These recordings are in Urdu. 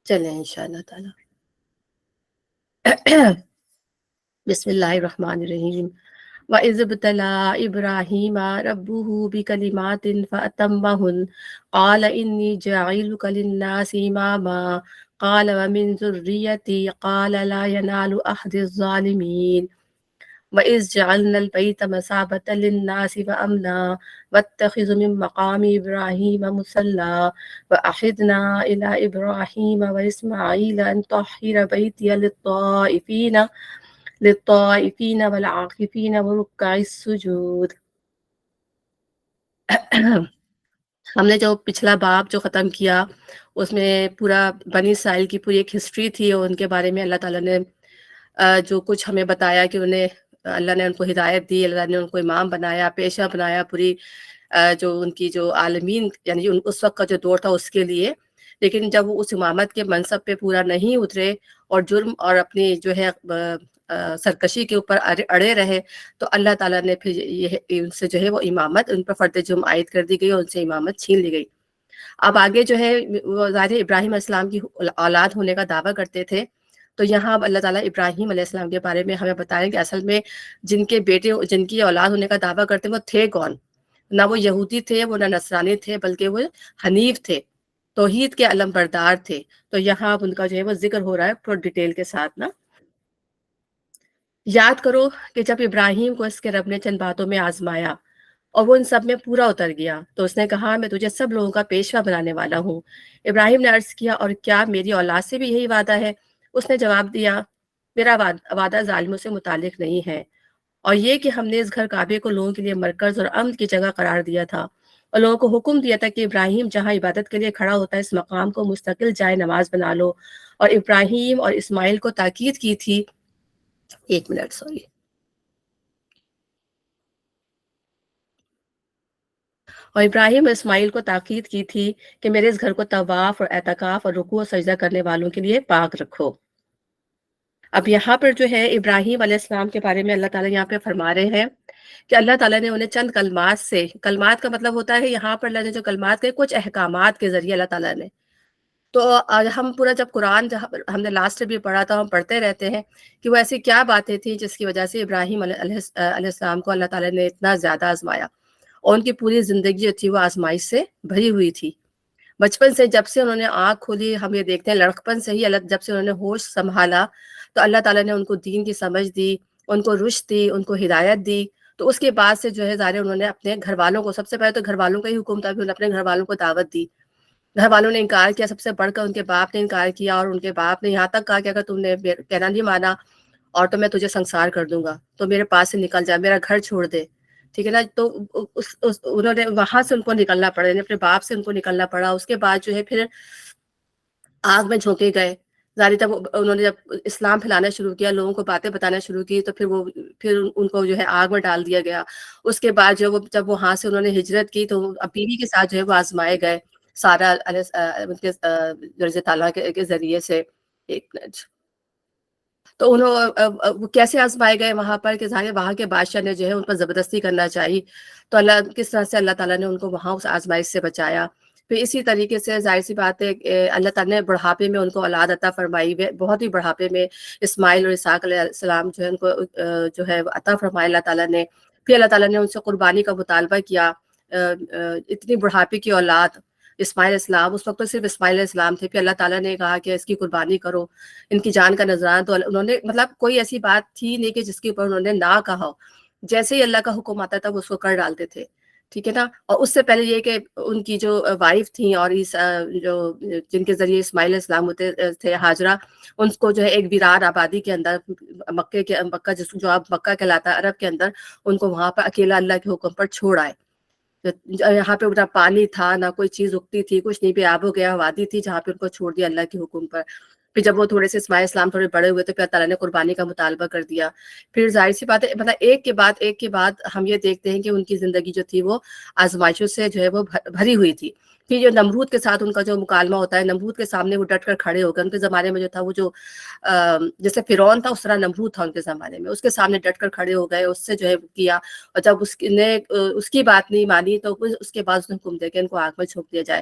چلیں انشاءاللہ تعالی Bismillahirrahmanirrahim. وَإِذِ ابْتَلَىٰ إِبْرَاهِيمَ رَبُّهُ بِكَلِمَاتٍ فَأَتَمَّهُنَّ قَالَ إِنِّي جَاعِلُكَ لِلنَّاسِ إِمَامًا قَالَ وَمِن ذُرِّيَّتِي قَالَ لَا يَنَالُ أَحْدِ الظَّالِمِينَ وَإِذْ جَعَلْنَا الْبَيْتَ مَثَابَةً لِلنَّاسِ وَأَمْنًا وَاتَّخِذُوا مِن مَّقَامِ إِبْرَاهِيمَ مُصَلًّى وَأَعِدْنَا إِلَىٰ إِبْرَاهِيمَ وَإِسْمَاعِيلَ أَن طَهِّرَ بَيْتِيَ للطائفين والعاكفين وركع السجود. ہم نے جو پچھلا باب جو ختم کیا اس میں پورا بنی اسرائیل کی پوری ایک ہسٹری تھی اور ان کے بارے میں اللہ تعالیٰ نے جو کچھ ہمیں بتایا کہ انہیں اللہ نے ان کو ہدایت دی، اللہ نے ان کو امام بنایا، پیشہ بنایا پوری جو ان کی جو عالمین یعنی اس وقت کا جو دور تھا اس کے لیے. لیکن جب وہ اس امامت کے منصب پہ پورا نہیں اترے اور جرم اور اپنی جو ہے سرکشی کے اوپر اڑے رہے تو اللہ تعالیٰ نے پھر یہ ان سے جو ہے وہ امامت ان پر فرد جرم عائد کر دی گئی اور ان سے امامت چھین لی گئی. اب آگے جو ہے وہ ظاہر ابراہیم علیہ السلام کی اولاد ہونے کا دعویٰ کرتے تھے، تو یہاں اب اللہ تعالیٰ ابراہیم علیہ السلام کے بارے میں ہمیں بتائیں کہ اصل میں جن کے بیٹے جن کی اولاد ہونے کا دعویٰ کرتے وہ تھے کون. نہ وہ یہودی تھے، وہ نہ نصرانی تھے، بلکہ وہ حنیف تھے، توحید کے علم بردار تھے. تو یہاں اب ان کا جو ہے وہ ذکر ہو رہا ہے پورا ڈیٹیل کے ساتھ نا. یاد کرو کہ جب ابراہیم کو اس کے رب نے چند باتوں میں آزمایا اور وہ ان سب میں پورا اتر گیا تو اس نے کہا میں تجھے سب لوگوں کا پیشوا بنانے والا ہوں. ابراہیم نے عرض کیا اور کیا میری اولاد سے بھی یہی وعدہ ہے؟ اس نے جواب دیا میرا وعدہ ظالموں سے متعلق نہیں ہے، اور یہ کہ ہم نے اس گھر کعبے کو لوگوں کے لیے مرکز اور امن کی جگہ قرار دیا تھا اور لوگوں کو حکم دیا تھا کہ ابراہیم جہاں عبادت کے لیے کھڑا ہوتا ہے اس مقام کو مستقل جائے نماز بنا لو. اور ابراہیم اور اسماعیل کو تاکید کی تھی، ایک منٹ سوری، اور ابراہیم اور اسماعیل کو تاکید کی تھی کہ میرے اس گھر کو طواف اور اعتکاف اور رکوع و سجدہ کرنے والوں کے لیے پاک رکھو. اب یہاں پر جو ہے ابراہیم علیہ السلام کے بارے میں اللہ تعالیٰ یہاں پہ فرما رہے ہیں کہ اللہ تعالیٰ نے انہیں چند کلمات سے، کلمات کا مطلب ہوتا ہے یہاں پر اللہ نے جو کلمات کے کچھ احکامات کے ذریعے اللہ تعالیٰ نے، تو ہم پورا جب قرآن ہم نے لاسٹ بھی پڑھا تھا، ہم پڑھتے رہتے ہیں کہ وہ ایسی کیا باتیں تھیں جس کی وجہ سے ابراہیم علیہ السلام کو اللہ تعالیٰ نے اتنا زیادہ آزمایا، اور ان کی پوری زندگی جو تھی وہ آزمائش سے بھری ہوئی تھی. بچپن سے جب سے انہوں نے آنکھ کھولی، ہم یہ دیکھتے ہیں لڑکپن سے ہی جب سے انہوں نے ہوش سنبھالا تو اللہ تعالیٰ نے ان کو دین کی سمجھ دی، ان کو رشد دی، ان کو ہدایت دی. تو اس کے بعد سے جو ہے ظاہر انہوں نے اپنے گھر والوں کو، سب سے پہلے تو گھر والوں کا ہی حکم تھا، پھر انہوں نے اپنے گھر والوں کو دعوت دی. گھر والوں نے انکار کیا، سب سے بڑھ کر ان کے باپ نے انکار کیا، اور ان کے باپ نے یہاں تک کہا کہ اگر تم نے کہنا نہیں مانا اور تو میں تجھے سنسار کر دوں گا، تو میرے پاس سے نکل جا، میرا گھر چھوڑ دے. ٹھیک ہے نا. تو انہوں نے وہاں سے ان کو نکلنا پڑا، یعنی اپنے باپ سے ان کو نکلنا پڑا. اس کے بعد جو ہے پھر آگ میں جھونکے گئے. ظاہر جب انہوں نے جب اسلام پھیلانا شروع کیا، لوگوں کو باتیں بتانا شروع کی، تو پھر ان کو جو ہے آگ میں ڈال دیا گیا. اس کے بعد جو جب وہاں سے انہوں نے ہجرت کی تو بیوی کے ساتھ جو ہے وہ آزمائے گئے سارا درجہ تعالیٰ کے ذریعے سے. ایک منٹ. تو وہ کیسے آزمائے گئے وہاں پر کہ ظاہر وہاں کے بادشاہ نے جو ہے ان پر زبردستی کرنا چاہی، تو کس طرح سے اللہ تعالیٰ نے ان کو وہاں اس آزمائش سے بچایا. پھر اسی طریقے سے ظاہر سی بات ہے کہ اللہ تعالیٰ نے بڑھاپے میں ان کو اولاد عطا فرمائی، بہت ہی بڑھاپے میں اسماعیل اور اسحاق علیہ السلام جو ہے ان کو جو ہے عطا فرمایا اللہ تعالیٰ نے. پھر اللہ تعالیٰ نے ان سے قربانی کا مطالبہ کیا. اتنی بڑھاپے کی اولاد اسماعیل علیہ السلام، اس وقت تو صرف اسماعیل علیہ السلام تھے. پھر اللہ تعالیٰ نے کہا کہ اس کی قربانی کرو، ان کی جان کا نذرانہ. تو انہوں نے مطلب کوئی ایسی بات تھی نہیں کہ جس کے اوپر انہوں نے نہ کہا ہو، جیسے ہی اللہ کا حکم آتا تھا وہ اس کو کر ڈالتے تھے. ٹھیک ہے نا. اور اس سے پہلے یہ کہ ان کی جو وائف تھیں اور جو جن کے ذریعے اسماعیل علیہ السلام ہوتے تھے، ہاجرہ، ان کو جو ہے ایک ویران آبادی کے اندر مکہ جو اب مکہ کہلاتا ہے عرب کے اندر، ان کو وہاں پر اکیلا اللہ کے حکم پر چھوڑ آئے. یہاں پہ نہ پانی تھا، نہ کوئی چیز اگتی تھی، کچھ نہیں پہ آب ہو گیا وادی تھی جہاں پہ ان کو چھوڑ دیا اللہ کے حکم پر. پھر جب وہ تھوڑے سے اسماعیل اسلام تھوڑے بڑے ہوئے تو پھر تعالیٰ نے قربانی کا مطالبہ کر دیا. پھر ظاہر سی بات ہے مطلب ایک کے بعد ہم یہ دیکھتے ہیں کہ ان کی زندگی جو تھی وہ آزمائشوں سے جو ہے وہ بھری ہوئی تھی. پھر جو نمرود کے ساتھ ان کا جو مکالمہ ہوتا ہے، نمرود کے سامنے وہ ڈٹ کر کھڑے ہو گئے. ان کے زمانے میں جو تھا وہ جو جیسے فرعون تھا اس طرح نمرود تھا ان کے زمانے میں، اس کے سامنے ڈٹ کر کھڑے ہو گئے، اس سے جو ہے کیا. اور جب اس نے اس کی بات نہیں مانی تو اس کے بعد اس نے حکم دیا کہ ان کو آگ میں جھونک دیا جائے.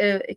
1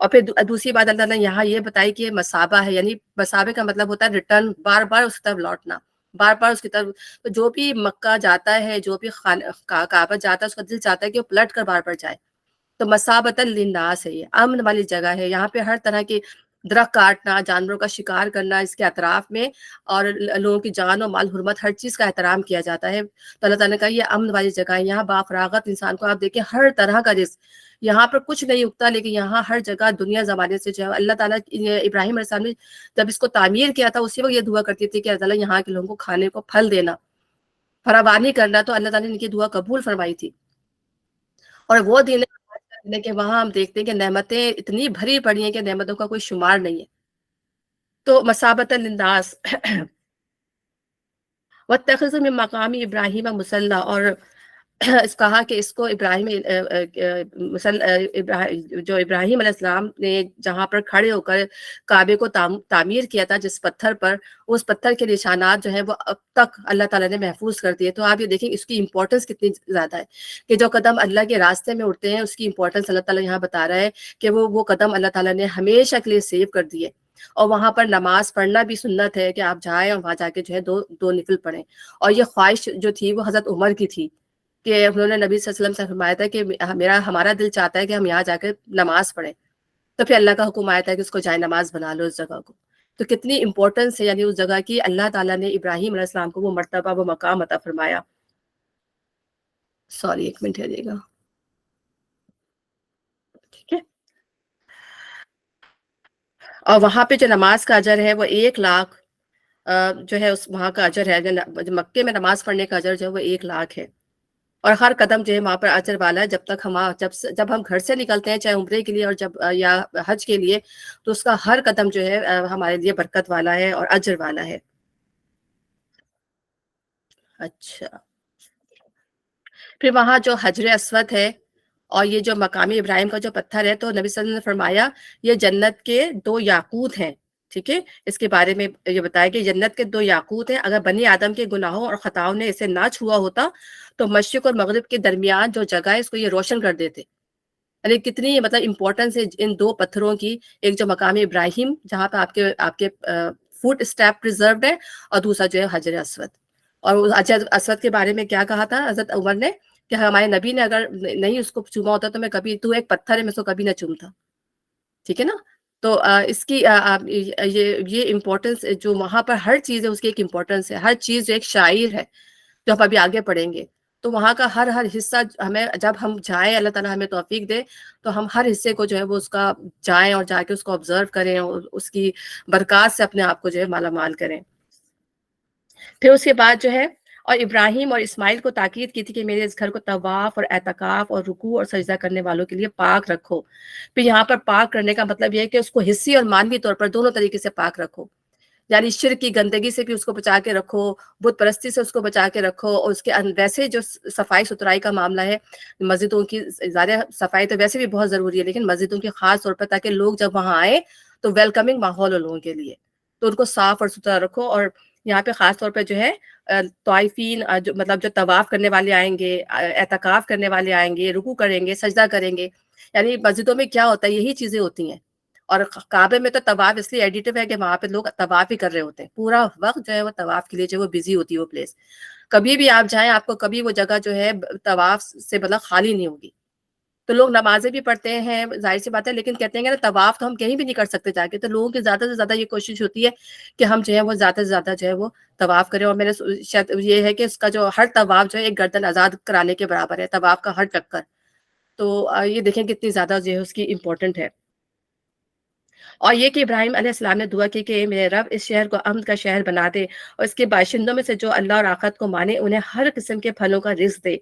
اور پھر دوسری بات اللہ نے یہاں یہ بتائی کہ یہ مسابہ ہے، یعنی مسابے کا مطلب ہوتا ہے ریٹرن، بار بار اس کی طرف لوٹنا، بار بار اس کی طرف. تو جو بھی مکہ جاتا ہے، جو بھی کعبہ جاتا ہے، اس کا دل چاہتا ہے کہ وہ پلٹ کر بار بار جائے. تو مسابۃ للناس ہے، یہ امن والی جگہ ہے. یہاں پہ ہر طرح کی درخت کاٹنا، جانوروں کا شکار کرنا اس کے اطراف میں، اور لوگوں کی جان و مال حرمت ہر چیز کا احترام کیا جاتا ہے. تو اللہ تعالیٰ نے کہا یہ امن والی جگہ ہے، یہاں بافراغت انسان کو آپ دیکھیں ہر طرح کا رزق. یہاں پر کچھ نہیں اگتا، لیکن یہاں ہر جگہ دنیا زمانے سے جو ہے اللہ تعالیٰ ابراہیم علیہ السلام نے جب اس کو تعمیر کیا تھا اسی وقت یہ دعا کرتی تھی کہ اللہ تعالیٰ یہاں کے لوگوں کو کھانے کو پھل دینا، فراوانی کرنا. تو اللہ تعالیٰ نے ان کی دعا قبول فرمائی تھی. اور وہ دن کہ وہاں ہم دیکھتے ہیں کہ نعمتیں اتنی بھری پڑی ہیں کہ نعمتوں کا کوئی شمار نہیں ہے. تو مسابۃ للناس واتخذوا من مقام ابراہیم مصلی، اور اس کہا کہ اس کو ابراہیم جو ابراہیم علیہ السلام نے جہاں پر کھڑے ہو کر کعبے کو تعمیر کیا تھا، جس پتھر پر، اس پتھر کے نشانات جو ہیں وہ اب تک اللہ تعالیٰ نے محفوظ کر دیے. تو آپ یہ دیکھیں اس کی امپورٹنس کتنی زیادہ ہے کہ جو قدم اللہ کے راستے میں اٹھتے ہیں اس کی امپورٹنس اللہ تعالیٰ یہاں بتا رہا ہے کہ وہ قدم اللہ تعالیٰ نے ہمیشہ کے لیے سیو کر دیے. اور وہاں پر نماز پڑھنا بھی سنت ہے کہ آپ جائیں اور وہاں جا کے جو ہے دو نفل پڑھیں. اور یہ خواہش جو تھی وہ حضرت عمر کی تھی کہ انہوں نے نبی صلی اللہ علیہ وسلم سے فرمایا تھا کہ ہمارا دل چاہتا ہے کہ ہم یہاں جا کے نماز پڑھیں. تو پھر اللہ کا حکم آیا تھا کہ اس کو جائے نماز بنا لو اس جگہ کو. تو کتنی امپورٹنس ہے یعنی اس جگہ کی. اللہ تعالیٰ نے ابراہیم علیہ السلام کو وہ مرتبہ، وہ مقام عطا فرمایا. سوری، ایک منٹ رہیے گا. ٹھیک ہے. اور وہاں پہ جو نماز کا اجر ہے وہ 1,00,000 جو ہے اس وہاں کا اجر ہے. مکے میں نماز پڑھنے کا اجر جو ہے وہ 1,00,000 ہے. اور ہر قدم جو ہے وہاں پر اجر والا ہے. جب ہم گھر سے نکلتے ہیں چاہے عمرے کے لیے اور یا حج کے لیے، تو اس کا ہر قدم جو ہے ہمارے لیے برکت والا ہے اور اجر والا ہے. اچھا. پھر وہاں جو حجر اسود ہے اور یہ جو مقامی ابراہیم کا جو پتھر ہے، تو نبی صلی اللہ علیہ وسلم نے فرمایا یہ جنت کے 2 یاقوت ہیں. ٹھیک ہے. اس کے بارے میں یہ بتایا کہ جنت کے 2 یاقوت ہیں. اگر بنی آدم کے گناہوں اور خطاؤں نے اسے نہ چھوا ہوتا تو مشرق اور مغرب کے درمیان جو جگہ ہے اس کو یہ روشن کر دیتے. یعنی کتنی مطلب امپورٹنس ہے ان 2 پتھروں کی. ایک جو مقام ابراہیم جہاں پہ آپ کے فوٹ اسٹیپ پریزروڈ ہے، اور دوسرا جو ہے حجر اسود. اور حجر اسود کے بارے میں کیا کہا تھا حضرت عمر نے کہ ہمارے نبی نے اگر نہیں اس کو چوما ہوتا تو تو ایک پتھر ہے میں اس کو کبھی نہ چومتا. ٹھیک ہے نا. تو اس کی یہ امپورٹنس جو وہاں پر ہر چیز ہے اس کی ایک امپورٹنس ہے. ہر چیز ایک شاعر ہے جو ہم ابھی آگے پڑھیں گے. تو وہاں کا ہر حصہ ہمیں جب ہم جائیں، اللہ تعالیٰ ہمیں توفیق دے تو ہم ہر حصے کو جو ہے وہ اس کا جائیں اور جا کے اس کو آبزرو کریں اور اس کی برکات سے اپنے آپ کو جو ہے مالا مال کریں. پھر اس کے بعد جو ہے اور ابراہیم اور اسماعیل کو تاکید کی تھی کہ میرے اس گھر کو طواف اور اعتکاف اور رکوع اور سجدہ کرنے والوں کے لیے پاک رکھو. پھر یہاں پر پاک کرنے کا مطلب یہ ہے کہ اس کو حصی اور مانوی طور پر دونوں طریقے سے پاک رکھو. یعنی شرک کی گندگی سے بھی اس کو بچا کے رکھو، بت پرستی سے اس کو بچا کے رکھو، اور اس کے ویسے جو صفائی ستھرائی کا معاملہ ہے، مسجدوں کی زیادہ صفائی تو ویسے بھی بہت ضروری ہے، لیکن مسجدوں کی خاص طور پر تاکہ لوگ جب وہاں آئیں تو ویلکمنگ ماحول ہو لوگوں کے لیے، تو ان کو صاف اور ستھرا رکھو. اور یہاں پہ خاص طور پہ جو ہے طائفین مطلب جو طواف کرنے والے آئیں گے، اعتکاف کرنے والے آئیں گے، رکوع کریں گے، سجدہ کریں گے. یعنی مسجدوں میں کیا ہوتا ہے یہی چیزیں ہوتی ہیں. اور کعبے میں تو طواف اس لیے ایڈیٹو ہے کہ وہاں پہ لوگ طواف ہی کر رہے ہوتے ہیں پورا وقت، جو ہے وہ طواف کے لیے جو ہے وہ بزی ہوتی ہے وہ پلیس. کبھی بھی آپ جائیں آپ کو کبھی وہ جگہ جو ہے طواف سے مطلب خالی نہیں ہوگی. تو لوگ نمازیں بھی پڑھتے ہیں ظاہر سی بات ہے، لیکن کہتے ہیں کہ طواف تو ہم کہیں بھی نہیں کر سکتے جا کے. تو لوگوں کی زیادہ سے زیادہ یہ کوشش ہوتی ہے کہ ہم جو ہے وہ زیادہ سے زیادہ جو ہے وہ طواف کریں. اور میں نے شاید یہ ہے کہ اس کا جو ہر طواف جو ہے ایک گردن آزاد کرانے کے برابر ہے، طواف کا ہر چکر. تو یہ دیکھیں کتنی زیادہ جو ہے اس کی امپورٹنٹ ہے. اور یہ کہ ابراہیم علیہ السلام نے دعا کی کہ میرے رب اس شہر کو امن کا شہر بنا دے، اور اس کے باشندوں میں سے جو اللہ اور آخرت کو مانے انہیں ہر قسم کے پھلوں کا رزق دے.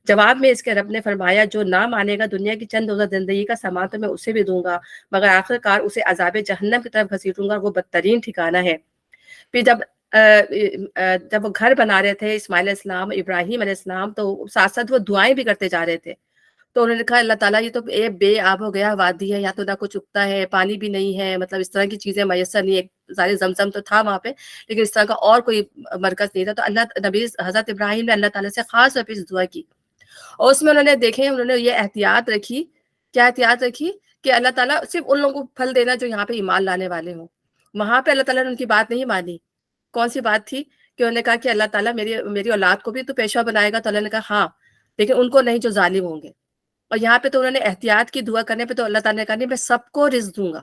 جواب میں اس کے رب نے فرمایا جو نہ مانے گا دنیا کی چند روزہ زندگی کا سامان تو میں اسے بھی دوں گا، مگر آخر کار اسے عذاب جہنم کی طرف گھسیٹوں گا، وہ بدترین ٹھکانہ ہے. پھر جب وہ گھر بنا رہے تھے اسماعیل علیہ السلام، ابراہیم علیہ السلام، تو ساتھ ساتھ وہ دعائیں بھی کرتے جا رہے تھے. تو انہوں نے کہا اللہ تعالیٰ یہ تو بے آب ہو گیا وادی ہے، یا تو نہ کچھ اگتا ہے، پانی بھی نہیں ہے، مطلب اس طرح کی چیزیں میسر نہیں ہے. ظاہر زمزم تو تھا وہاں پہ لیکن اس طرح کا اور کوئی مرکز نہیں تھا. تو نبی حضرت ابراہیم نے اللہ تعالیٰ سے خاص طور پہ اس دعا کی، اور اس میں انہوں نے دیکھیں انہوں نے یہ احتیاط رکھی. کیا احتیاط رکھی کہ اللہ تعالیٰ صرف ان لوگوں کو پھل دینا جو یہاں پہ ایمان لانے والے ہوں. وہاں پہ اللہ تعالیٰ نے ان کی بات نہیں مانی. کون سی بات تھی؟ کہ انہوں نے کہا کہ اللہ تعالیٰ میری اولاد کو بھی تو پیشوا بنائے گا. تو اللہ نے کہا ہاں، لیکن ان کو نہیں جو ظالم ہوں گے. اور یہاں پہ تو انہوں نے احتیاط کی دعا کرنے پہ تو اللہ تعالیٰ نے کہا نہیں، میں سب کو رزق دوں گا،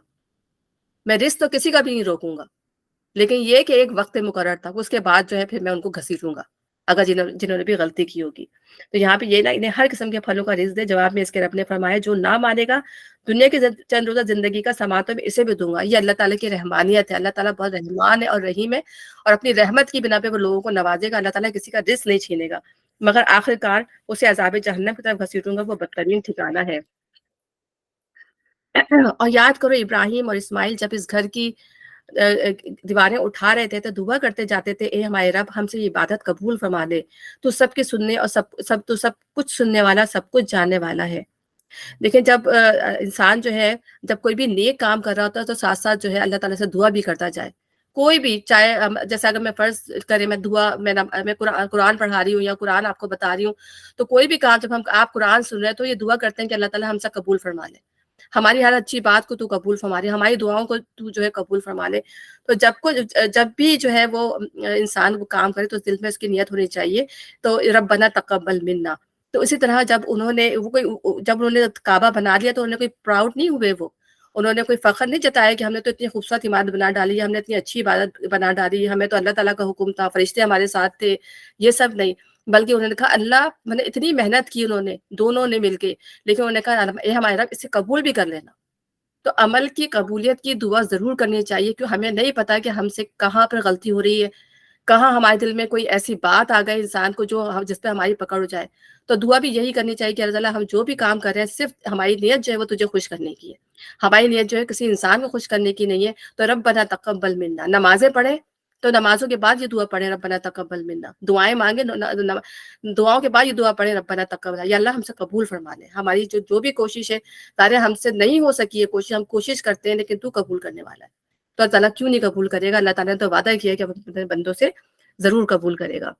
میں رزق تو کسی کا بھی نہیں روکوں گا، لیکن یہ کہ ایک وقت مقرر تھا، اس کے بعد جو ہے پھر میں ان کو گھسیٹوں گا اگر جنہوں نے بھی غلطی کی ہوگی. تو یہاں پہ یہ نہ انہیں ہر قسم کے پھلوں کا رزق دے. جواب میں اس کے رب نے فرمایا جو نہ مانے گا دنیا کی چند روزہ زندگی کا سامان تو میں اسے بھی دوں گا. یہ اللہ تعالیٰ کی رحمانیت ہے. اللہ تعالیٰ بہت رحمان ہے اور رحیم ہے، اور اپنی رحمت کی بنا پہ وہ لوگوں کو نوازے گا. اللہ تعالیٰ کسی کا رزق نہیں چھینے گا، مگر آخر کار اسے عذاب جہنم کی طرف گھسیٹوں گا. وہ بدترین ٹھکانہ ہے. اور یاد کرو ابراہیم اور اسماعیل جب اس گھر کی دیواریں اٹھا رہے تھے تو دعا کرتے جاتے تھے اے ہمارے رب ہم سے یہ عبادت قبول فرما دے، تو سب کے سننے اور سب کچھ سننے والا، سب کچھ جاننے والا ہے. دیکھیں جب انسان جو ہے جب کوئی بھی نیک کام کر رہا ہوتا ہے تو ساتھ ساتھ جو ہے اللہ تعالیٰ سے دعا بھی کرتا جائے. کوئی بھی چاہے جیسے اگر میں فرض کرے میں دعا میں قرآن پڑھا رہی ہوں یا قرآن آپ کو بتا رہی ہوں، تو کوئی بھی کام جب آپ قرآن سن رہے ہیں تو یہ دعا کرتے ہیں کہ اللہ تعالیٰ ہم سے قبول فرما لے، ہماری ہر اچھی بات کو تو قبول فرما لے، ہماری دعاؤں کو تو جو ہے قبول فرما لے. تو جب بھی جو ہے وہ انسان وہ کام کرے تو دل میں اس کی نیت ہونی چاہیے تو ربنا تقبل منا. تو اسی طرح جب انہوں نے کعبہ بنا لیا تو انہوں نے کوئی پراؤڈ نہیں ہوئے، انہوں نے کوئی فخر نہیں جتایا کہ ہم نے تو اتنی خوبصورت عمارت بنا ڈالی ہے، ہم نے اتنی اچھی عبادت بنا ڈالی ہے، ہمیں تو اللہ تعالیٰ کا حکم تھا، فرشتے ہمارے ساتھ تھے. یہ سب نہیں، بلکہ انہوں نے کہا اللہ میں نے اتنی محنت کی، انہوں نے دونوں نے مل کے، لیکن انہوں نے کہا اے ہمارے رب اسے قبول بھی کر لینا. تو عمل کی قبولیت کی دعا ضرور کرنی چاہیے، کیوں ہمیں نہیں پتا کہ ہم سے کہاں پر غلطی ہو رہی ہے، کہاں ہمارے دل میں کوئی ایسی بات آ گئی انسان کو جس پہ ہماری پکڑ ہو جائے. تو دعا بھی یہی کرنی چاہیے کہ اللہ تعالیٰ ہم جو بھی کام کر رہے ہیں صرف ہماری نیت جو ہے وہ تجھے خوش کرنے کی ہے، ہماری نیت جو ہے کسی انسان کو خوش کرنے کی نہیں ہے. تو ربنا تقبل منا، نمازیں پڑھیں تو نمازوں کے بعد یہ دعا پڑھیں ربنا تقبل منا، دعائیں مانگیں دعاؤں کے بعد یہ دعا پڑھیں ربنا تقبل، یا اللہ ہم سے قبول فرما لے ہماری جو بھی کوشش ہے. تارے ہم سے نہیں ہو سکی ہے کوشش، ہم کوشش کرتے ہیں لیکن تو قبول کرنے والا ہے. تو اللہ تعالیٰ کیوں نہیں قبول کرے گا؟ اللہ تعالیٰ نے تو وعدہ کیا ہے کہ اپنے بندوں سے ضرور قبول کرے گا.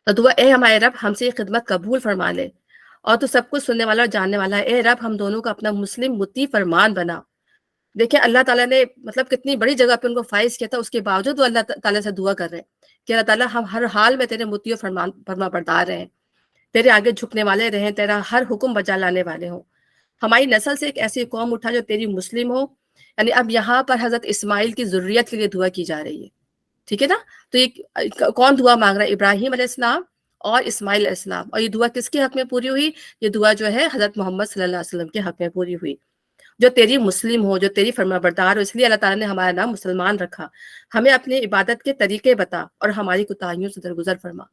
تو دعا اے ہمارے رب ہم سے یہ خدمت قبول فرما لے، اور تو سب کچھ سننے والا اور جاننے والا ہے. اے رب ہم دونوں کا اپنا مسلم مطیع فرمان بنا. دیکھیں اللہ تعالیٰ نے مطلب کتنی بڑی جگہ پہ ان کو فائز کیا تھا، اس کے باوجود وہ اللہ تعالیٰ سے دعا کر رہے ہیں کہ اللہ تعالیٰ ہم ہر حال میں تیرے مطیع فرما بردار رہیں، تیرے آگے جھکنے والے رہیں، تیرا ہر حکم بجا لانے والے ہوں. ہماری نسل سے ایک ایسی قوم اٹھا جو تیری مسلم ہو. یعنی اب یہاں پر حضرت اسماعیل کی ذریت کے لیے دعا کی جا رہی ہے، ٹھیک ہے نا. تو یہ کون دعا مانگ رہا ہے؟ ابراہیم علیہ السلام اور اسماعیل علیہ السلام. اور یہ دعا کس کے حق میں پوری ہوئی؟ یہ دعا جو ہے حضرت محمد صلی اللہ علیہ وسلم کے حق میں پوری ہوئی، جو تیری مسلم ہو، جو تیری فرما بردار ہو. اس لیے اللہ تعالیٰ نے ہمارا نام مسلمان رکھا. ہمیں اپنی عبادت کے طریقے بتا اور ہماری کوتاہیوں سے درگزر فرما.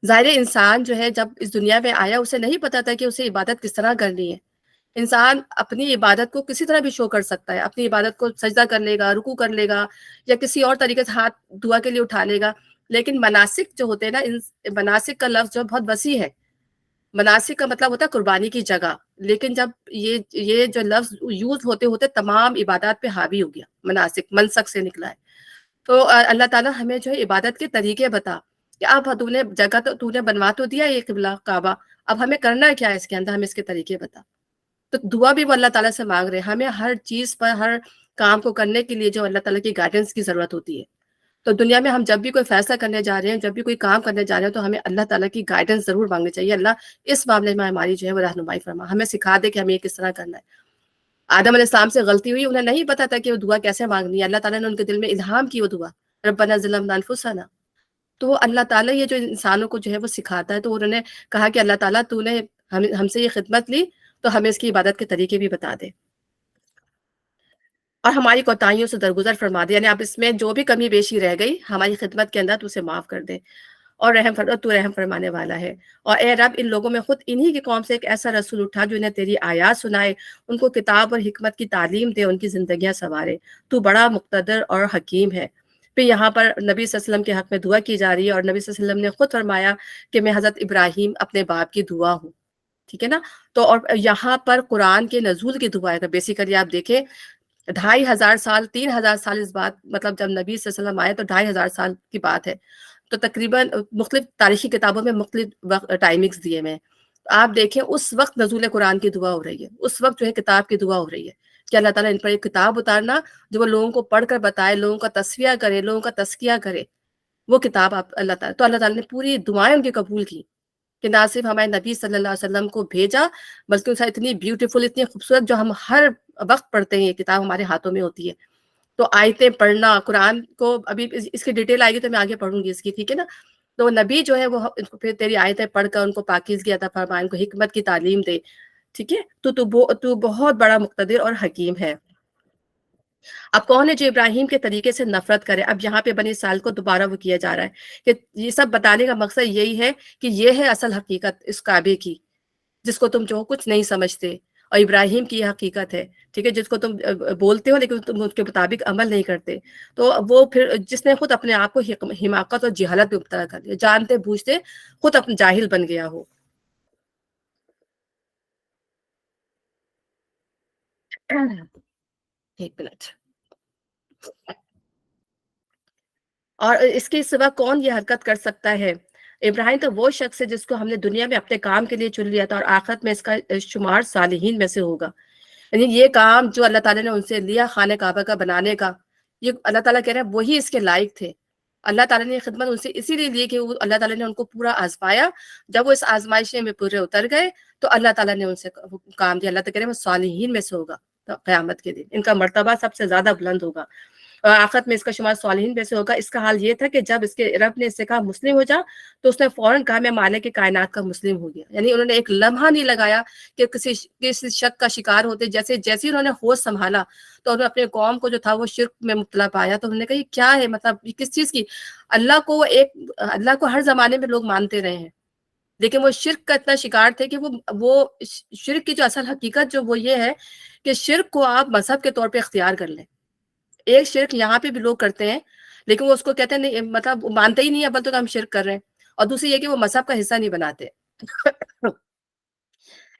ظاہر انسان جو ہے جب اس دنیا میں آیا اسے نہیں پتا تھا کہ اسے عبادت کس طرح کرنی ہے. انسان اپنی عبادت کو کسی طرح بھی شو کر سکتا ہے، اپنی عبادت کو سجدہ کر لے گا، رکوع کر لے گا، یا کسی اور طریقے سے ہاتھ دعا کے لیے اٹھا لے گا. لیکن مناسک جو ہوتے ہیں نا، مناسک کا لفظ جو بہت وسیع ہے. مناسک کا مطلب ہوتا ہے قربانی کی جگہ، لیکن جب یہ جو لفظ یوز ہوتے ہوتے تمام عبادات پہ حاوی ہو گیا، مناسک منسک سے نکلا ہے. تو اللہ تعالیٰ ہمیں جو ہے عبادت کے طریقے بتا کہ اب تو نے جگہ تو نے بنوا تو دیا یہ قبلہ کعبہ، اب ہمیں کرنا کیا ہے اس کے اندر، ہمیں اس کے طریقے بتا. تو دعا بھی وہ اللہ تعالیٰ سے مانگ رہے ہیں. ہمیں ہر چیز پر، ہر کام کو کرنے کے لیے جو اللہ تعالیٰ کی گائیڈنس کی ضرورت ہوتی ہے. تو دنیا میں ہم جب بھی کوئی فیصلہ کرنے جا رہے ہیں، جب بھی کوئی کام کرنے جا رہے ہیں، تو ہمیں اللہ تعالیٰ کی گائیڈنس ضرور مانگنی چاہیے. اللہ اس معاملے میں ہماری جو ہے وہ رہنمائی فرما، ہمیں سکھا دے کہ ہمیں یہ کس طرح کرنا ہے. آدم علیہ السلام سے غلطی ہوئی، انہیں نہیں پتا تھا کہ وہ دعا کیسے مانگنی ہے. اللہ تعالیٰ نے ان کے دل میں الہام کی وہ دعا ربنا ظلمنا انفسنا. تو وہ اللہ تعالیٰ یہ جو انسانوں کو جو ہے وہ سکھاتا ہے. تو انہوں نے کہا کہ اللہ تعالیٰ تو نے ہم سے یہ خدمت لی تو ہمیں اس کی عبادت کے طریقے بھی بتا دے اور ہماری کوتاہیوں سے درگزر فرما دے. یعنی اب اس میں جو بھی کمی بیشی رہ گئی ہماری خدمت کے اندر تو اسے معاف کر دے، اور تو رحم فرمانے والا ہے. اور اے رب ان لوگوں میں خود انہی کی قوم سے ایک ایسا رسول اٹھا جو انہیں تیری آیات سنائے، ان کو کتاب اور حکمت کی تعلیم دے، ان کی زندگیاں سنوارے. تو بڑا مقتدر اور حکیم ہے. پھر یہاں پر نبی صلی اللہ علیہ وسلم کے حق میں دعا کی جا رہی ہے، اور نبی صلی اللہ علیہ وسلم نے خود فرمایا کہ میں حضرت ابراہیم اپنے باپ کی دعا ہوں، ٹھیک ہے نا. تو اور یہاں پر قرآن کے نزول کی دعا ہے. بیسیکلی آپ دیکھیں 2500 سال 3000 سال اس بات، مطلب جب نبی صلی اللہ علیہ وسلم آئے تو 2500 سال کی بات ہے. تو تقریباً مختلف تاریخی کتابوں میں مختلف ٹائمنگز دیے میں. آپ دیکھیں اس وقت نزول قرآن کی دعا ہو رہی ہے، اس وقت جو ہے کتاب کی دعا ہو رہی ہے کہ اللہ تعالیٰ ان پر ایک کتاب اتارنا جو وہ لوگوں کو پڑھ کر بتائے، لوگوں کا تصفیہ کرے، لوگوں کا تزکیہ کرے، وہ کتاب آپ اللہ تعالیٰ تو اللہ تعالیٰ نے پوری دعائیں ان کی قبول کی کہ نہ صرف ہمارے نبی صلی اللہ علیہ وسلم کو بھیجا بلکہ ان سے اتنی بیوٹیفل، اتنی خوبصورت، جو ہم ہر وقت پڑھتے ہیں، یہ کتاب ہمارے ہاتھوں میں ہوتی ہے. تو آیتیں پڑھنا قرآن کو، ابھی اس کی ڈیٹیل آئے گی تو میں آگے پڑھوں گی اس کی، ٹھیک ہے نا. تو نبی جو ہے وہ پھر تیری آیتیں پڑھ کر ان کو پاکیزگی عطا فرمائے، ان کو حکمت کی تعلیم دے، ٹھیک ہے. تو بہت بڑا مقتدر اور حکیم ہے. اب کون ہے جو ابراہیم کے طریقے سے نفرت کرے؟ اب یہاں پہ بنی اسرائیل کو دوبارہ وہ کیا جا رہا ہے کہ یہ سب بتانے کا مقصد یہی ہے کہ یہ ہے اصل حقیقت اس کعبے کی، جس کو تم جو کچھ نہیں سمجھتے، اور ابراہیم کی یہ حقیقت ہے، ٹھیک ہے، جس کو تم بولتے ہو لیکن تم اس کے مطابق عمل نہیں کرتے. تو وہ پھر جس نے خود اپنے آپ کو حماقت اور جہالت میں مبتلا کر لیا، جانتے بوجھتے خود اپنا جاہل بن گیا ہو. ایک منٹ. اور اس کے سوا کون یہ حرکت کر سکتا ہے؟ ابراہیم تو وہ شخص ہے جس کو ہم نے دنیا میں اپنے کام کے لیے چن لیا تھا، اور آخرت میں اس کا شمار صالحین میں سے ہوگا. یعنی یہ کام جو اللہ تعالیٰ نے ان سے لیا خانہ کعبہ کا بنانے کا، یہ اللہ تعالیٰ کہہ رہے ہیں وہی اس کے لائق تھے. اللہ تعالیٰ نے یہ خدمت ان سے اسی لیے لی کہ اللہ تعالیٰ نے ان کو پورا آزمایا. جب وہ اس آزمائش میں پورے اتر گئے تو اللہ تعالیٰ نے ان سے کام دیا. اللہ تعالیٰ کہہ رہے ہیں وہ صالحین میں سے ہوگا قیامت کے دن، ان کا مرتبہ سب سے زیادہ بلند ہوگا، اور آخرت میں اس کا شمار صالحین میں سے ہوگا. اس کا حال یہ تھا کہ جب اس کے رب نے اس سے کہا مسلم ہو جا، تو اس نے فوراً کہا میں مالک کائنات کا مسلم ہو گیا. یعنی انہوں نے ایک لمحہ نہیں لگایا کہ کسی شک کا شکار ہوتے. جیسے انہوں نے ہوش سنبھالا تو انہوں نے اپنے قوم کو جو تھا وہ شرک میں مبتلا پایا. تو انہوں نے کہا یہ کیا ہے، مطلب یہ کس چیز کی؟ اللہ کو ہر زمانے میں لوگ مانتے رہے ہیں، لیکن وہ شرک کا اتنا شکار تھے کہ وہ شرک کی جو اصل حقیقت جو وہ یہ ہے کہ شرک کو آپ مذہب کے طور پہ اختیار کر لیں. ایک شرک یہاں پہ بھی لوگ کرتے ہیں لیکن وہ اس کو کہتے ہیں نہیں، مطلب مانتے ہی نہیں ہے، بل تو ہم شرک کر رہے ہیں. اور دوسری یہ کہ وہ مذہب کا حصہ نہیں بناتے.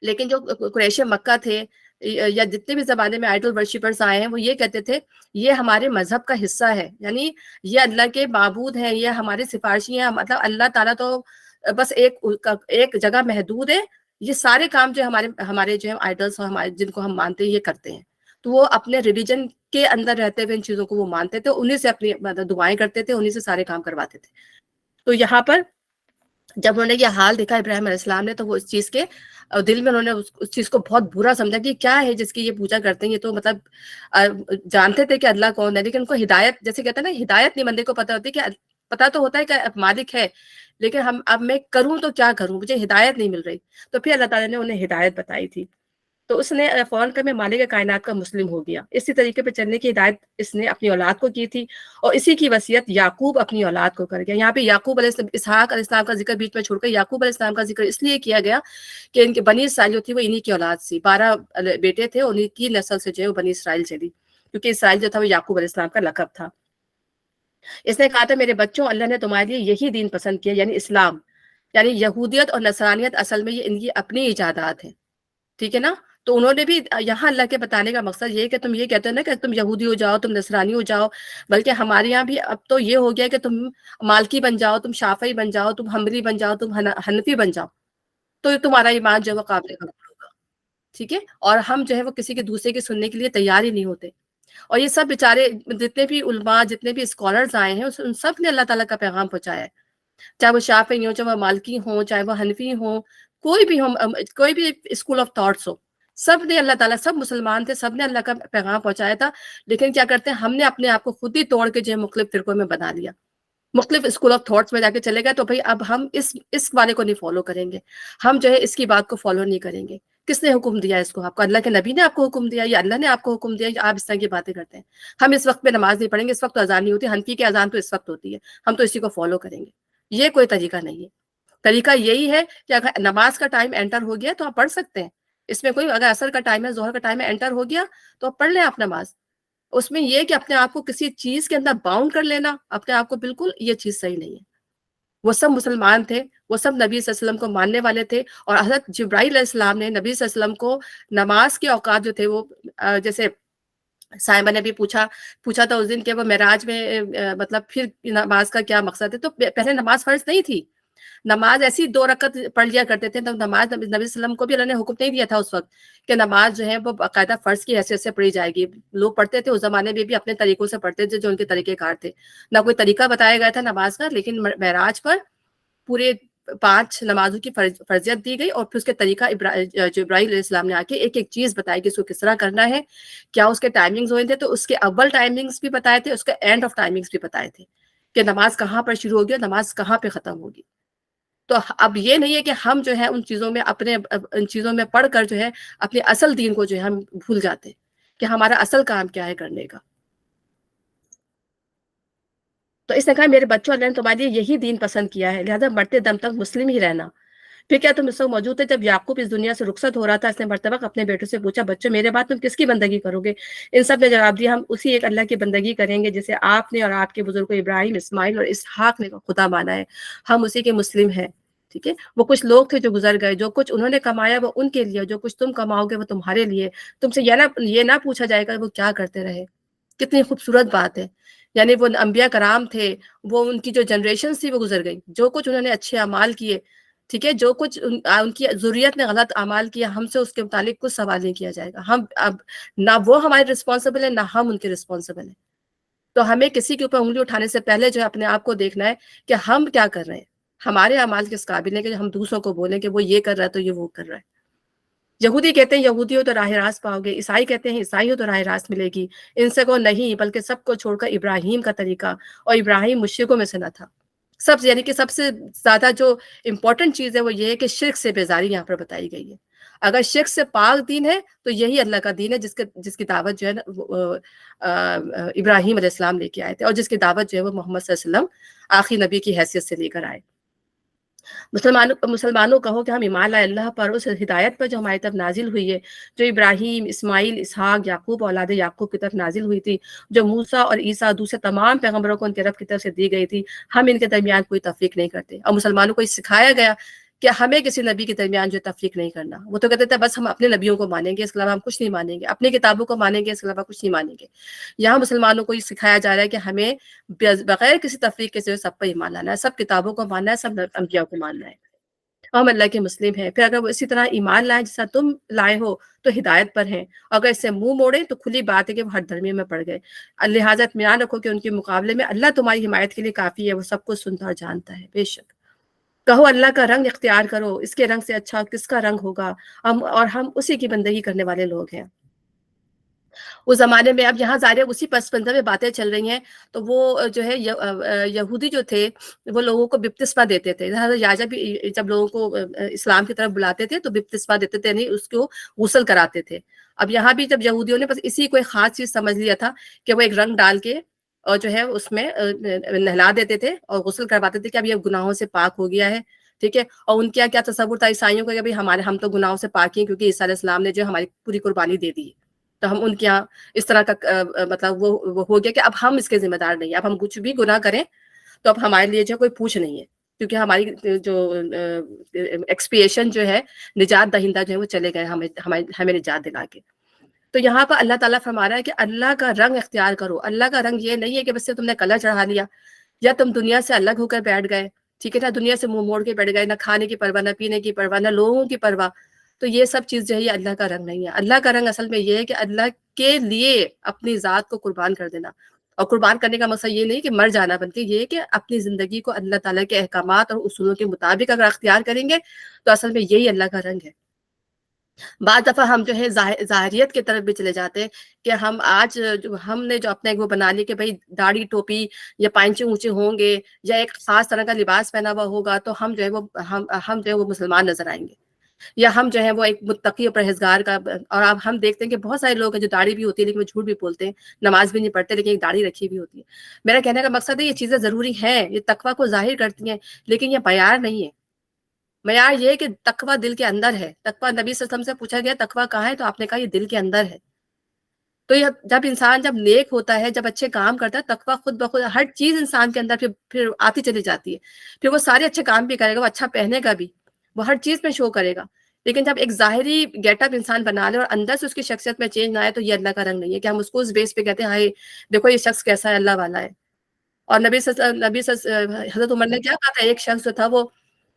لیکن جو قریش مکہ تھے یا جتنے بھی زمانے میں آئیڈل ورشپرز آئے ہیں، وہ یہ کہتے تھے یہ ہمارے مذہب کا حصہ ہے، یعنی یہ اللہ کے معبود ہیں، یہ ہمارے سفارشی ہیں. مطلب اللہ تعالیٰ تو بس ایک جگہ محدود ہے، یہ سارے کام جو ہمارے جو ہے آئیڈلس ہمارے جن کو ہم مانتے ہیں یہ کرتے ہیں. تو وہ اپنے ریلیجن کے اندر رہتے ہوئے ان چیزوں کو وہ مانتے تھے، انہیں سے اپنی دعائیں کرتے تھے، انہیں سے سارے کام کرواتے تھے. تو یہاں پر جب انہوں نے یہ حال دیکھا ابراہیم علیہ السلام نے، تو وہ اس چیز کے دل میں انہوں نے اس چیز کو بہت برا سمجھا کہ کیا ہے جس کی یہ پوجا کرتے ہیں. یہ تو مطلب جانتے تھے کہ اللہ کون ہے، لیکن ان کو ہدایت، جیسے کہتے ہیں نا ہدایت نہیں بندے کو پتہ ہوتی، کہ پتہ تو ہوتا ہے کہ مالک ہے، لیکن اب میں کروں تو کیا کروں، مجھے ہدایت نہیں مل رہی. تو پھر اللہ تعالیٰ نے انہیں ہدایت بتائی تھی. تو اس نے فوراً کہ میں مالک کائنات کا مسلم ہو گیا. اسی طریقے پہ چلنے کی ہدایت اس نے اپنی اولاد کو کی تھی، اور اسی کی وصیت یعقوب اپنی اولاد کو کر گیا. یہاں پہ یعقوب علیہ السلام، اسحاق علیہ السلام کا ذکر بیچ میں چھوڑ کر یعقوب علیہ السلام کا ذکر اس لیے کیا گیا کہ ان کے بنی اسرائیل جو تھی وہ انہی کی اولاد سی، 12 بیٹے تھے، انہی کی نسل سے جو ہے وہ بنی اسرائیل چلی، کیونکہ اسرائیل جو تھا وہ یعقوب علیہ السلام کا لقب تھا. اس نے کہا تھا میرے بچوں، اللہ نے تمہارے لیے یہی دین پسند کیا، یعنی اسلام. یعنی یہودیت اور نصرانیت اصل میں یہ ان کی اپنی ایجادات ہیں، ٹھیک ہے نا. تو انہوں نے بھی یہاں اللہ کے بتانے کا مقصد یہ ہے کہ تم یہ کہتے ہو نا کہ تم یہودی ہو جاؤ، تم نصرانی ہو جاؤ، بلکہ ہمارے یہاں بھی اب تو یہ ہو گیا کہ تم مالکی بن جاؤ، تم شافعی بن جاؤ، تم حنبلی بن جاؤ، تم حنفی بن جاؤ، تو تمہارا ایمان جو ہے وہ قابل قبول ہوگا، ٹھیک ہے. اور ہم جو ہے وہ کسی کے دوسرے کی سننے کے لیے تیار ہی نہیں ہوتے. اور یہ سب بیچارے جتنے بھی علماء، جتنے بھی اسکالرز آئے ہیں، ان سب نے اللہ تعالیٰ کا پیغام پہنچایا ہے، چاہے وہ شافعی ہوں، چاہے وہ مالکی ہوں، چاہے وہ حنفی ہوں، کوئی بھی ہوں، کوئی بھی اسکول آف تھاٹس ہو، سب نے اللہ تعالیٰ، سب مسلمان تھے، سب نے اللہ کا پیغام پہنچایا تھا. لیکن کیا کرتے ہیں ہم نے اپنے آپ کو خود ہی توڑ کے جو ہے مختلف فرقوں میں بنا لیا، مختلف اسکول آف تھاٹس میں جا کے چلے گئے. تو بھائی اب ہم اس والے کو نہیں فالو کریں گے، ہم جو ہے اس کی بات کو فالو نہیں کریں گے. کس نے حکم دیا اس کو؟ آپ کو اللہ کے نبی نے آپ کو حکم دیا، یا اللہ نے آپ کو حکم دیا، یا آپ اس طرح کی باتیں کرتے ہیں؟ ہم اس وقت پہ نماز نہیں پڑھیں گے، اس وقت تو اذان نہیں ہوتی، حنفی کی اذان تو اس وقت ہوتی ہے، ہم تو اسی کو فالو کریں گے. یہ کوئی طریقہ نہیں ہے. طریقہ یہی ہے کہ اگر نماز کا ٹائم انٹر ہو گیا تو آپ پڑھ سکتے ہیں، اس میں کوئی، اگر عصر کا ٹائم ہے، ظہر کا ٹائم ہے، انٹر ہو گیا تو آپ پڑھ لیں آپ نماز. اس میں یہ کہ اپنے آپ کو کسی چیز کے اندر باؤنڈ کر لینا اپنے آپ کو، بالکل یہ چیز صحیح نہیں ہے. وہ سب مسلمان تھے، وہ سب نبی صلی اللہ علیہ وسلم کو ماننے والے تھے. اور حضرت جبرائیل علیہ السلام نے نبی صلی اللہ علیہ وسلم کو نماز کے اوقات جو تھے وہ جیسے صاحبہ نے بھی پوچھا تھا اس دن کہ وہ معراج میں مطلب پھر نماز کا کیا مقصد ہے. تو پہلے نماز فرض نہیں تھی، نماز ایسی 2 رکعت پڑھ لیا کرتے تھے، تب نماز نبی صلی اللہ علیہ وسلم کو بھی اللہ نے حکم نہیں دیا تھا اس وقت کہ نماز جو ہے وہ باقاعدہ فرض کی حیثیت سے پڑھی جائے گی. لوگ پڑھتے تھے اس زمانے میں بھی اپنے طریقوں سے پڑھتے تھے جو ان کے طریقے کار تھے. نہ کوئی طریقہ بتایا گیا تھا نماز کا، لیکن معراج پر پورے 5 نمازوں کی فرضیت دی گئی، اور پھر اس کے طریقہ جبرائیل علیہ السلام نے آ کے ایک ایک چیز بتائی کہ اس کو کس طرح کرنا ہے، کیا اس کے ٹائمنگز ہوئے تھے. تو اس کے اول ٹائمنگز بھی بتائے تھے، اس کے اینڈ آف ٹائمنگز بھی بتائے تھے کہ نماز کہاں پر شروع ہوگی اور نماز کہاں پہ ختم ہوگی. تو اب یہ نہیں ہے کہ ہم جو ہے ان چیزوں میں پڑھ کر جو ہے اپنے اصل دین کو جو ہے ہم بھول جاتے ہیں کہ ہمارا اصل کام کیا ہے کرنے کا. تو اس نے کہا میرے بچوں، اللہ نے تمہارے لیے یہی دین پسند کیا ہے، لہذا مرتے دم تک مسلم ہی رہنا. پھر کیا تم اس وقت موجود تھے جب یعقوب اس دنیا سے رخصت ہو رہا تھا؟ اس نے مرتبہ اپنے بیٹوں سے پوچھا، بچوں میرے بعد تم کس کی بندگی کرو گے؟ ان سب نے جواب دیا، ہم اسی ایک اللہ کی بندگی کریں گے جسے آپ نے اور آپ کے بزرگوں ابراہیم، اسماعیل اور اسحاق نے خدا مانا ہے. ہم اسی کے مسلم ہیں. ٹھیک ہے. وہ کچھ لوگ تھے جو گزر گئے، جو کچھ انہوں نے کمایا وہ ان کے لیے، جو کچھ تم کماؤ گے وہ تمہارے لیے. تم سے یہ نہ پوچھا جائے گا وہ کیا کرتے رہے. کتنی خوبصورت بات ہے. یعنی وہ انبیاء کرام تھے، وہ ان کی جو جنریشن تھی وہ گزر گئی، جو کچھ انہوں نے اچھے اعمال کیے، ٹھیک ہے، جو کچھ ان کی ذریت نے غلط اعمال کیا، ہم سے اس کے متعلق کچھ سوال نہیں کیا جائے گا. ہم اب نہ وہ ہمارے رسپانسبل ہیں نہ ہم ان کے رسپانسبل ہیں. تو ہمیں کسی کے اوپر انگلی اٹھانے سے پہلے جو ہے اپنے آپ کو دیکھنا ہے کہ ہم کیا کر رہے ہیں، ہمارے اعمال کس قابل ہیں کہ ہم دوسروں کو بولیں کہ وہ یہ کر رہا ہے تو یہ وہ کر رہا ہے. یہودی کہتے ہیں یہودی ہو تو راہ راست پاؤ گے، عیسائی کہتے ہیں عیسائی ہو تو راہ راست ملے گی. ان سے کو نہیں، بلکہ سب کو چھوڑ کر ابراہیم کا طریقہ، اور ابراہیم مشرکوں میں سے نہ تھا. یعنی کہ سب سے زیادہ جو امپورٹنٹ چیز ہے وہ یہ ہے کہ شرک سے بیزاری یہاں پر بتائی گئی ہے. اگر شرک سے پاک دین ہے تو یہی اللہ کا دین ہے جس کی دعوت جو ہے نا ابراہیم علیہ السلام لے کے آئے تھے، اور جس کی دعوت جو ہے وہ محمد صلی اللہ علیہ وسلم آخری نبی کی حیثیت سے لے کر آئے. مسلمانوں کہو کہ ہم ایمان لائے اللہ پر، اس ہدایت پر جو ہماری طرف نازل ہوئی ہے، جو ابراہیم، اسماعیل، اسحاق، یعقوب اولاد یعقوب کی طرف نازل ہوئی تھی، جو موسیٰ اور عیسیٰ دوسرے تمام پیغمبروں کو ان کے رب کی طرف سے دی گئی تھی. ہم ان کے درمیان کوئی تفریق نہیں کرتے. اور مسلمانوں کو یہ سکھایا گیا کہ ہمیں کسی نبی کے درمیان جو تفریق نہیں کرنا. وہ تو کہتے تھے بس ہم اپنے نبیوں کو مانیں گے، اس کے علاوہ ہم کچھ نہیں مانیں گے، اپنی کتابوں کو مانیں گے، اس کے علاوہ کچھ نہیں مانیں گے. یہاں مسلمانوں کو یہ سکھایا جا رہا ہے کہ ہمیں بغیر کسی تفریق کے سب پر ایمان لانا ہے، سب کتابوں کو ماننا ہے، سب انبیاء کو ماننا ہے. ہم اللہ کے مسلم ہیں. پھر اگر وہ اسی طرح ایمان لائیں جیسا تم لائے ہو تو ہدایت پر ہیں، اگر اس سے منہ موڑیں تو کھلی بات ہے کہ وہ ہر دھرمی میں پڑ گئے. لہٰذا اطمینان رکھو کہ ان کے مقابلے میں اللہ تمہاری حمایت کے لیے کافی ہے، وہ سب کچھ سنتا اور جانتا ہے. بے شک کہو اللہ کا رنگ اختیار کرو، اس کے رنگ سے اچھا کس کا رنگ ہوگا، ہم اسی کی بندگی کرنے والے لوگ ہیں. اس زمانے میں اب یہاں ظاہر اسی پس منظر میں باتیں چل رہی ہیں، تو وہ جو ہے یہودی جو تھے وہ لوگوں کو بپتسمہ دیتے تھے. یاجا بھی جب لوگوں کو اسلام کی طرف بلاتے تھے تو بپتسمہ دیتے تھے، نہیں اس کو غسل کراتے تھے. اب یہاں بھی جب یہودیوں نے بس اسی کو ایک خاص چیز سمجھ لیا تھا کہ وہ ایک رنگ ڈال کے اور جو ہے اس میں نہلا دیتے تھے اور غسل کرواتے تھے کہ اب یہ گناہوں سے پاک ہو گیا ہے. ٹھیک ہے. اور ان کیا تصور تھا عیسائیوں کا کہ ہم تو گناہوں سے پاک ہیں کیونکہ عیسیٰ علیہ السلام نے جو ہماری پوری قربانی دے دی، تو ہم ان کے یہاں اس طرح کا مطلب وہ ہو گیا کہ اب ہم اس کے ذمہ دار نہیں ہیں. اب ہم کچھ بھی گناہ کریں تو اب ہمارے لیے جو کوئی پوچھ نہیں ہے، کیونکہ ہماری جو ایکسپیشن جو ہے، نجات دہندہ جو ہے وہ چلے گئے ہمیں نجات دلا کے. تو یہاں پر اللہ تعالیٰ فرما رہا ہے کہ اللہ کا رنگ اختیار کرو. اللہ کا رنگ یہ نہیں ہے کہ بس سے تم نے کلر چڑھا لیا یا تم دنیا سے الگ ہو کر بیٹھ گئے، ٹھیک ہے نا، دنیا سے منہ موڑ کے بیٹھ گئے، نہ کھانے کی پرواہ، نہ پینے کی پرواہ، نہ لوگوں کی پرواہ. تو یہ سب چیز جو ہے یہ اللہ کا رنگ نہیں ہے. اللہ کا رنگ اصل میں یہ ہے کہ اللہ کے لیے اپنی ذات کو قربان کر دینا. اور قربان کرنے کا مقصد یہ نہیں کہ مر جانا، بلکہ یہ کہ اپنی زندگی کو اللہ تعالیٰ کے احکامات اور اصولوں کے مطابق اگر اختیار کریں گے تو اصل میں یہی اللہ کا رنگ ہے. بعض دفعہ ہم جو ہے ظاہریت کی طرف بھی چلے جاتے ہیں کہ ہم نے جو اپنے وہ بنا لی کہ بھئی داڑھی ٹوپی یا پائنچے اونچے ہوں گے یا ایک خاص طرح کا لباس پہنا ہوا ہوگا تو ہم جو ہے وہ مسلمان نظر آئیں گے، یا ہم جو ہے وہ ایک متقی اور پرہیزگار کا. اور اب ہم دیکھتے ہیں کہ بہت سارے لوگ ہیں جو داڑھی بھی ہوتی ہے لیکن وہ جھوٹ بھی بولتے ہیں، نماز بھی نہیں پڑھتے لیکن ایک داڑھی رکھی بھی ہوتی ہے. میرا کہنے کا مقصد ہے یہ چیزیں ضروری ہیں، یہ تقویٰ کو ظاہر کرتی ہیں، لیکن یہ معیار نہیں ہے. معیار یہ ہے کہ تقویٰ دل کے اندر ہے. تقویٰ نبی صلی اللہ علیہ وسلم سے پوچھا گیا تقویٰ کہاں ہے، تو آپ نے کہا یہ دل کے اندر ہے. تو یہ جب انسان جب نیک ہوتا ہے، جب اچھے کام کرتا ہے، تقویٰ خود بخود ہر چیز انسان کے اندر پھر آتی چلی جاتی ہے. پھر وہ سارے اچھے کام بھی کرے گا، وہ اچھا پہنے گا بھی، وہ ہر چیز میں شو کرے گا. لیکن جب ایک ظاہری گیٹ اپ انسان بنا لے اور اندر سے اس کی شخصیت میں چینج نہ آئے تو یہ اللہ کا رنگ نہیں ہے کہ ہم اس کو اس بیس پہ کہتے ہیں ہائے دیکھو یہ شخص کیسا ہے، اللہ والا ہے. اور حضرت عمر نے کیا کہا تھا، ایک شخص جو تھا وہ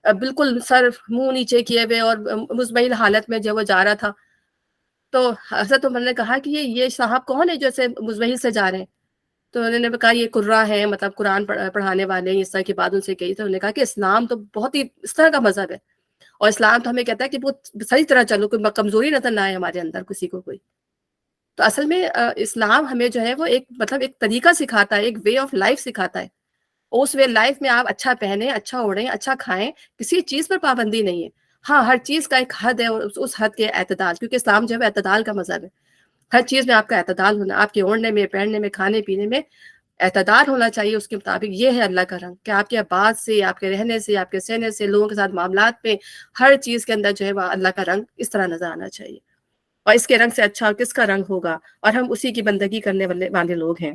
بالکل سر منہ نیچے کیے ہوئے اور مزمحل حالت میں جو وہ جا رہا تھا. تو حضرت عمر نے کہا کہ یہ صاحب کون ہے جو ایسے مزمحل سے جا رہے ہیں؟ تو انہوں نے کہا یہ قرہ ہیں، مطلب قرآن پڑھانے والے ہیں. اس طرح کی بات ان سے کہی. تو انہوں نے کہا کہ اسلام تو بہت ہی اس طرح کا مذہب ہے، اور اسلام تو ہمیں کہتا ہے کہ بہت صحیح طرح چلو، کوئی کمزوری نظر نہ آئے ہمارے اندر کسی کو کوئی. تو اصل میں اسلام ہمیں جو ہے وہ ایک مطلب ایک طریقہ سکھاتا ہے، ایک وے آف لائف سکھاتا ہے. اس وے لائف میں آپ اچھا پہنیں، اچھا اوڑھیں، اچھا کھائیں، کسی چیز پر پابندی نہیں ہے. ہاں ہر چیز کا ایک حد ہے، اور اس حد کے اعتدال، کیونکہ اسلام جو ہے اعتدال کا مذہب ہے. ہر چیز میں آپ کا اعتدال ہونا، آپ کے اوڑھنے میں، پہننے میں، کھانے پینے میں اعتدال ہونا چاہیے اس کے مطابق. یہ ہے اللہ کا رنگ، کہ آپ کے بات سے، آپ کے رہنے سے، آپ کے سہنے سے، لوگوں کے ساتھ معاملات میں، ہر چیز کے اندر جو ہے وہ اللہ کا رنگ اس طرح نظر آنا چاہیے. اور اس کے رنگ سے اچھا کس کا رنگ ہوگا؟ اور ہم اسی کی بندگی کرنے والے لوگ ہیں.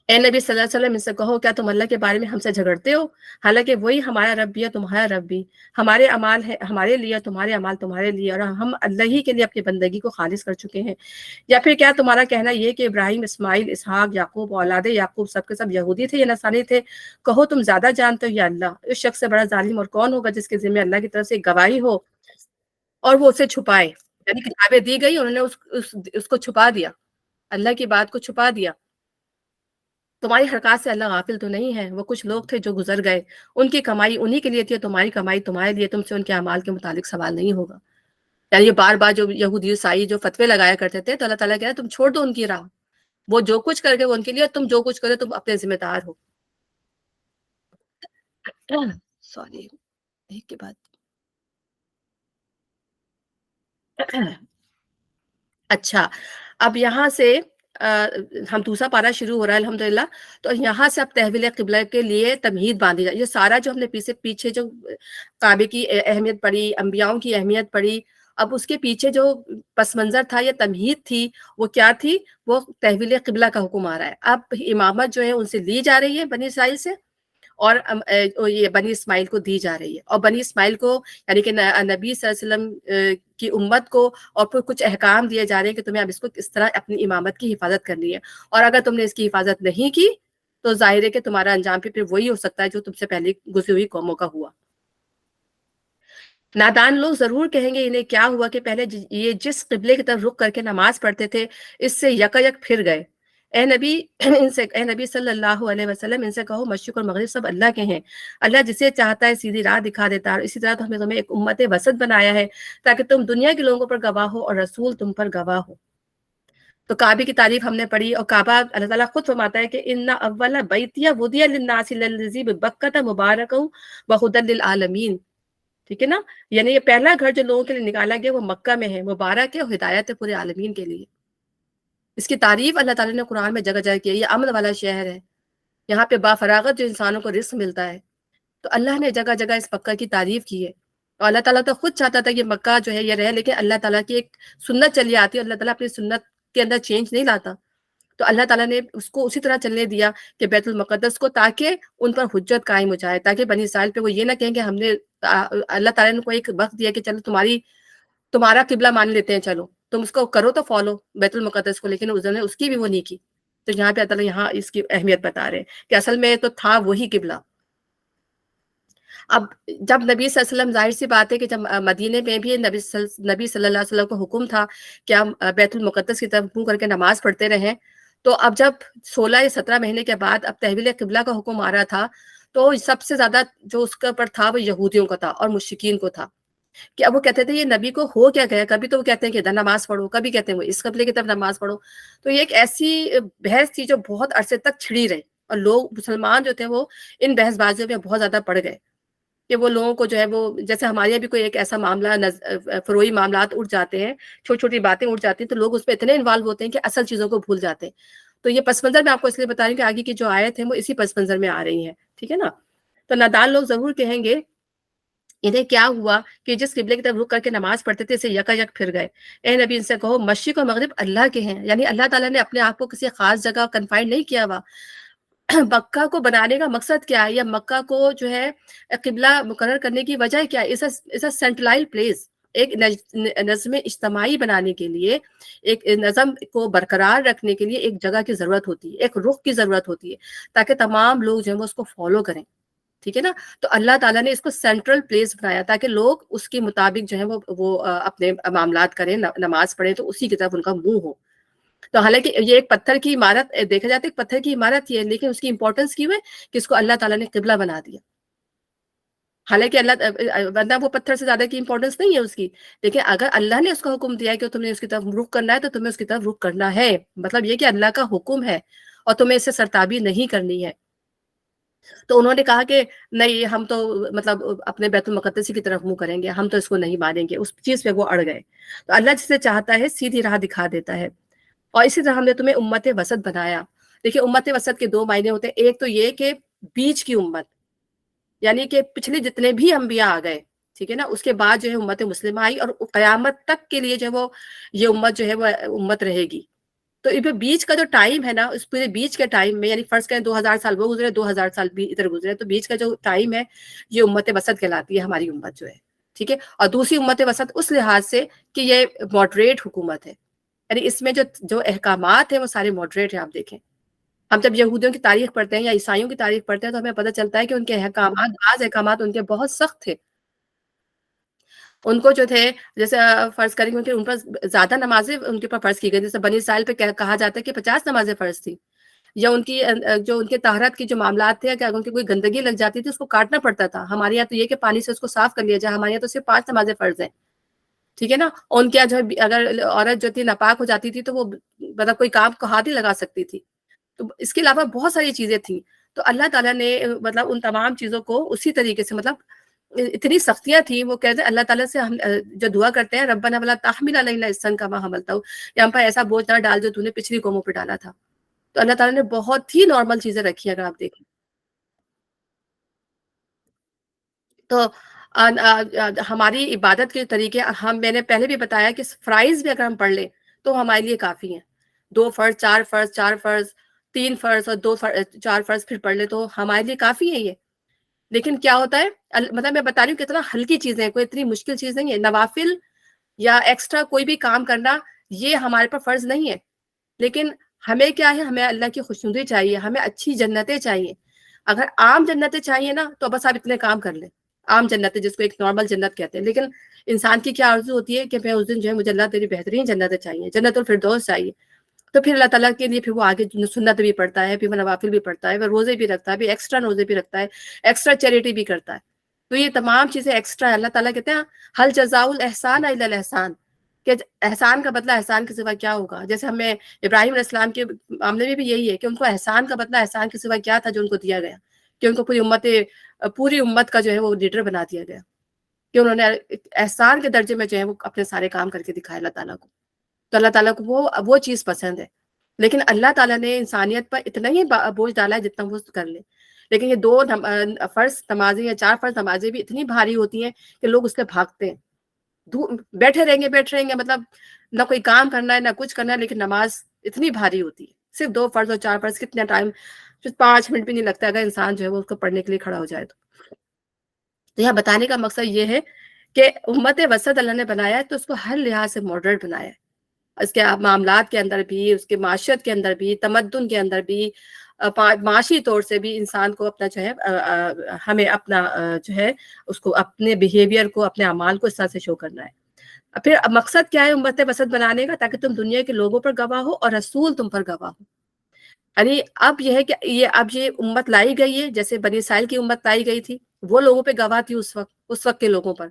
اے نبی صلی اللہ علیہ وسلم، ان سے کہو کیا تم اللہ کے بارے میں ہم سے جھگڑتے ہو، حالانکہ وہی ہمارا رب بھی ہے، تمہارا رب بھی. ہمارے اعمال ہے ہمارے لیے، تمہارے اعمال تمہارے لیے، اور ہم اللہ ہی کے لیے اپنی بندگی کو خالص کر چکے ہیں. یا پھر کیا تمہارا کہنا یہ کہ ابراہیم، اسماعیل، اسحاق، یعقوب، اولاد یعقوب سب کے سب یہودی تھے یا نصرانی تھے؟ کہو تم زیادہ جانتے ہو یا اللہ. اس شخص سے بڑا ظالم اور کون ہوگا جس کے ذمہ اللہ کی طرف سے ایک گواہی ہو اور وہ اسے چھپائے. یعنی کتابیں دی گئی، انہوں نے اس کو چھپا دیا، اللہ کی بات کو چھپا دیا. تمہاری حرکات سے اللہ غافل تو نہیں ہے. وہ کچھ لوگ تھے جو گزر گئے، ان کی کمائی انہی کے لیے تھی، تمہاری کمائی تمہارے لیے. تم سے ان کے اعمال کے متعلق سوال نہیں ہوگا. یعنی یہ بار بار جو یہودی عیسائی جو فتوے لگایا کرتے تھے، تو اللہ تعالیٰ کہہ رہا ہے تم چھوڑ دو ان کی راہ. وہ جو کچھ کر گئے وہ ان کے لیے، تم جو کچھ کرے تم اپنے ذمہ دار ہو. سوری، ایک کے بعد. اچھا، اب یہاں سے ہم دوسرا پارہ شروع ہو رہا ہے الحمدللہ. تو یہاں سے اب تحویل قبلہ کے لیے تمہید باندھی جائے. یہ سارا جو ہم نے پیچھے جو کعبے کی اہمیت پڑھی، انبیاؤں کی اہمیت پڑھی، اب اس کے پیچھے جو پس منظر تھا یا تمہید تھی، وہ کیا تھی؟ وہ تحویل قبلہ کا حکم آ رہا ہے. اب امامت جو ہے ان سے لی جا رہی ہے بنی اسرائیل سے، اور یہ بنی اسماعیل کو دی جا رہی ہے. اور بنی اسماعیل کو یعنی کہ نبی صلی اللہ علیہ وسلم کی امت کو اور پھر کچھ احکام دیے جا رہے ہیں کہ تمہیں اب اس کو اس طرح اپنی امامت کی حفاظت کرنی ہے. اور اگر تم نے اس کی حفاظت نہیں کی تو ظاہر ہے کہ تمہارا انجام پھر وہی ہو سکتا ہے جو تم سے پہلے گزری ہوئی قوموں کا ہوا. نادان لوگ ضرور کہیں گے انہیں کیا ہوا کہ پہلے یہ جس قبلے کی طرف رخ کر کے نماز پڑھتے تھے اس سے یکا پھر گئے. اے نبی صلی اللہ علیہ وسلم، ان سے کہو مشرق اور مغرب سب اللہ کے ہیں. اللہ جسے چاہتا ہے سیدھی راہ دکھا دیتا ہے. اور اسی طرح تو ہمیں تمہیں ایک امت وسط بنایا ہے تاکہ تم دنیا کے لوگوں پر گواہ ہو اور رسول تم پر گواہ ہو. تو کعبے کی تعریف ہم نے پڑھی، اور کعبہ اللہ تعالیٰ خود فرماتا ہے کہ ان اول بیتیہ ودیع للناس للذی ببکۃ مبارک وہدی للعالمین. ٹھیک ہے نا؟ یعنی یہ پہلا گھر جو لوگوں کے لیے نکالا گیا وہ مکہ میں ہے، مبارک ہے اور ہدایت ہے پورے عالمین کے لیے. اس کی تعریف اللہ تعالیٰ نے قرآن میں جگہ جگہ کی ہے. یہ امن والا شہر ہے، یہاں پہ بافراغت جو انسانوں کو رزق ملتا ہے. تو اللہ نے جگہ جگہ اس مکہ کی تعریف کی ہے. اور اللہ تعالیٰ تو خود چاہتا تھا کہ مکہ جو ہے یہ رہے، لیکن اللہ تعالیٰ کی ایک سنت چلی آتی ہے. اللہ تعالیٰ اپنی سنت کے اندر چینج نہیں لاتا. تو اللہ تعالیٰ نے اس کو اسی طرح چلنے دیا کہ بیت المقدس کو، تاکہ ان پر حجت قائم ہو جائے، تاکہ بنی اسرائیل پہ وہ یہ نہ کہیں کہ ہم نے اللہ تعالیٰ نے کو ایک وقت دیا کہ چلو تمہارا قبلہ مان لیتے ہیں، چلو تم اس کو کرو تو فالو بیت المقدس کو، لیکن نے اس کی بھی وہ نہیں کی. تو یہاں پہ اللہ تعالیٰ یہاں اس کی اہمیت بتا رہے ہیں کہ اصل میں تو تھا وہی قبلہ. اب جب نبی صلی اللہ علیہ وسلم، ظاہر سی بات ہے کہ جب مدینے میں بھی نبی صلی اللہ علیہ وسلم کو حکم تھا کہ ہم بیت المقدس کی طرف منہ کر کے نماز پڑھتے رہیں. تو اب جب 16 یا 17 مہینے کے بعد اب تحویل قبلہ کا حکم آ رہا تھا، تو سب سے زیادہ جو اس کے اوپر تھا وہ یہودیوں کا تھا اور مشرکین کو تھا. کہ اب وہ کہتے تھے یہ نبی کو ہو کیا گیا؟ کبھی تو وہ کہتے ہیں کہ ادھر نماز پڑھو، کبھی کہتے ہیں وہ اس قبلے کی طرف نماز پڑھو. تو یہ ایک ایسی بحث تھی جو بہت عرصے تک چھڑی رہی، اور لوگ مسلمان جو تھے وہ ان بحث بازیوں میں بہت زیادہ پڑ گئے کہ وہ لوگوں کو جو ہے وہ، جیسے ہمارے یہاں بھی کوئی ایک ایسا معاملہ فروئی معاملات اٹھ جاتے ہیں، چھوٹی چھوٹی باتیں اٹھ جاتی ہیں، تو لوگ اس پہ اتنے انوالو ہوتے ہیں کہ اصل چیزوں کو بھول جاتے ہیں. تو یہ پس منظر میں آپ کو اس لیے بتا رہی ہوں کہ آگے کی جو آیت ہیں وہ اسی پس منظر میں آ رہی ہیں. ٹھیک ہے نا؟ تو نادان لوگ ضرور کہیں گے انہیں کیا ہوا کہ جس قبلے کی طرف رک کر کے نماز پڑھتے تھے اسے یکا پھر گئے. اے نبی ان سے کہو مشرق اور مغرب اللہ کے ہیں. یعنی اللہ تعالیٰ نے اپنے آپ کو کسی خاص جگہ کنفائن نہیں کیا ہوا. مکہ کو بنانے کا مقصد کیا ہے، یا مکہ کو جو ہے قبلہ مقرر کرنے کی وجہ کیا ہے؟ اس اے سینٹرلائز پلیس. ایک نظم اجتماعی بنانے کے لیے، ایک نظم کو برقرار رکھنے کے لیے ایک جگہ کی ضرورت ہوتی ہے، ایک رخ کی ضرورت ہوتی ہے، تاکہ تمام لوگ جو ہیں وہ اس کو فالو کریں. ٹھیک ہے نا. تو اللہ تعالیٰ نے اس کو سینٹرل پلیس بنایا تاکہ لوگ اس کے مطابق جو ہے وہ اپنے معاملات کریں، نماز پڑھیں تو اسی کی طرف ان کا منہ ہو. تو حالانکہ یہ ایک پتھر کی عمارت دیکھا جاتا ہے، ایک پتھر کی عمارت ہی ہے، لیکن اس کی امپورٹنس کیوں ہے کہ اس کو اللہ تعالیٰ نے قبلہ بنا دیا. حالانکہ اللہ ورنہ وہ پتھر سے زیادہ کی امپورٹنس نہیں ہے اس کی، لیکن اگر اللہ نے اس کو حکم دیا ہے کہ تم نے اس کی طرف رخ کرنا ہے تو تمہیں اس کی طرف رخ کرنا ہے. مطلب یہ کہ اللہ کا حکم ہے اور تمہیں اس سے سرتابی نہیں کرنی ہے. تو انہوں نے کہا کہ نہیں، ہم تو مطلب اپنے بیت المقدس کی طرف منہ کریں گے، ہم تو اس کو نہیں مانیں گے. اس چیز پہ وہ اڑ گئے. تو اللہ جسے چاہتا ہے سیدھی راہ دکھا دیتا ہے. اور اسی طرح ہم نے تمہیں امت وسط بنایا. دیکھیے امت وسط کے دو معنی ہوتے ہیں. ایک تو یہ کہ بیچ کی امت، یعنی کہ پچھلے جتنے بھی انبیاء آ گئے، ٹھیک ہے نا، اس کے بعد جو ہے امت مسلمہ آئی اور قیامت تک کے لیے جو ہے وہ یہ امت جو ہے وہ امت رہے گی. تو یہ بیچ کا جو ٹائم ہے نا، اس پورے بیچ کے ٹائم میں، یعنی فرض کریں 2000 سال وہ گزرے، 2000 سال بھی ادھر گزرے، تو بیچ کا جو ٹائم ہے یہ امت وسط کہلاتی ہے ہماری امت جو ہے. ٹھیک ہے. اور دوسری امت وسط اس لحاظ سے کہ یہ ماڈریٹ حکومت ہے، یعنی اس میں جو احکامات ہیں وہ سارے ماڈریٹ ہیں. آپ دیکھیں ہم جب یہودیوں کی تاریخ پڑھتے ہیں یا عیسائیوں کی تاریخ پڑھتے ہیں تو ہمیں پتہ چلتا ہے کہ ان کے احکامات، بعض احکامات ان کے بہت سخت تھے. ان کو جو تھے جیسے فرض کریں کہ ان پر زیادہ نمازیں ان کے اوپر فرض کی گئی، جیسے بنی اسرائیل پہ کہا جاتا ہے کہ 50 نمازیں فرض تھی. یا ان کی جو ان کے طہارت کی جو معاملات تھے کہ اگر ان کی کوئی گندگی لگ جاتی تھی اس کو کاٹنا پڑتا تھا. ہمارے یہاں تو یہ کہ پانی سے اس کو صاف کر لیا جائے، ہمارے یہاں تو صرف 5 نمازیں فرض ہیں. ٹھیک ہے نا. ان کے جو اگر عورت جو تھی ناپاک ہو جاتی تھی تو وہ مطلب کوئی کام کو ہاتھ ہی لگا سکتی تھی. تو اس کے علاوہ بہت ساری چیزیں تھیں. تو اللہ تعالیٰ نے مطلب ان تمام چیزوں کو اسی طریقے سے، مطلب اتنی سختیاں تھیں. وہ کہتے ہیں اللہ تعالیٰ سے ہم جو دعا کرتے ہیں ربنا ولا تحمل علینا اصرا کما حملتہ، یا ہم پر ایسا بوجھ نہ ڈال جو تو نے پچھلی قوموں پہ ڈالا تھا. تو اللہ تعالیٰ نے بہت ہی نارمل چیزیں رکھی اگر آپ دیکھیں تو. ہماری عبادت کے طریقے میں نے پہلے بھی بتایا کہ فرائض بھی اگر ہم پڑھ لیں تو ہمارے لیے کافی ہیں. 2 فرض، 4 فرض، 4 فرض، 3 فرض اور 4 فرض پھر پڑھ لیں تو ہمارے لیے کافی ہے یہ. لیکن کیا ہوتا ہے، مطلب میں بتا رہی ہوں کتنا ہلکی چیزیں ہیں، کوئی اتنی مشکل چیز نہیں ہے. نوافل یا ایکسٹرا کوئی بھی کام کرنا یہ ہمارے پر فرض نہیں ہے. لیکن ہمیں کیا ہے، ہمیں اللہ کی خوشنودی چاہیے، ہمیں اچھی جنتیں چاہیے. اگر عام جنتیں چاہیے نا تو بس آپ اتنے کام کر لیں. عام جنتیں جس کو ایک نارمل جنت کہتے ہیں. لیکن انسان کی کیا آرزو ہوتی ہے کہ میں اس دن جو ہے مجھے اللہ تیری بہترین جنتیں چاہیے، جنت الفردوس چاہیے. تو پھر اللہ تعالیٰ کے لیے پھر وہ آگے سنت بھی پڑھتا ہے، پھر وہ نوافل بھی پڑھتا ہے، وہ روزے بھی رکھتا ہے، پھر ایکسٹرا روزے بھی رکھتا ہے، ایکسٹرا چیریٹی بھی کرتا ہے. تو یہ تمام چیزیں ایکسٹرا. اللہ تعالیٰ کہتے ہیں حل جزاء الاحسان الا الاحسان، کہ احسان کا بدلہ احسان کے سوا کیا ہوگا. جیسے ہمیں ابراہیم علیہ السلام کے معاملے میں بھی یہی ہے کہ ان کو احسان کا بدلہ احسان کے سوا کیا تھا جو ان کو دیا گیا، کہ ان کو پوری امت کا جو ہے وہ لیڈر بنا دیا گیا، کہ انہوں نے احسان کے درجے میں جو ہے وہ اپنے سارے کام کر کے دکھائے اللہ تعالیٰ کو. تو اللہ تعالیٰ کو وہ چیز پسند ہے. لیکن اللہ تعالیٰ نے انسانیت پر اتنا ہی بوجھ ڈالا ہے جتنا وہ کر لے. لیکن یہ 2 فرض نمازیں یا 4 فرض نمازیں بھی اتنی بھاری ہوتی ہیں کہ لوگ اس سے بھاگتے ہیں. بیٹھے رہیں گے مطلب نہ کوئی کام کرنا ہے نہ کچھ کرنا ہے، لیکن نماز اتنی بھاری ہوتی ہے. صرف 2 فرض اور 4 فرض کتنا ٹائم، 5 منٹ بھی نہیں لگتا اگر انسان جو ہے وہ اس کو پڑھنے کے لیے کھڑا ہو جائے تو یہاں بتانے کا مقصد یہ ہے کہ امت وسط اللہ نے بنایا ہے تو اس کو ہر لحاظ سے ماڈریٹ بنایا ہے. اس کے معاملات کے اندر بھی، اس کے معاشرت کے اندر بھی، تمدن کے اندر بھی، معاشی طور سے بھی انسان کو اپنا جو ہے ہمیں اپنا جو ہے اس کو اپنے بیہیویئر کو، اپنے اعمال کو اس طرح سے شو کرنا ہے. پھر مقصد کیا ہے امت وسط بنانے کا؟ تاکہ تم دنیا کے لوگوں پر گواہ ہو اور رسول تم پر گواہ ہو. یعنی اب یہ ہے کہ یہ امت لائی گئی ہے، جیسے بنی اسرائیل کی امت لائی گئی تھی، وہ لوگوں پہ گواہ تھی اس وقت کے لوگوں پر.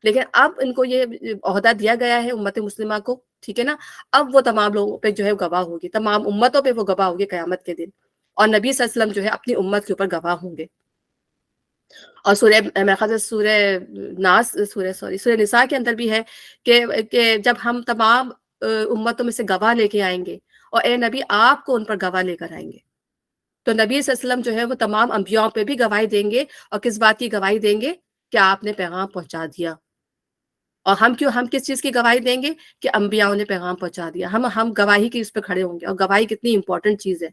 لیکن اب ان کو یہ عہدہ دیا گیا ہے امت مسلمہ کو، ٹھیک ہے نا. اب وہ تمام لوگوں پہ جو ہے گواہ ہوگی، تمام امتوں پہ وہ گواہ ہوگی قیامت کے دن. اور نبی صلی اللہ علیہ وسلم جو ہے اپنی امت کے اوپر گواہ ہوں گے. اور سورہ نساء کے اندر بھی ہے کہ جب ہم تمام امتوں میں سے گواہ لے کے آئیں گے اور اے نبی آپ کو ان پر گواہ لے کر آئیں گے. تو نبی صلی اللہ علیہ وسلم جو ہے وہ تمام انبیاء پہ بھی گواہی دیں گے. اور کس بات کی گواہی دیں گے؟ کہ آپ نے پیغام پہنچا دیا. اور ہم کس چیز کی گواہی دیں گے؟ کہ انبیاء نے پیغام پہنچا دیا. ہم گواہی کی اس پہ کھڑے ہوں گے. اور گواہی کتنی امپورٹنٹ چیز ہے،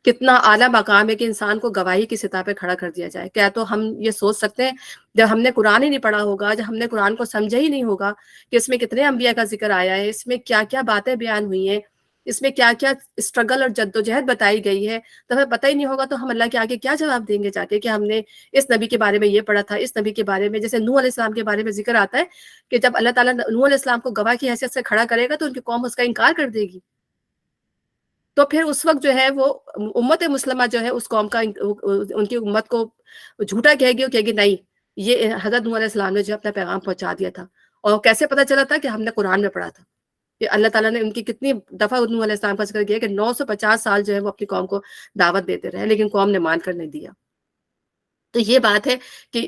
کتنا اعلیٰ مقام ہے کہ انسان کو گواہی کی سطح پہ کھڑا کر دیا جائے. کیا تو ہم یہ سوچ سکتے ہیں جب ہم نے قرآن ہی نہیں پڑھا ہوگا، جب ہم نے قرآن کو سمجھا ہی نہیں ہوگا کہ اس میں کتنے انبیاء کا ذکر آیا ہے، اس میں کیا کیا باتیں بیان ہوئی ہیں، اس میں کیا کیا اسٹرگل اور جدوجہد بتائی گئی ہے، تو ہمیں پتہ ہی نہیں ہوگا تو ہم اللہ کے آگے کیا جواب دیں گے جا کے کہ ہم نے اس نبی کے بارے میں یہ پڑھا تھا، اس نبی کے بارے میں. جیسے نوح علیہ السلام کے بارے میں ذکر آتا ہے کہ جب اللہ تعالیٰ نوح علیہ السلام کو گواہ کی حیثیت سے کھڑا کرے گا تو ان کی قوم اس کا انکار کر دے گی. تو پھر اس وقت جو ہے وہ امت مسلمہ جو ہے اس قوم کا ان کی امت کو جھوٹا کہے گی، اور کہے گی نہیں یہ حضرت نوح علیہ السلام نے جو اپنا پیغام پہنچا دیا تھا. اور کیسے پتہ چلا تھا کہ ہم نے قرآن میں پڑھا تھا کہ اللہ تعالیٰ نے ان کی کتنی دفعہ نوح علیہ السلام کا ذکر کیا کہ 950 سال جو ہے وہ اپنی قوم کو دعوت دیتے رہے لیکن قوم نے مان کر نہیں دیا. تو یہ بات ہے کہ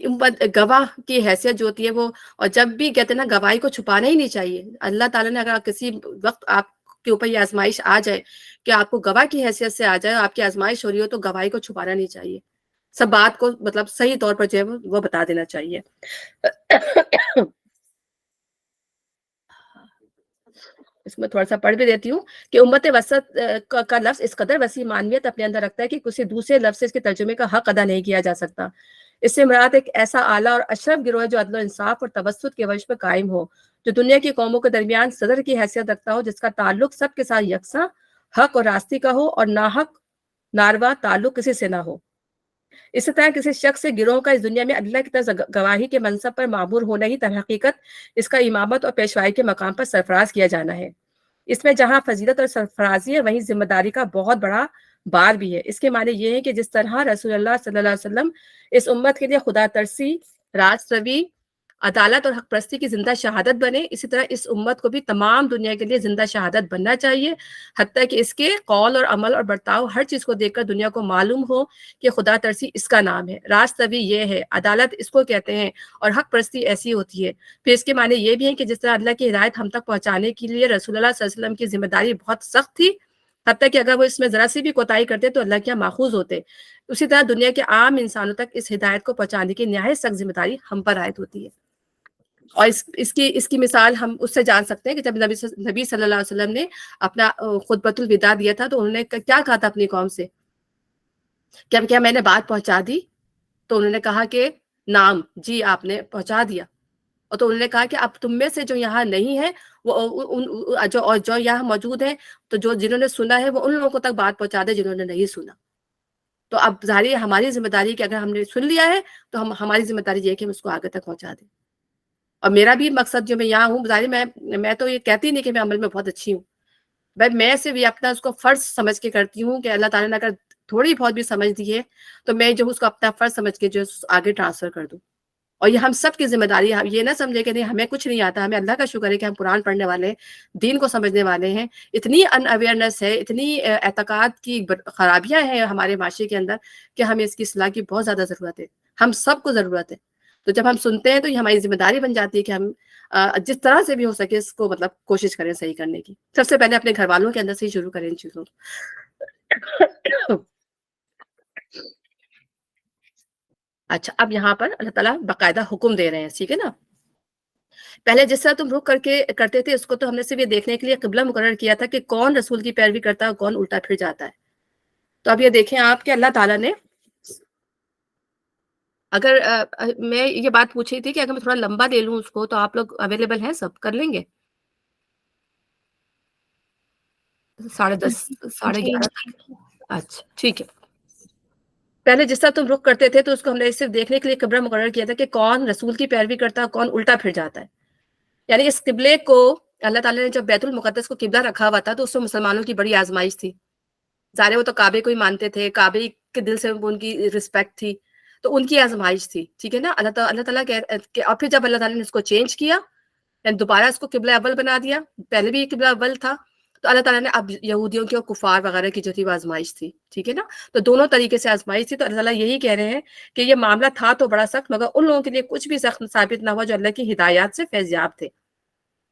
گواہ کی حیثیت جو ہوتی ہے وہ، اور جب بھی کہتے ہیں نا گواہی کو چھپانا ہی نہیں چاہیے. اللہ تعالیٰ نے اگر کسی وقت آپ کے اوپر یہ آزمائش آ جائے کہ آپ کو گواہ کی حیثیت سے آ جائے، آپ کی آزمائش ہو رہی ہو، تو گواہی کو چھپانا نہیں چاہیے. سب بات کو مطلب صحیح طور پر جو ہے وہ بتا دینا چاہیے. اس میں تھوڑا سا پڑھ بھی دیتی ہوں کہ امت وسط کا لفظ اس قدر وسیع معنویت اپنے اندر رکھتا ہے کہ کسی دوسرے لفظ سے اس کے ترجمے کا حق ادا نہیں کیا جا سکتا. اس سے مراد ایک ایسا اعلیٰ اور اشرف گروہ ہے جو عدل و انصاف اور توسط کے وجہ پر قائم ہو، جو دنیا کی قوموں کے درمیان صدر کی حیثیت رکھتا ہو، جس کا تعلق سب کے ساتھ یکساں حق اور راستی کا ہو اور ناحق ناروا تعلق کسی سے نہ ہو. اسی طرح کسی شخص سے گروہ کا اس دنیا میں اللہ کی طرف گواہی کے منصب پر معمور ہونا ہی در حقیقت اس کا امامت اور پیشوائی کے مقام پر سرفراز کیا جانا ہے. اس میں جہاں فضیلت اور سرفرازی ہے وہیں ذمہ داری کا بہت بڑا بار بھی ہے. اس کے معنی یہ ہے کہ جس طرح رسول اللہ صلی اللہ علیہ وسلم اس امت کے لیے خدا ترسی، راست روی، عدالت اور حق پرستی کی زندہ شہادت بنے، اسی طرح اس امت کو بھی تمام دنیا کے لیے زندہ شہادت بننا چاہیے، حتیٰ کہ اس کے قول اور عمل اور برتاؤ ہر چیز کو دیکھ کر دنیا کو معلوم ہو کہ خدا ترسی اس کا نام ہے، راست روی یہ ہے، عدالت اس کو کہتے ہیں، اور حق پرستی ایسی ہوتی ہے. پھر اس کے معنی یہ بھی ہے کہ جس طرح اللہ کی ہدایت ہم تک پہنچانے کے لیے رسول اللہ صلی اللہ علیہ وسلم کی ذمہ داری بہت سخت تھی، حتیٰ کہ اگر وہ اس میں ذرا سی بھی کوتاہی کرتے تو اللہ کے یہاں ماخوذ ہوتے، اسی طرح دنیا کے عام انسانوں تک اس ہدایت کو پہنچانے کی نہایت سخت ذمہ داری ہم پر عائد ہوتی ہے. اور اس کی مثال ہم اس سے جان سکتے ہیں کہ جب نبی صلی اللہ علیہ وسلم نے اپنا خطبۃ الوداع دیا تھا تو انہوں نے کیا کہا تھا اپنی قوم سے کہ کیا میں نے بات پہنچا دی؟ تو انہوں نے کہا کہ نام جی آپ نے پہنچا دیا. اور تو انہوں نے کہا کہ اب تم میں سے جو یہاں نہیں ہے وہ جو یہاں موجود ہیں تو جنہوں نے سنا ہے وہ ان لوگوں کو تک بات پہنچا دے جنہوں نے نہیں سنا. تو اب ظاہر ہے ہماری ذمہ داری کہ اگر ہم نے سن لیا ہے تو ہماری ذمہ داری یہ ہے کہ ہم اس کو آگے تک پہنچا دیں. اور میرا بھی مقصد جو میں یہاں ہوں، ظاہر میں تو یہ کہتی نہیں کہ میں عمل میں بہت اچھی ہوں، میں صرف یہ اپنا اس کو فرض سمجھ کے کرتی ہوں کہ اللہ تعالیٰ نے اگر تھوڑی بہت بھی سمجھ دی ہے تو میں جو اس کو اپنا فرض سمجھ کے جو آگے ٹرانسفر کر دوں. اور یہ ہم سب کی ذمہ داری ہے. ہم یہ نہ سمجھے کہ نہیں ہمیں کچھ نہیں آتا، ہمیں اللہ کا شکر ہے کہ ہم قرآن پڑھنے والے ہیں، دین کو سمجھنے والے ہیں. اتنی ان اویئرنیس ہے، اتنی اعتقاد کی خرابیاں ہیں ہمارے معاشرے کے اندر کہ ہمیں اس کی اصلاح کی بہت زیادہ ضرورت ہے، ہم سب کو ضرورت ہے. تو جب ہم سنتے ہیں تو یہ ہماری ذمہ داری بن جاتی ہے کہ ہم جس طرح سے بھی ہو سکے اس کو مطلب کوشش کریں صحیح کرنے کی. سب سے پہلے اپنے گھر والوں کے اندر سے ہی شروع کریں ان چیزوں. اچھا اب یہاں پر اللہ تعالیٰ باقاعدہ حکم دے رہے ہیں، ٹھیک ہے نا. پہلے جس طرح تم رخ کر کے کرتے تھے اس کو تو ہم نے صرف یہ دیکھنے کے لیے قبلہ مقرر کیا تھا کہ کون رسول کی پیروی کرتا ہے اور کون الٹا پھر جاتا ہے. تو اب یہ دیکھیں آپ کہ اللہ تعالیٰ نے اگر میں یہ بات پوچھ رہی تھی کہ اگر میں تھوڑا لمبا لے لوں اس کو تو آپ لوگ اویلیبل ہیں، سب کر لیں گے 10:30 11:30 تک. اچھا ٹھیک ہے. پہلے جس طرح تم رخ کرتے تھے تو اس کو ہم نے صرف دیکھنے کے لیے قبلہ مقرر کیا تھا کہ کون رسول کی پیروی کرتا ہے کون الٹا پھر جاتا ہے. یعنی اس قبلے کو اللہ تعالیٰ نے جب بیت المقدس کو قبلہ رکھا ہوا تھا تو اس میں مسلمانوں کی بڑی آزمائش تھی. ظاہر وہ تو کعبے کو ہی مانتے تھے، کعبے کے دل سے ان کی رسپیکٹ تھی، تو ان کی آزمائش تھی، ٹھیک ہے نا. اللہ تعالیٰ اور پھر جب اللہ تعالیٰ نے اس کو چینج کیا یعنی دوبارہ اس کو قبلہ اول بنا دیا، پہلے بھی قبلہ اول تھا، تو اللہ تعالیٰ نے اب یہودیوں کی اور کفار وغیرہ کی جو تھی وہ آزمائش تھی، ٹھیک ہے نا. تو دونوں طریقے سے آزمائش تھی. تو اللہ تعالیٰ یہی کہہ رہے ہیں کہ یہ معاملہ تھا تو بڑا سخت، مگر ان لوگوں کے لیے کچھ بھی سخت ثابت نہ ہوا جو اللہ کی ہدایات سے فیض یاب تھے.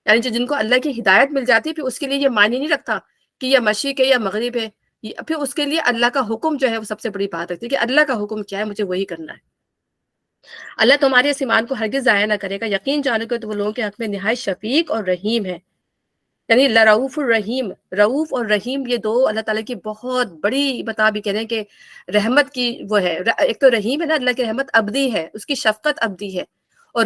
یعنی جن کو اللہ کی ہدایت مل جاتی ہے پھر اس کے لیے یہ معنی نہیں رکھتا کہ یہ مشرق ہے یا مغرب ہے، پھر اس کے لیے اللہ کا حکم جو ہے وہ سب سے بڑی بات رکھتی ہے کہ اللہ کا حکم کیا ہے، مجھے وہی کرنا ہے. اللہ تمہارے اس ایمان کو ہرگز ضائع نہ کرے گا. یقین جانو کہ وہ لوگوں کے حق میں نہایت شفیق اور رحیم ہے. یعنی لرؤوف الرحیم، رؤوف اور رحیم یہ دو اللہ تعالیٰ کی بہت بڑی بتا بھی کہہ رہے ہیں کہ رحمت کی وہ ہے. ایک تو رحیم ہے نا، اللہ کی رحمت ابدی ہے، اس کی شفقت ابدی ہے، اور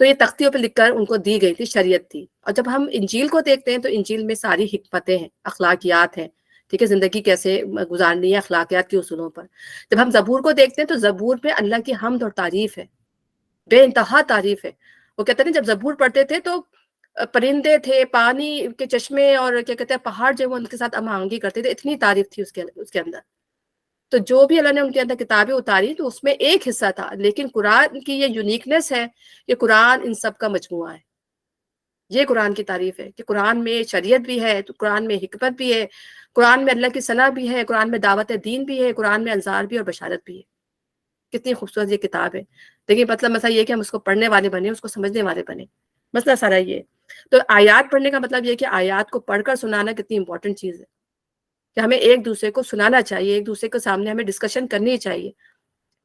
تو یہ تختیوں پہ لکھ کر ان کو دی گئی تھی، شریعت تھی. اور جب ہم انجیل کو دیکھتے ہیں تو انجیل میں ساری حکمتیں ہیں، اخلاقیات ہیں، ٹھیک ہے، زندگی کیسے گزارنی ہے اخلاقیات کے اصولوں پر. جب ہم زبور کو دیکھتے ہیں تو زبور پہ اللہ کی حمد اور تعریف ہے، بے انتہا تعریف ہے. وہ کہتے ہیں جب زبور پڑھتے تھے تو پرندے تھے، پانی کے چشمے اور کیا کہتے ہیں پہاڑ جو وہ ان کے ساتھ ہم آہنگی کرتے تھے، اتنی تعریف تھی اس کے اندر. تو جو بھی اللہ نے ان کے اندر کتابیں اتاری تو اس میں ایک حصہ تھا، لیکن قرآن کی یہ یونیکنیس ہے کہ قرآن ان سب کا مجموعہ ہے. یہ قرآن کی تعریف ہے کہ قرآن میں شریعت بھی ہے، تو قرآن میں حکمت بھی ہے، قرآن میں اللہ کی ثنا بھی ہے، قرآن میں دعوت دین بھی ہے، قرآن میں انذار بھی اور بشارت بھی ہے. کتنی خوبصورت یہ کتاب ہے. دیکھیں مطلب مسئلہ یہ کہ ہم اس کو پڑھنے والے بنے، اس کو سمجھنے والے بنے، مسئلہ سارا یہ. تو آیات پڑھنے کا مطلب یہ کہ آیات کو پڑھ کر سنانا کتنی امپورٹنٹ چیز ہے، کہ ہمیں ایک دوسرے کو سنانا چاہیے، ایک دوسرے کے سامنے ہمیں ڈسکشن کرنی چاہیے.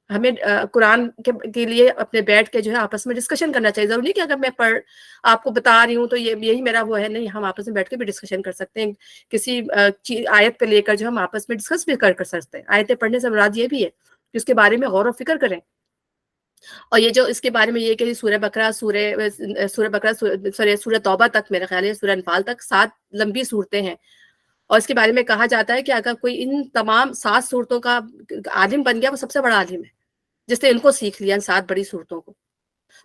ہمیں قرآن کے لیے اپنے بیٹھ کے جو ہے آپس میں ڈسکشن کرنا چاہیے. ضروری نہیں کہ اگر میں آپ کو بتا رہی ہوں تو یہی میرا وہ ہے، نہیں، ہم آپس میں بیٹھ کے بھی ڈسکشن کر سکتے ہیں. کسی آیت پہ لے کر جو ہم آپس میں ڈسکس بھی کر سکتے ہیں. آیتیں پڑھنے سے مراد یہ بھی ہے کہ اس کے بارے میں غور و فکر کریں. اور یہ جو اس کے بارے میں یہ کہ سورہ بقرہ، سورہ توبہ تک، میرا خیال ہے سورہ انفال تک 7 لمبی صورتیں ہیں. اور اس کے بارے میں کہا جاتا ہے کہ اگر کوئی ان تمام 7 صورتوں کا عالم بن گیا، وہ سب سے بڑا عالم ہے، جس نے ان کو سیکھ لیا، ان 7 بڑی صورتوں کو.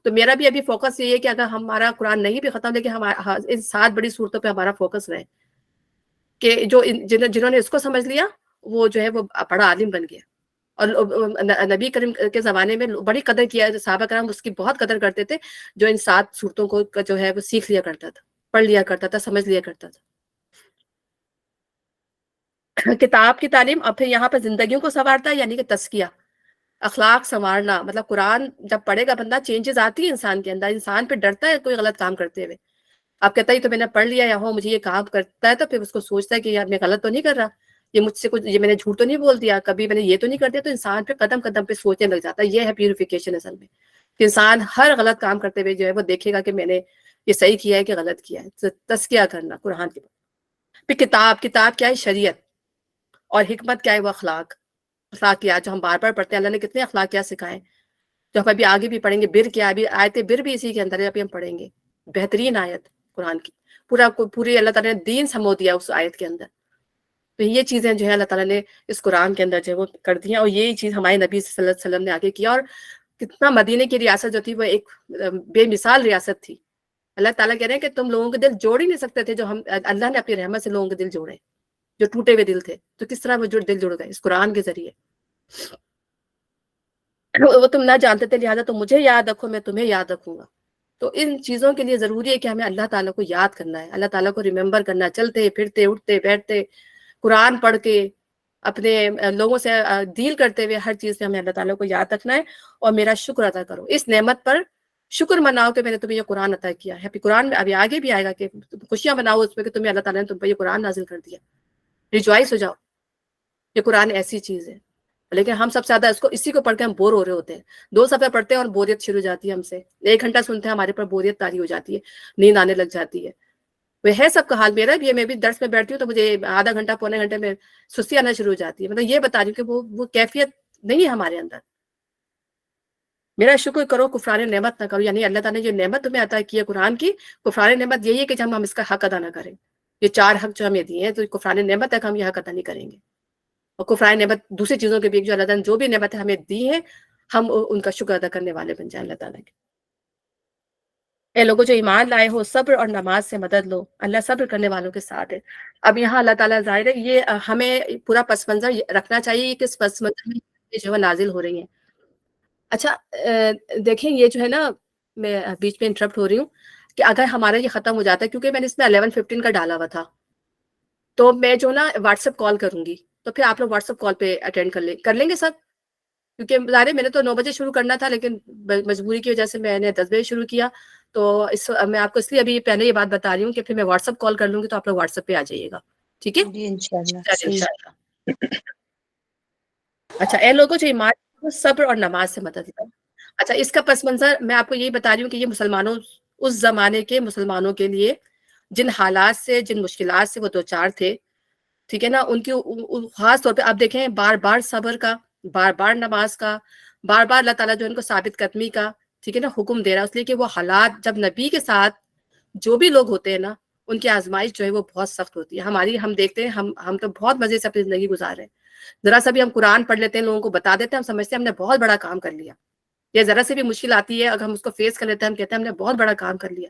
تو میرا بھی ابھی فوکس یہ ہے کہ اگر ہمارا قرآن نہیں بھی ختم، لیکن ان 7 بڑی صورتوں پہ ہمارا فوکس رہے، کہ جنہوں نے اس کو سمجھ لیا وہ جو ہے وہ بڑا عالم بن گیا. اور نبی کریم کے زمانے میں بڑی قدر کیا، صحابہ کرام اس کی بہت قدر کرتے تھے، جو ان 7 صورتوں کو جو ہے وہ سیکھ لیا کرتا تھا، پڑھ لیا کرتا تھا، سمجھ لیا کرتا تھا. کتاب کی تعلیم. اب پھر یہاں پہ زندگیوں کو سنوارتا ہے، یعنی کہ تزکیہ، اخلاق سنوارنا. مطلب قرآن جب پڑھے گا بندہ، چینجز آتی ہے انسان کے اندر، انسان پہ ڈرتا ہے کوئی غلط کام کرتے ہوئے. آپ کہتا ہے تو میں نے پڑھ لیا، یہاں مجھے یہ کام کرتا ہے، تو پھر اس کو سوچتا ہے کہ یار میں غلط تو نہیں کر رہا، یہ مجھ سے کچھ، یہ میں نے جھوٹ تو نہیں بول دیا، کبھی میں نے یہ تو نہیں کر دیا. تو انسان پہ قدم قدم پہ سوچنے لگ جاتا ہے. یہ ہے پیوریفیکیشن اصل میں، کہ انسان ہر غلط کام کرتے ہوئے جو ہے وہ دیکھے گا کہ میں نے یہ صحیح کیا ہے کہ غلط کیا ہے. تزکیہ کرنا قرآن کے. پھر کتاب کیا ہے؟ شریعت. اور حکمت کیا ہے؟ وہ اخلاقیات جو ہم بار بار پڑھتے ہیں. اللہ نے کتنے اخلاقیات سکھائے جو ہم ابھی آگے بھی پڑھیں گے. بر کیا ہے؟ ابھی آیت بر بھی اسی کے اندر ہے، ابھی ہم پڑھیں گے. بہترین آیت قرآن کی، پوری اللہ تعالیٰ نے دین سمو دیا اس آیت کے اندر. تو یہ چیزیں جو ہے اللہ تعالیٰ نے اس قرآن کے اندر جو ہے وہ کر دی ہیں. اور یہی چیز ہمارے نبی صلی اللہ علیہ وسلم نے آگے کیا. اور کتنا مدینے کی ریاست جو تھی وہ ایک بے مثال ریاست تھی. اللہ تعالیٰ کہہ رہے ہیں کہ تم لوگوں کے دل جوڑ ہی نہیں سکتے تھے، جو اللہ نے اپنی رحمت سے لوگوں کے دل جوڑے، جو ٹوٹے ہوئے دل تھے. تو کس طرح وہ دل جڑ گئے؟ اس قرآن کے ذریعے. وہ تم نہ جانتے تھے، لہٰذا تم مجھے یاد رکھو، میں تمہیں یاد رکھوں گا. تو ان چیزوں کے لیے ضروری ہے کہ ہمیں اللہ تعالیٰ کو یاد کرنا ہے، اللہ تعالیٰ کو ریممبر کرنا، چلتے پھرتے اٹھتے بیٹھتے قرآن پڑھ کے اپنے لوگوں سے ڈیل کرتے ہوئے ہر چیز سے ہمیں اللہ تعالیٰ کو یاد رکھنا ہے. اور میرا شکر ادا کرو، اس نعمت پر شکر مناؤ کہ میں نے تمہیں یہ قرآن عطا کیا ہے. قرآن میں ابھی آگے بھی آئے گا کہ خوشیاں مناؤ اس پہ کہ تمہیں اللہ تعالیٰ نے تم پہ یہ قرآن نازل کر دیا. ریجوائز ہو جاؤ، یہ قرآن ایسی چیز ہے. لیکن ہم سب سے زیادہ اسی کو پڑھ کے ہم بور ہو رہے ہوتے ہیں. 2 صفحے پڑھتے ہیں اور بوریت شروع ہو جاتی ہے ہم سے. 1 گھنٹہ سنتے ہیں، ہمارے پر بوریت طاری ہو جاتی ہے، نیند آنے لگ جاتی ہے. وہ ہے سب کا حال. میرا بھی ہے، میں بھی درس میں بیٹھتی ہوں تو مجھے آدھا گھنٹہ پونے گھنٹے میں سستی آنا شروع ہو جاتی ہے. مطلب یہ بتا رہی ہوں کہ وہ کیفیت نہیں ہے ہمارے اندر. میرا شکر کرو، کفران نعمت نہ کرو. یعنی اللہ تعالیٰ نے جو نعمت تمہیں عطا کی ہے قرآن کی، کفران نعمت یہی ہے کہ ہم اس کا حق ادا نہ کریں. یہ 4 حق جو ہمیں دیے ہیں، تو کفران نعمت ہے کہ ہم یہ حق ادا نہیں کریں گے. اور کفران نعمت دوسری چیزوں کے بھی جو اللہ تعالیٰ نے جو بھی نعمت ہمیں دی ہے، ہم ان کا شکر ادا کرنے والے بن جائیں اللہ تعالیٰ کے. اے لوگوں جو ایمان لائے ہو، صبر اور نماز سے مدد لو، اللہ صبر کرنے والوں کے ساتھ ہے. اب یہاں اللہ تعالیٰ ظاہر ہے یہ ہمیں پورا پس منظر رکھنا چاہیے کہ اس پس منظر میں جو ہے نازل ہو رہی ہیں. اچھا دیکھیں یہ جو ہے نا، میں بیچ میں انٹرپٹ ہو رہی ہوں، کہ اگر ہمارا یہ ختم ہو جاتا ہے، کیونکہ میں نے اس میں 11:15 کا ڈالا ہوا تھا، تو میں جو نا واٹس ایپ کال کروں گی، تو پھر آپ لوگ واٹس ایپ کال پہ اٹینڈ کر لیں گے سب. کیونکہ ظاہر ہے میں نے تو 9 بجے شروع کرنا تھا، لیکن مجبوری کی وجہ سے میں نے 10 بجے شروع کیا. تو میں آپ کو اس لیے ابھی پہلے یہ بات بتا رہی ہوں کہ پھر میں واٹس ایپ کال کر لوں گی، تو آپ لوگ واٹس ایپ پہ آ جائیے گا. ٹھیک ہے جی انشاءاللہ. انشاءاللہ. اچھا اے لوگوں جو ایمان، صبر اور نماز سے مدد لو. اچھا اس کا پس منظر میں آپ کو یہی بتا رہی ہوں کہ یہ مسلمانوں، اس زمانے کے مسلمانوں کے لیے جن حالات سے، جن مشکلات سے وہ دوچار تھے، ٹھیک ہے نا، ان کی خاص طور پہ آپ دیکھیں بار بار صبر کا، بار بار نماز کا، بار بار اللہ تعالیٰ جو ان کو ثابت قدمی کا ٹھیک ہے نا، حکم دے رہا ہے اس لیے کہ وہ حالات جب نبی کے ساتھ جو بھی لوگ ہوتے ہیں نا ان کی آزمائش جو ہے وہ بہت سخت ہوتی ہے. ہم دیکھتے ہیں ہم تو بہت مزے سے اپنی زندگی گزار رہے ہیں، ذرا سا بھی ہم قرآن پڑھ لیتے ہیں، لوگوں کو بتا دیتے ہیں، ہم سمجھتے ہیں ہم نے بہت بڑا کام کر لیا. یا ذرا سے بھی مشکل آتی ہے اگر ہم اس کو فیس کر لیتے ہیں، ہم کہتے ہیں ہم نے بہت بڑا کام کر لیا.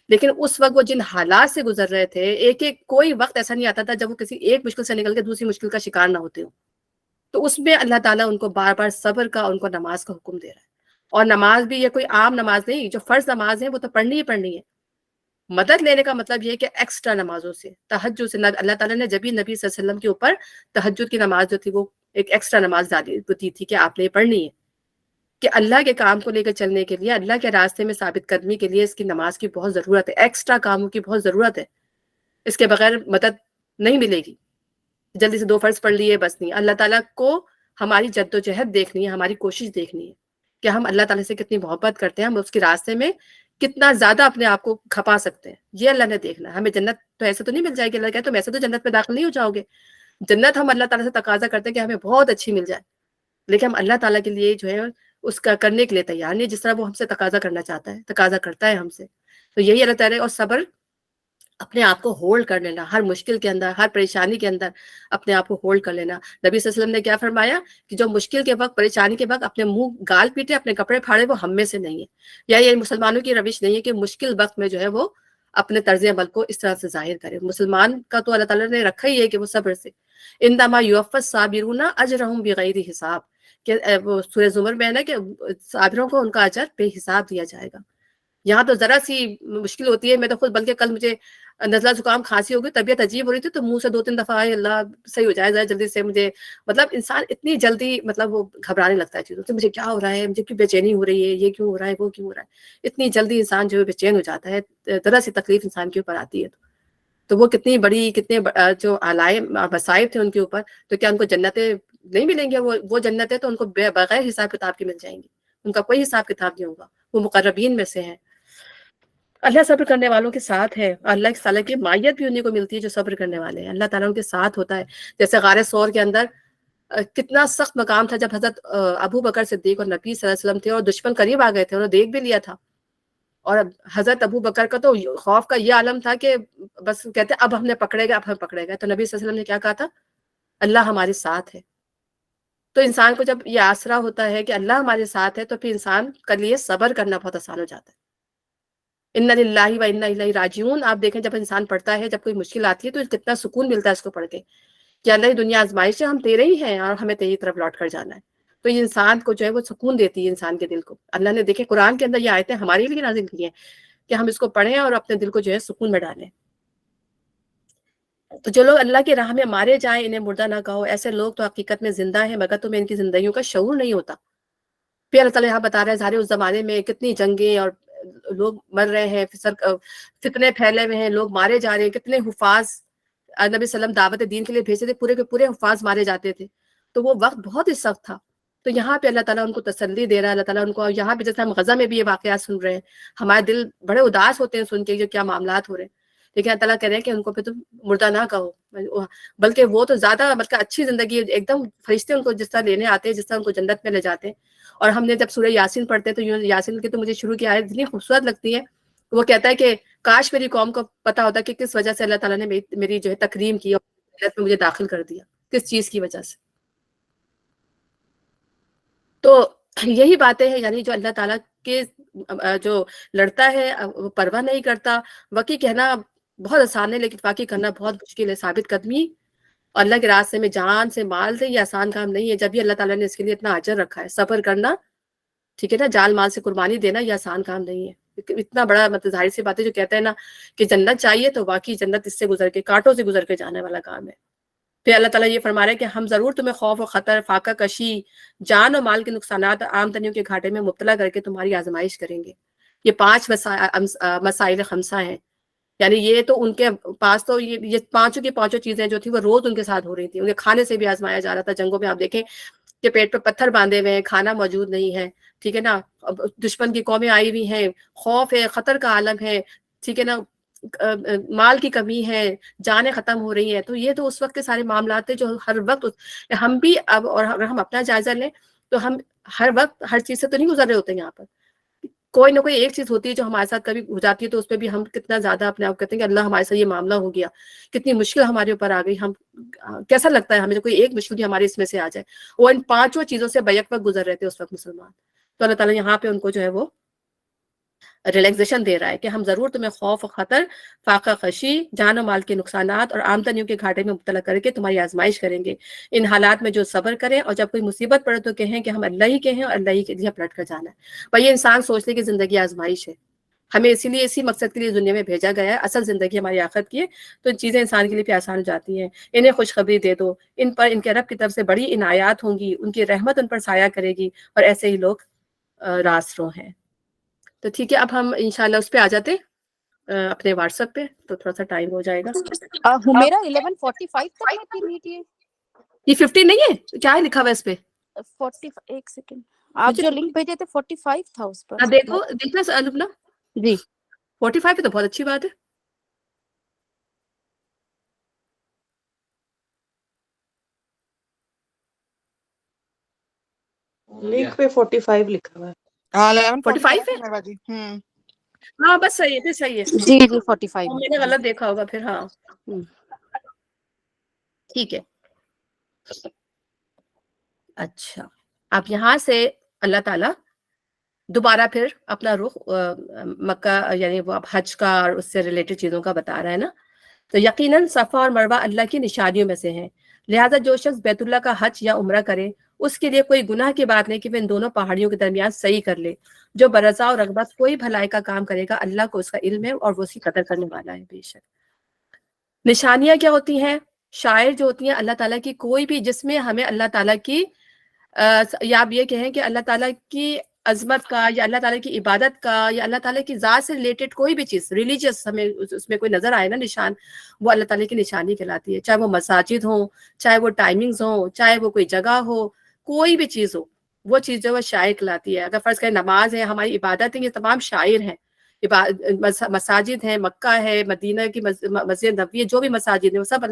لیکن اس وقت وہ جن حالات سے گزر رہے تھے، ایک کوئی وقت ایسا نہیں آتا تھا جب وہ کسی ایک مشکل سے نکل کے دوسری مشکل کا شکار نہ ہوتے ہوں. تو اس میں اللہ تعالیٰ ان کو بار بار صبر کا، ان کو نماز کا حکم دے رہا ہے. اور نماز بھی یہ کوئی عام نماز نہیں، جو فرض نماز ہے وہ تو پڑھنی ہی پڑھنی ہے. مدد لینے کا مطلب یہ ہے کہ ایکسٹرا نمازوں سے، تہجد سے، اللہ تعالیٰ نے جبھی نبی صلی اللہ علیہ وسلم کے اوپر تہجد کی نماز جو تھی وہ ایک ایکسٹرا نماز دی تھی کہ آپ نے یہ پڑھنی ہے، کہ اللہ کے کام کو لے کر چلنے کے لیے، اللہ کے راستے میں ثابت قدمی کے لیے اس کی نماز کی بہت ضرورت ہے، ایکسٹرا کاموں کی بہت ضرورت ہے. اس کے بغیر مدد نہیں ملے گی. جلدی سے 2 فرض پڑھ لیے بس نہیں. اللہ تعالیٰ کو ہماری جد و جہد دیکھنی ہے، ہماری کوشش دیکھنی ہے کہ ہم اللہ تعالیٰ سے کتنی محبت کرتے ہیں، ہم اس کے راستے میں کتنا زیادہ اپنے آپ کو کھپا سکتے ہیں. یہ اللہ نے دیکھنا ہے. ہمیں جنت تو ایسے تو نہیں مل جائے گی، اللہ کہے تم ایسے تو جنت میں داخل نہیں ہو جاؤ گے. جنت ہم اللہ تعالیٰ سے تقاضا کرتے ہیں کہ ہمیں بہت اچھی مل جائے، لیکن ہم اللہ تعالیٰ کے لیے جو ہے اس کا کرنے کے لیے تیار نہیں، جس طرح وہ ہم سے تقاضا کرنا چاہتا ہے، تقاضا کرتا ہے ہم سے. تو یہی اللہ تعالیٰ. اور صبر، اپنے آپ کو ہولڈ کر لینا، ہر مشکل کے اندر، ہر پریشانی کے اندر اپنے آپ کو ہولڈ کر لینا. نبی صلی اللہ علیہ وسلم نے کیا فرمایا کہ جو مشکل کے وقت، پریشانی کے وقت اپنے منہ گال پیٹے، اپنے کپڑے پھاڑے، وہ ہم میں سے نہیں ہے. یا یہ مسلمانوں کی روش نہیں ہے کہ مشکل وقت میں جو ہے وہ اپنے طرز عمل کو اس طرح سے ظاہر کرے. مسلمان کا تو اللہ تعالیٰ نے رکھا ہی ہے کہ وہ صبر سے، انما یوفی الصابرون اجرهم بغیر حساب، کہ وہ سورہ زمر میں ہے نا کہ صابروں کو ان کا اجر بے حساب دیا جائے گا. یہاں تو ذرا سی مشکل ہوتی ہے. میں تو خود، بلکہ کل مجھے نزلہ زکام کھانسی ہو گئی، طبیعت عجیب ہو رہی تھی، تو منہ سے 2-3 دفعہ آئے اللہ صحیح ہو جائے ذرا جلدی سے. مجھے مطلب انسان اتنی جلدی مطلب وہ گھبرانے لگتا ہے چیزوں سے. مجھے کیا ہو رہا ہے، مجھے کیوں بے چینی ہو رہی ہے، یہ کیوں ہو رہا ہے، وہ کیوں ہو رہا ہے. اتنی جلدی انسان جو ہے بے چین ہو جاتا ہے، ذرا سی تکلیف انسان کے اوپر آتی ہے تو وہ کتنی بڑی، کتنے جو علائم مصائب تھے ان کے اوپر، تو کیا ان کو جنتیں نہیں ملیں گے؟ وہ جنتیں تو ان کو بغیر حساب کتاب کی مل جائیں گی، ان کا کوئی حساب کتاب نہیں ہوگا، وہ مقربین میں سے ہیں. اللہ صبر کرنے والوں کے ساتھ ہے. اللہ تعالیٰ کی مائیت بھی انہیں کو ملتی ہے جو صبر کرنے والے ہیں. اللہ تعالیٰ ان کے ساتھ ہوتا ہے. جیسے غار ثور کے اندر کتنا سخت مقام تھا جب حضرت ابو بکر صدیق اور نبی صلی اللہ علیہ وسلم تھے اور دشمن قریب آ گئے تھے، انہوں نے دیکھ بھی لیا تھا. اور حضرت ابو بکر کا تو خوف کا یہ عالم تھا کہ بس کہتے اب ہم نے پکڑے گا، اب ہم پکڑے گا. تو نبی صلی اللہ علیہ وسلم نے کیا کہا تھا؟ اللہ ہمارے ساتھ ہے. تو انسان کو جب یہ آسرا ہوتا ہے کہ اللہ ہمارے ساتھ ہے، تو پھر انسان کے لیے صبر کرنا بہت آسان ہو جاتا ہے. ان للہ و انا الیہ راجعون. آپ دیکھیں جب انسان پڑھتا ہے، جب کوئی مشکل آتی ہے تو کتنا سکون ملتا ہے اس کو پڑھ کے کہ اللہ یہ دنیا آزمائش ہے، ہم تیرے ہی ہیں اور ہمیں تیری طرف لوٹ کر جانا ہے. تو یہ انسان کو جو ہے وہ سکون دیتی ہے انسان کے دل کو. اللہ نے دیکھیں قرآن کے اندر یہ آیتیں ہمارے لیے نازل کی ہیں کہ ہم اس کو پڑھیں اور اپنے دل کو جو ہے سکون میں ڈالیں. تو جو لوگ اللہ کی راہ میں مارے جائیں انہیں مردہ نہ کہو. ایسے لوگ تو حقیقت میں زندہ ہیں مگر تمہیں ان کی زندگیوں کا شعور نہیں ہوتا. پھر اللہ تعالیٰ یہاں بتا رہے ہیں ظاہر اس زمانے میں کتنی جنگیں اور لوگ مر رہے ہیں، فتنے پھیلے ہوئے ہیں، لوگ مارے جا رہے ہیں. کتنے حفاظ نبی صلی اللہ علیہ وسلم دعوت دین کے لیے بھیجے تھے، پورے کے پورے حفاظ مارے جاتے تھے. تو وہ وقت بہت ہی سخت تھا. تو یہاں پہ اللہ تعالیٰ ان کو تسلی دے رہا ہے. اللہ تعالیٰ ان کو یہاں پہ جیسے ہم غزہ میں بھی یہ واقعات سن رہے ہیں، ہمارے دل بڑے اداس ہوتے ہیں سن کے جو کیا معاملات ہو رہے ہیں، لیکن اللہ تعالیٰ کہہ رہے ہیں کہ ان کو پھر تم مردہ نہ کہو، بلکہ وہ تو زیادہ بلکہ اچھی زندگی ایک دم فرشتے ان کو جس طرح لینے آتے ہیں، جس طرح ان کو جنت میں لے جاتے ہیں. اور ہم نے جب سورہ یاسین پڑھتے ہیں تو یاسین کی تو مجھے شروع کی آیت اتنی خوبصورت لگتی ہے. وہ کہتا ہے کہ کاش میری قوم کو پتا ہوتا کہ کس وجہ سے اللہ تعالیٰ نے میری جو ہے تکریم کی اور جنت میں مجھے داخل کر دیا، کس چیز کی وجہ سے. تو یہی باتیں ہیں، یعنی جو اللہ تعالیٰ کے جو لڑتا ہے وہ پرواہ نہیں کرتا. واقعی کہنا بہت آسان ہے لیکن واقعی کرنا بہت مشکل ہے. ثابت قدمی اللہ کے راستے میں جان سے مال سے یہ آسان کام نہیں ہے. جب بھی اللہ تعالیٰ نے اس کے لیے اتنا اجر رکھا ہے. صبر کرنا، ٹھیک ہے نا، جان مال سے قربانی دینا یہ آسان کام نہیں ہے. اتنا بڑا مطلب ظاہر سی بات ہے جو کہتے ہیں نا کہ جنت چاہیے تو واقعی جنت اس سے گزر کے، کانٹوں سے گزر کے جانے والا کام ہے. پھر اللہ تعالیٰ یہ فرما رہے ہیں کہ ہم ضرور تمہیں خوف و خطر، فاقہ کشی، جان و مال کے نقصانات، آمدنیوں کے گھاٹے میں مبتلا کر کے تمہاری آزمائش کریں گے. یہ 5 مسائل خمسہ ہیں. یعنی یہ تو ان کے پاس تو یہ پانچوں کی پانچوں چیزیں جو تھی وہ روز ان کے ساتھ ہو رہی تھی. انہیں کھانے سے بھی آزمایا جا رہا تھا. جنگوں میں آپ دیکھیں کہ پیٹ پہ پتھر باندھے ہوئے ہیں، کھانا موجود نہیں ہے، ٹھیک ہے نا، دشمن کی قومیں آئی ہوئی ہیں، خوف ہے، خطر کا عالم ہے، ٹھیک ہے نا، مال کی کمی ہے، جانیں ختم ہو رہی ہیں. تو یہ تو اس وقت کے سارے معاملات ہیں جو ہر وقت ہم بھی اب، اور اگر ہم اپنا جائزہ لیں تو ہم ہر وقت ہر چیز سے تو نہیں گزر رہے ہوتے یہاں پر. کوئی نہ کوئی ایک چیز ہوتی ہے جو ہمارے ساتھ کبھی ہو جاتی ہے تو اس پہ بھی ہم کتنا زیادہ اپنے آپ کہتے ہیں کہ اللہ ہمارے ساتھ یہ معاملہ ہو گیا، کتنی مشکل ہمارے اوپر آ گئی، ہم کیسا لگتا ہے ہمیں جو کوئی ایک مشکل بھی ہمارے اس میں سے آ جائے. وہ ان پانچوں چیزوں سے بیک وقت گزر رہے تھے اس وقت مسلمان. تو اللہ تعالیٰ یہاں پہ ان کو جو ہے وہ ریلیکسیشن دے رہا ہے کہ ہم ضرور تمہیں خوف و خطر، فاقہ خشی، جان و مال کے نقصانات اور آمدنیوں کے گھاٹے میں مبتلا کر کے تمہاری آزمائش کریں گے. ان حالات میں جو صبر کریں اور جب کوئی مصیبت پڑے تو کہیں کہ ہم اللہ ہی کے ہیں اور اللہ ہی کے لیے پلٹ کر جانا ہے. بھائی یہ انسان سوچ لے کہ زندگی آزمائش ہے، ہمیں اسی لیے اسی مقصد کے لیے دنیا میں بھیجا گیا ہے، اصل زندگی ہماری آخرت کی ہے. تو چیزیں انسان کے لیے بھی آسان ہو جاتی ہیں. انہیں خوشخبری دے دو، ان پر ان کے رب کی طرف سے بڑی عنایات ہوں گی، ان کی رحمت ان پر سایہ کرے گی، اور ایسے ہی لوگ راست رو ہیں. تو ٹھیک ہے، اب ہم انشاءاللہ اس پہ آ جاتے اپنے واٹس ایپ پہ، تو تھوڑا سا ٹائم ہو جائے گا. میرا 11:45 تک میں تھی میٹ. یہ 50 نہیں ہے، کیا ہے لکھا ہوا ہے اس پہ؟ 40. ایک سیکنڈ، آپ جو لنک بھیجے تھے 45 تھا اس پر. دیکھو دیکھنا لبنا جی 45 پہ تو بہت اچھی بات ہے. لنک پہ 45 لکھا ہوا ہے. 45 ہے، ہاں بس صحیح ہے، پھر صحیح ہے. جی جی 45 میں نے غلط دیکھا ہوگا پھر. ہاں ٹھیک ہے. اچھا، اب یہاں سے اللہ تعالیٰ دوبارہ پھر اپنا رخ مکہ یعنی وہ اب حج کا اور اس سے ریلیٹڈ چیزوں کا بتا رہا ہے نا. تو یقیناً صفا اور مروہ اللہ کی نشانیوں میں سے ہیں، لہٰذا جو شخص بیت اللہ کا حج یا عمرہ کرے اس کے لیے کوئی گناہ کی بات نہیں کہ وہ ان دونوں پہاڑیوں کے درمیان صحیح کر لے. جو برضا اور رغبت کوئی بھلائی کا کام کرے گا اللہ کو اس کا علم ہے اور وہ اس کی قدر کرنے والا ہے. بے شک نشانیاں کیا ہوتی ہیں؟ شاعر جو ہوتی ہیں اللہ تعالیٰ کی، کوئی بھی جس میں ہمیں اللہ تعالیٰ کی یا آپ یہ کہیں کہ اللہ تعالیٰ کی عظمت کا یا اللہ تعالیٰ کی عبادت کا یا اللہ تعالیٰ کی ذات سے ریلیٹڈ کوئی بھی چیز ریلیجیس ہمیں اس میں کوئی نظر آئے نا نشان، وہ اللہ تعالیٰ کی نشانی کہلاتی ہے. چاہے وہ مساجد ہوں، چاہے وہ ٹائمنگز ہوں، چاہے وہ کوئی جگہ ہو، کوئی بھی چیز ہو، وہ چیز جو ہے شاعر کہلاتی ہے. اگر فرض کریں نماز ہے، ہماری عبادت ہے، یہ تمام شاعر ہیں. مساجد ہیں، مکہ ہے، مدینہ کی مسجد نبوی ہے، جو بھی مساجد ہیں وہ سب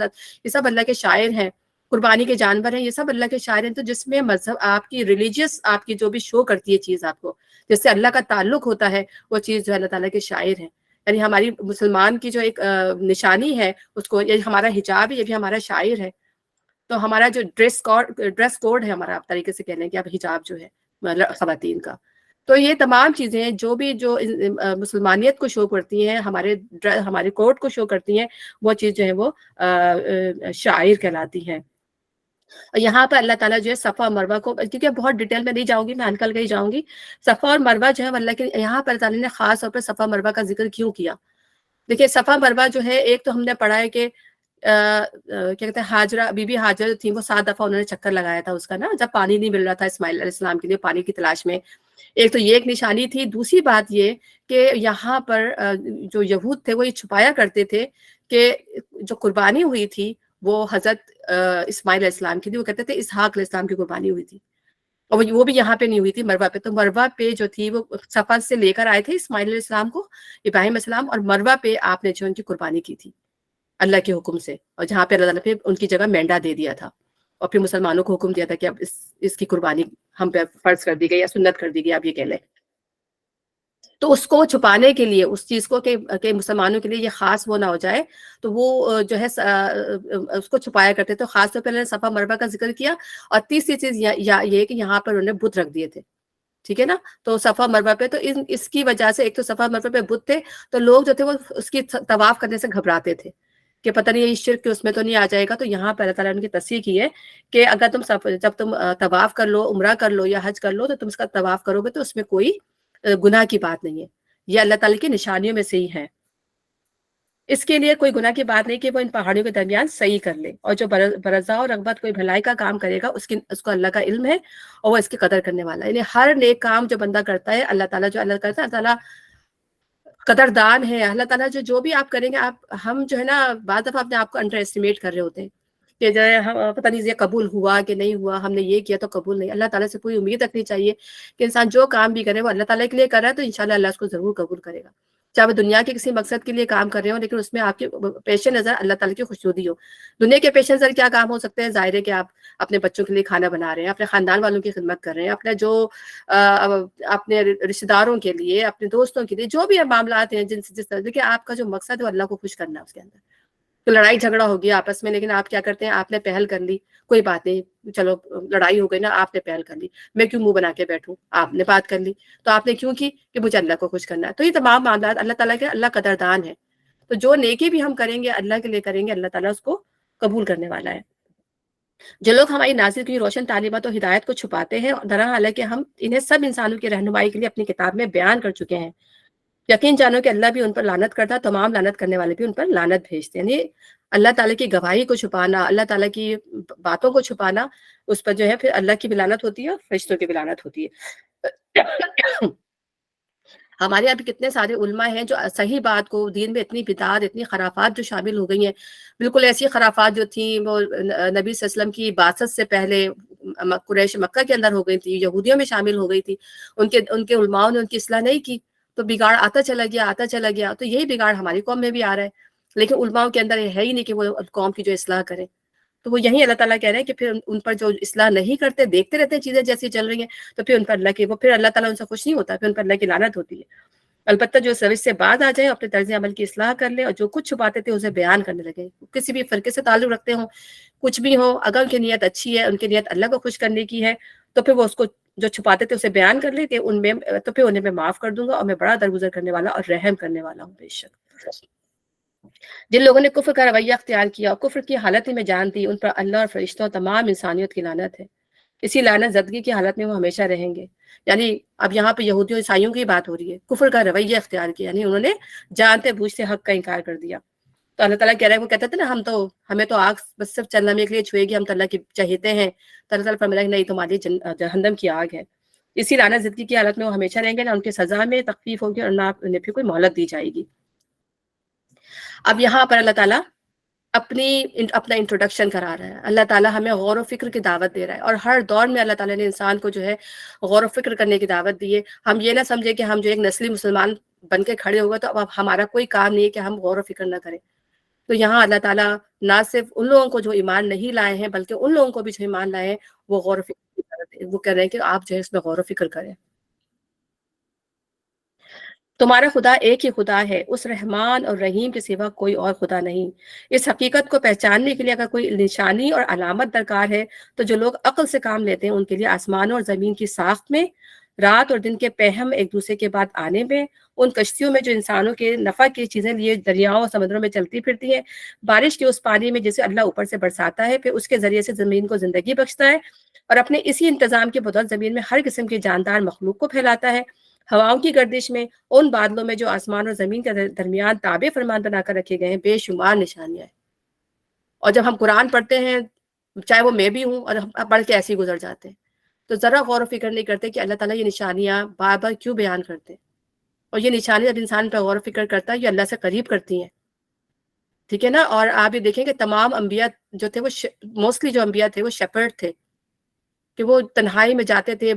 یہ سب اللہ کے شاعر ہیں. قربانی کے جانور ہیں، یہ سب اللہ کے شاعر ہیں. تو جس میں مذہب آپ کی ریلیجیس آپ کی جو بھی شو کرتی ہے چیز آپ کو، جس سے اللہ کا تعلق ہوتا ہے، وہ چیز جو ہے اللہ تعالیٰ کے شاعر ہیں. یعنی ہماری مسلمان کی جو ایک نشانی ہے اس کو، یہ ہمارا حجاب ہے، یہ بھی ہمارا شاعر ہے. تو ہمارا جو ڈریس کوڈ ہے ہمارا، آپ طریقے سے کہہ لیں کہ اب حجاب جو ہے خواتین کا. تو یہ تمام چیزیں جو بھی جو مسلمانیت کو شو کرتی ہیں، ہمارے کوڈ کو شو کرتی ہیں، وہ چیز جو ہے وہ شاعر کہلاتی ہیں. یہاں پر اللہ تعالیٰ جو ہے صفا اور مروہ کو، کیونکہ بہت ڈیٹیل میں نہیں جاؤں گی، میں ہلکا ہی جاؤں گی. صفا اور مروہ جو ہے اللہ کے یہاں پر تعالیٰ نے خاص طور پر صفا مروہ کا ذکر کیوں کیا؟ دیکھیے صفا مروہ جو ہے، ایک تو ہم نے پڑھا ہے کہ کیا کہتے ہیں ہاجرہ، بی بی ہاجر تھی، وہ 7 دفعہ انہوں نے چکر لگایا تھا اس کا نا، جب پانی نہیں مل رہا تھا اسماعیل علیہ السلام کے لیے پانی کی تلاش میں. ایک تو یہ ایک نشانی تھی. دوسری بات یہ کہ یہاں پر جو یہود تھے وہ یہ چھپایا کرتے تھے کہ جو قربانی ہوئی تھی وہ حضرت اسماعیل علیہ السلام کی تھی. وہ کہتے تھے اسحاق علیہ السلام کی قربانی ہوئی تھی، اور وہ بھی یہاں پہ نہیں ہوئی تھی، مروہ پہ. تو مروہ پہ جو تھی وہ صفا سے لے کر آئے تھے اسماعیل علیہ السلام کو، ابراہیم علیہ السلام، اور مروہ پہ آپ نے جو ان کی قربانی کی تھی اللہ کے حکم سے، اور جہاں پہ اللہ تعالیٰ پہ ان کی جگہ مینڈا دے دیا تھا، اور پھر مسلمانوں کو حکم دیا تھا کہ اب اس کی قربانی ہم پہ فرض کر دی گئی یا سنت کر دی گئی، آپ یہ کہہ لیں. تو اس کو چھپانے کے لیے، اس چیز کو کہ مسلمانوں کے لیے یہ خاص وہ نہ ہو جائے، تو وہ جو ہے اس کو چھپایا کرتے. تو خاص طور پہ نے صفا مروہ کا ذکر کیا. اور تیسری چیز یہ کہ یہاں پر انہوں نے بت رکھ دیے تھے، ٹھیک ہے نا. تو صفا مروہ پہ تو اس کی وجہ سے، ایک تو صفا مروہ پہ بت تھے، تو لوگ جو تھے وہ اس کی طواف کرنے سے گھبراتے تھے کہ پتہ نہیں یہ شرک اس میں تو نہیں آ جائے گا. تو یہاں پہ اللہ تعالیٰ نے ان کی تصحیح کی ہے کہ اگر جب تم طواف کر لو، عمرہ کر لو یا حج کر لو، تو تم اس کا طواف کرو گے تو اس میں کوئی گناہ کی بات نہیں ہے. یہ اللہ تعالیٰ کی نشانیوں میں سے ہی ہے. اس کے لیے کوئی گناہ کی بات نہیں کہ وہ ان پہاڑیوں کے درمیان صحیح کر لے. اور جو برضا اور رغبت کوئی بھلائی کا کام کرے گا اس کو اللہ کا علم ہے اور وہ اس کی قدر کرنے والا ہے. یعنی ہر نیک کام جو بندہ کرتا ہے، اللہ تعالیٰ جو اللہ کرتا ہے، اللہ تعالیٰ قدردان ہے. اللہ تعالیٰ جو بھی آپ کریں گے، ہم جو ہے نا بعض دفعہ اپنے آپ کو انڈر ایسٹیمیٹ کر رہے ہوتے ہیں کہ جو ہے پتہ نہیں یہ قبول ہوا کہ نہیں ہوا، ہم نے یہ کیا تو قبول نہیں. اللہ تعالیٰ سے پوری امید رکھنی چاہیے کہ انسان جو کام بھی کرے وہ اللہ تعالیٰ کے لیے کر رہا ہے تو انشاءاللہ اللہ اس کو ضرور قبول کرے گا. چاہے وہ دنیا کے کسی مقصد کے لیے کام کر رہے ہوں، لیکن اس میں آپ کے پیش نظر اللہ تعالیٰ کی خوشنودی ہو. دنیا کے پیش نظر کیا کام ہو سکتے ہیں؟ ظاہر ہے کہ آپ اپنے بچوں کے لیے کھانا بنا رہے ہیں، اپنے خاندان والوں کی خدمت کر رہے ہیں، اپنے جو اپنے رشتے داروں کے لیے، اپنے دوستوں کے لیے، جو بھی معاملات ہیں جن سے جس طرح کہ آپ کا جو مقصد ہے وہ اللہ کو خوش کرنا ہے اس کے اندر. تو لڑائی جھگڑا ہو گیا آپس میں، لیکن آپ کیا کرتے ہیں؟ آپ نے پہل کر لی، کوئی بات نہیں، چلو لڑائی ہو گئی نا، آپ نے پہل کر لی، میں کیوں منہ بنا کے بیٹھوں؟ آپ نے بات کر لی، تو آپ نے کیوں کی؟ کہ مجھے اللہ کو خوش کرنا ہے. تو یہ تمام معاملات اللہ تعالیٰ کے، اللہ قدردان ہے. تو جو نیکی بھی ہم کریں گے اللہ کے لیے کریں گے، اللہ تعالیٰ اس کو قبول کرنے والا ہے. جو لوگ ہماری نازل کی روشن تعلیمات اور ہدایت کو چھپاتے ہیں، درا حالانکہ ہم انہیں سب انسانوں کی رہنمائی کے لیے اپنی کتاب میں بیان کر چکے ہیں. یقین جانو کہ اللہ بھی ان پر لعنت کرتا، تمام لعنت کرنے والے بھی ان پر لعنت بھیجتے ہیں. یعنی اللہ تعالیٰ کی گواہی کو چھپانا، اللہ تعالیٰ کی باتوں کو چھپانا، اس پر جو ہے پھر اللہ کی بھی لعنت ہوتی ہے اور فرشتوں کی بھی لعنت ہوتی ہے. ہمارے یہاں بھی کتنے سارے علماء ہیں جو صحیح بات کو، دین میں اتنی بدعات، اتنی خرافات جو شامل ہو گئی ہیں، بالکل ایسی خرافات جو تھیں وہ نبی صلی اللہ علیہ وسلم کی بعثت سے پہلے قریش مکہ کے اندر ہو گئی تھی، یہودیوں میں شامل ہو گئی تھی. ان کے علماء نے ان کی اصلاح نہیں کی، تو بگاڑ آتا چلا گیا. تو یہی بگاڑ ہماری قوم میں بھی آ رہا ہے، لیکن علماء کے اندر یہ ہے ہی نہیں کہ وہ قوم کی جو اصلاح کریں. تو وہ یہی اللہ تعالیٰ کہہ رہے ہیں کہ پھر ان پر جو اصلاح نہیں کرتے، دیکھتے رہتے ہیں چیزیں جیسی چل رہی ہیں، تو پھر ان پر اللہ تعالیٰ ان سے خوش نہیں ہوتا، پھر ان پر اللہ کی لعنت ہوتی ہے. البتہ جو سروس سے بعد آ جائیں، اپنے طرز عمل کی اصلاح کر لیں، اور جو کچھ چھپاتے تھے اسے بیان کرنے لگے، کسی بھی فرقے سے تعلق رکھتے ہوں، کچھ بھی ہو، اگر ان کی نیت اچھی ہے، ان کی نیت اللہ کو خوش کرنے کی ہے، تو پھر وہ اس کو جو چھپاتے تھے اسے بیان کر لیں کہ ان میں، تو پھر انہیں میں معاف کر دوں گا، اور میں بڑا درگزر کرنے والا اور رحم کرنے والا ہوں. بے شک جن لوگوں نے کفر کا رویہ اختیار کیا اور کفر کی حالت ہی میں جان دی، ان پر اللہ اور فرشتوں اور تمام انسانیت کی لعنت ہے. اسی لعنت زدگی کی حالت میں وہ ہمیشہ رہیں گے. یعنی اب یہاں پہ یہودیوں عیسائیوں کی بات ہو رہی ہے، کفر کا رویہ اختیار کیا، یعنی انہوں نے جانتے بوجھتے حق کا انکار کر دیا. تو اللہ تعالیٰ کہہ رہا ہے، وہ کہتے تھے نا ہمیں تو آگ بس صرف چند لمحے کے لیے چھوئے گی، ہم تو اللہ کی چہیتے ہیں. تو اللہ تعالیٰ فرمایا نہیں، تمہاری جہنم کی آگ ہے. اسی لعنت زدگی کی حالت میں وہ ہمیشہ رہیں گے، نہ ان کی سزا میں تخفیف ہوگی اور نہ انہیں پھر کوئی مہلت دی جائے گی. اب یہاں پر اللہ تعالیٰ اپنا انٹروڈکشن کرا رہا ہے. اللہ تعالیٰ ہمیں غور و فکر کی دعوت دے رہا ہے، اور ہر دور میں اللہ تعالیٰ نے انسان کو جو ہے غور و فکر کرنے کی دعوت دی ہے. ہم یہ نہ سمجھے کہ ہم جو ایک نسلی مسلمان بن کے کھڑے ہوئے تو اب ہمارا کوئی کام نہیں ہے کہ ہم غور و فکر نہ کریں. تو یہاں اللہ تعالیٰ نہ صرف ان لوگوں کو جو ایمان نہیں لائے ہیں، بلکہ ان لوگوں کو بھی جو ایمان لائے ہیں وہ غور و فکر کی دعوت ہے. وہ کہہ رہے ہیں کہ آپ جو ہے اس میں غور و فکر کریں. تمہارا خدا ایک ہی خدا ہے، اس رحمان اور رحیم کے سوا کوئی اور خدا نہیں. اس حقیقت کو پہچاننے کے لیے اگر کوئی نشانی اور علامت درکار ہے تو جو لوگ عقل سے کام لیتے ہیں ان کے لیے آسمانوں اور زمین کی ساخت میں، رات اور دن کے پہم ایک دوسرے کے بعد آنے میں، ان کشتیوں میں جو انسانوں کے نفع کی چیزیں لیے دریاؤں اور سمندروں میں چلتی پھرتی ہیں، بارش کے اس پانی میں جسے اللہ اوپر سے برساتا ہے، پھر اس کے ذریعے سے زمین کو زندگی بخشتا ہے، اور اپنے اسی انتظام کے بدولت زمین میں ہر قسم کی جاندار مخلوق کو پھیلاتا ہے. ہواؤں کی گردش میں، ان بادلوں میں جو آسمان اور زمین کے درمیان تابع فرمان بنا کر رکھے گئے ہیں، بے شمار نشانیاں ہیں. اور جب ہم قرآن پڑھتے ہیں، چاہے وہ میں بھی ہوں، اور ہم پڑھ کے ایسے ہی گزر جاتے ہیں، تو ذرا غور و فکر نہیں کرتے کہ اللہ تعالیٰ یہ نشانیاں بار بار کیوں بیان کرتے ہیں. اور یہ نشانیاں جب انسان پہ غور و فکر کرتا ہے یہ اللہ سے قریب کرتی ہیں. ٹھیک ہے نا. اور آپ یہ دیکھیں کہ تمام انبیاء جو تھے، وہ موسٹلی جو انبیاء تھے وہ شیپرڈ تھے، کہ وہ تنہائی میں جاتے تھے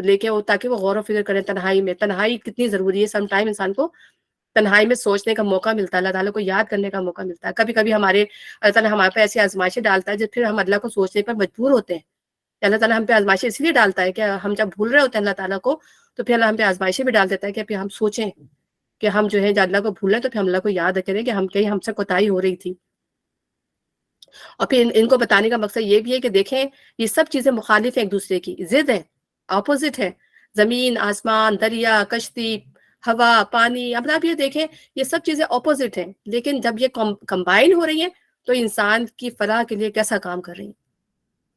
لے کے، تاکہ وہ غور و فکر کریں تنہائی میں. تنہائی کتنی ضروری ہے. سم ٹائم انسان کو تنہائی میں سوچنے کا موقع ملتا ہے، اللہ تعالیٰ کو یاد کرنے کا موقع ملتا ہے. کبھی کبھی اللہ تعالیٰ ہمارے پہ ایسی آزمائشیں ڈالتا ہے جب پھر ہم اللہ کو سوچنے پر مجبور ہوتے ہیں. اللہ تعالیٰ ہم پہ آزمائشیں اس لیے ڈالتا ہے کہ ہم جب بھول رہے ہوتے ہیں اللہ تعالیٰ کو، تو پھر اللہ ہم پہ آزمائشیں بھی ڈال دیتا ہے کہ پھر ہم سوچیں کہ ہم جو ہے جب اللہ کو بھولیں تو پھر ہم اللہ کو یاد کریں کہ ہم سے کوتاہی ہو رہی تھی. اور پھر ان کو بتانے کا مقصد یہ بھی ہے کہ دیکھیں یہ سب چیزیں مخالف ہیں ایک دوسرے کی، ضد ہے، اپوزٹ ہے. زمین، آسمان، دریا، کشتی، ہوا، پانی، اب آپ یہ دیکھیں یہ سب چیزیں اپوزٹ ہیں، لیکن جب یہ کمبائن ہو رہی ہیں تو انسان کی فلاح کے لیے کیسا کام کر رہی ہیں.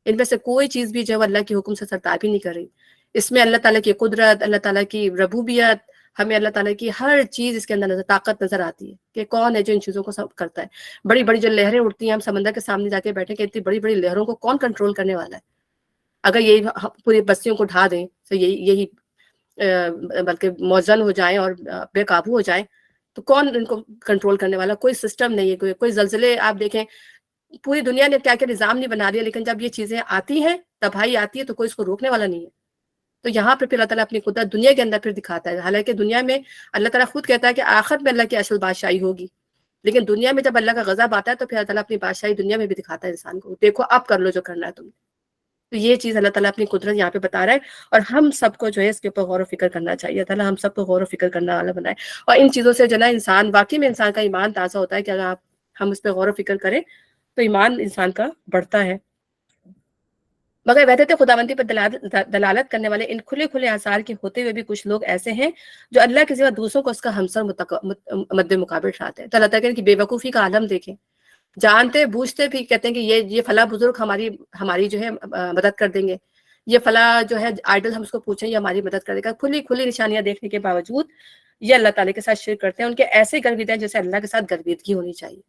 ان میں سے کوئی چیز بھی جو ہے اللہ کے حکم سے سرتابی نہیں کر رہی. اس میں اللہ تعالیٰ کی قدرت، اللہ تعالیٰ کی ربوبیت، ہمیں اللہ تعالیٰ کی ہر چیز اس کے اندر طاقت نظر آتی ہے کہ کون ہے جو ان چیزوں کو سب کرتا ہے. بڑی بڑی جو لہریں اٹھتی ہیں، ہم سمندر کے سامنے جا کے بیٹھے کہ اتنی بڑی بڑی لہروں کو کون کنٹرول کرنے والا ہے. اگر یہی پوری بستیوں کو ڈھا دیں تو یہی بلکہ موزن ہو جائیں اور بے قابو ہو جائیں تو کون ان کو کنٹرول کرنے والا؟ کوئی سسٹم نہیں ہے. کوئی زلزلے آپ دیکھیں پوری دنیا نے کیا کیا نظام نہیں بنا دیا، لیکن جب یہ چیزیں آتی ہیں، تباہی آتی ہے، تو کوئی اس کو روکنے والا نہیں ہے. تو یہاں پہ پھر اللہ تعالیٰ اپنی قدرت دنیا کے اندر پھر دکھاتا ہے. حالانکہ دنیا میں اللہ تعالیٰ خود کہتا ہے کہ آخر میں اللہ کی اصل بادشاہی ہوگی، لیکن دنیا میں جب اللہ کا غضب آتا ہے تو پھر اللہ تعالیٰ اپنی بادشاہی دنیا میں بھی دکھاتا ہے انسان کو، دیکھو اب کر لو جو کرنا ہے تم. تو یہ چیز اللہ تعالیٰ اپنی قدرت یہاں پہ بتا رہا ہے، اور ہم سب کو جو ہے اس کے اوپر غور و فکر کرنا چاہیے. اللہ تعالیٰ ہم سب کو غور و فکر کرنا والا بنائے، اور ان چیزوں سے جو نا انسان واقعی میں انسان کا ایمان تازہ ہوتا ہے کہ اگر ہم اس پہ غور و فکر کریں تو ایمان انسان کا بڑھتا ہے. مگر وحدت خداوندی پر دلالت کرنے والے ان کھلے کھلے آثار کے ہوتے ہوئے بھی کچھ لوگ ایسے ہیں جو اللہ کے سوا دوسروں کو اس کا ہمسر مد مقابل ٹھہراتے ہیں. تو اللہ تعالیٰ کی بے وقوفی کا عالم دیکھیں، جانتے بوجھتے بھی کہتے ہیں کہ یہ فلاں بزرگ ہماری جو ہے مدد کر دیں گے، یہ فلاں جو ہے آئیڈل ہم اس کو پوچھیں یہ ہماری مدد کرے گا. کھلی نشانیاں دیکھنے کے باوجود یہ اللہ تعالیٰ کے ساتھ شرک کرتے ہیں. ان کے ایسے گرویدہ ہیں جیسے اللہ کے ساتھ گرویدگی ہونی چاہیے.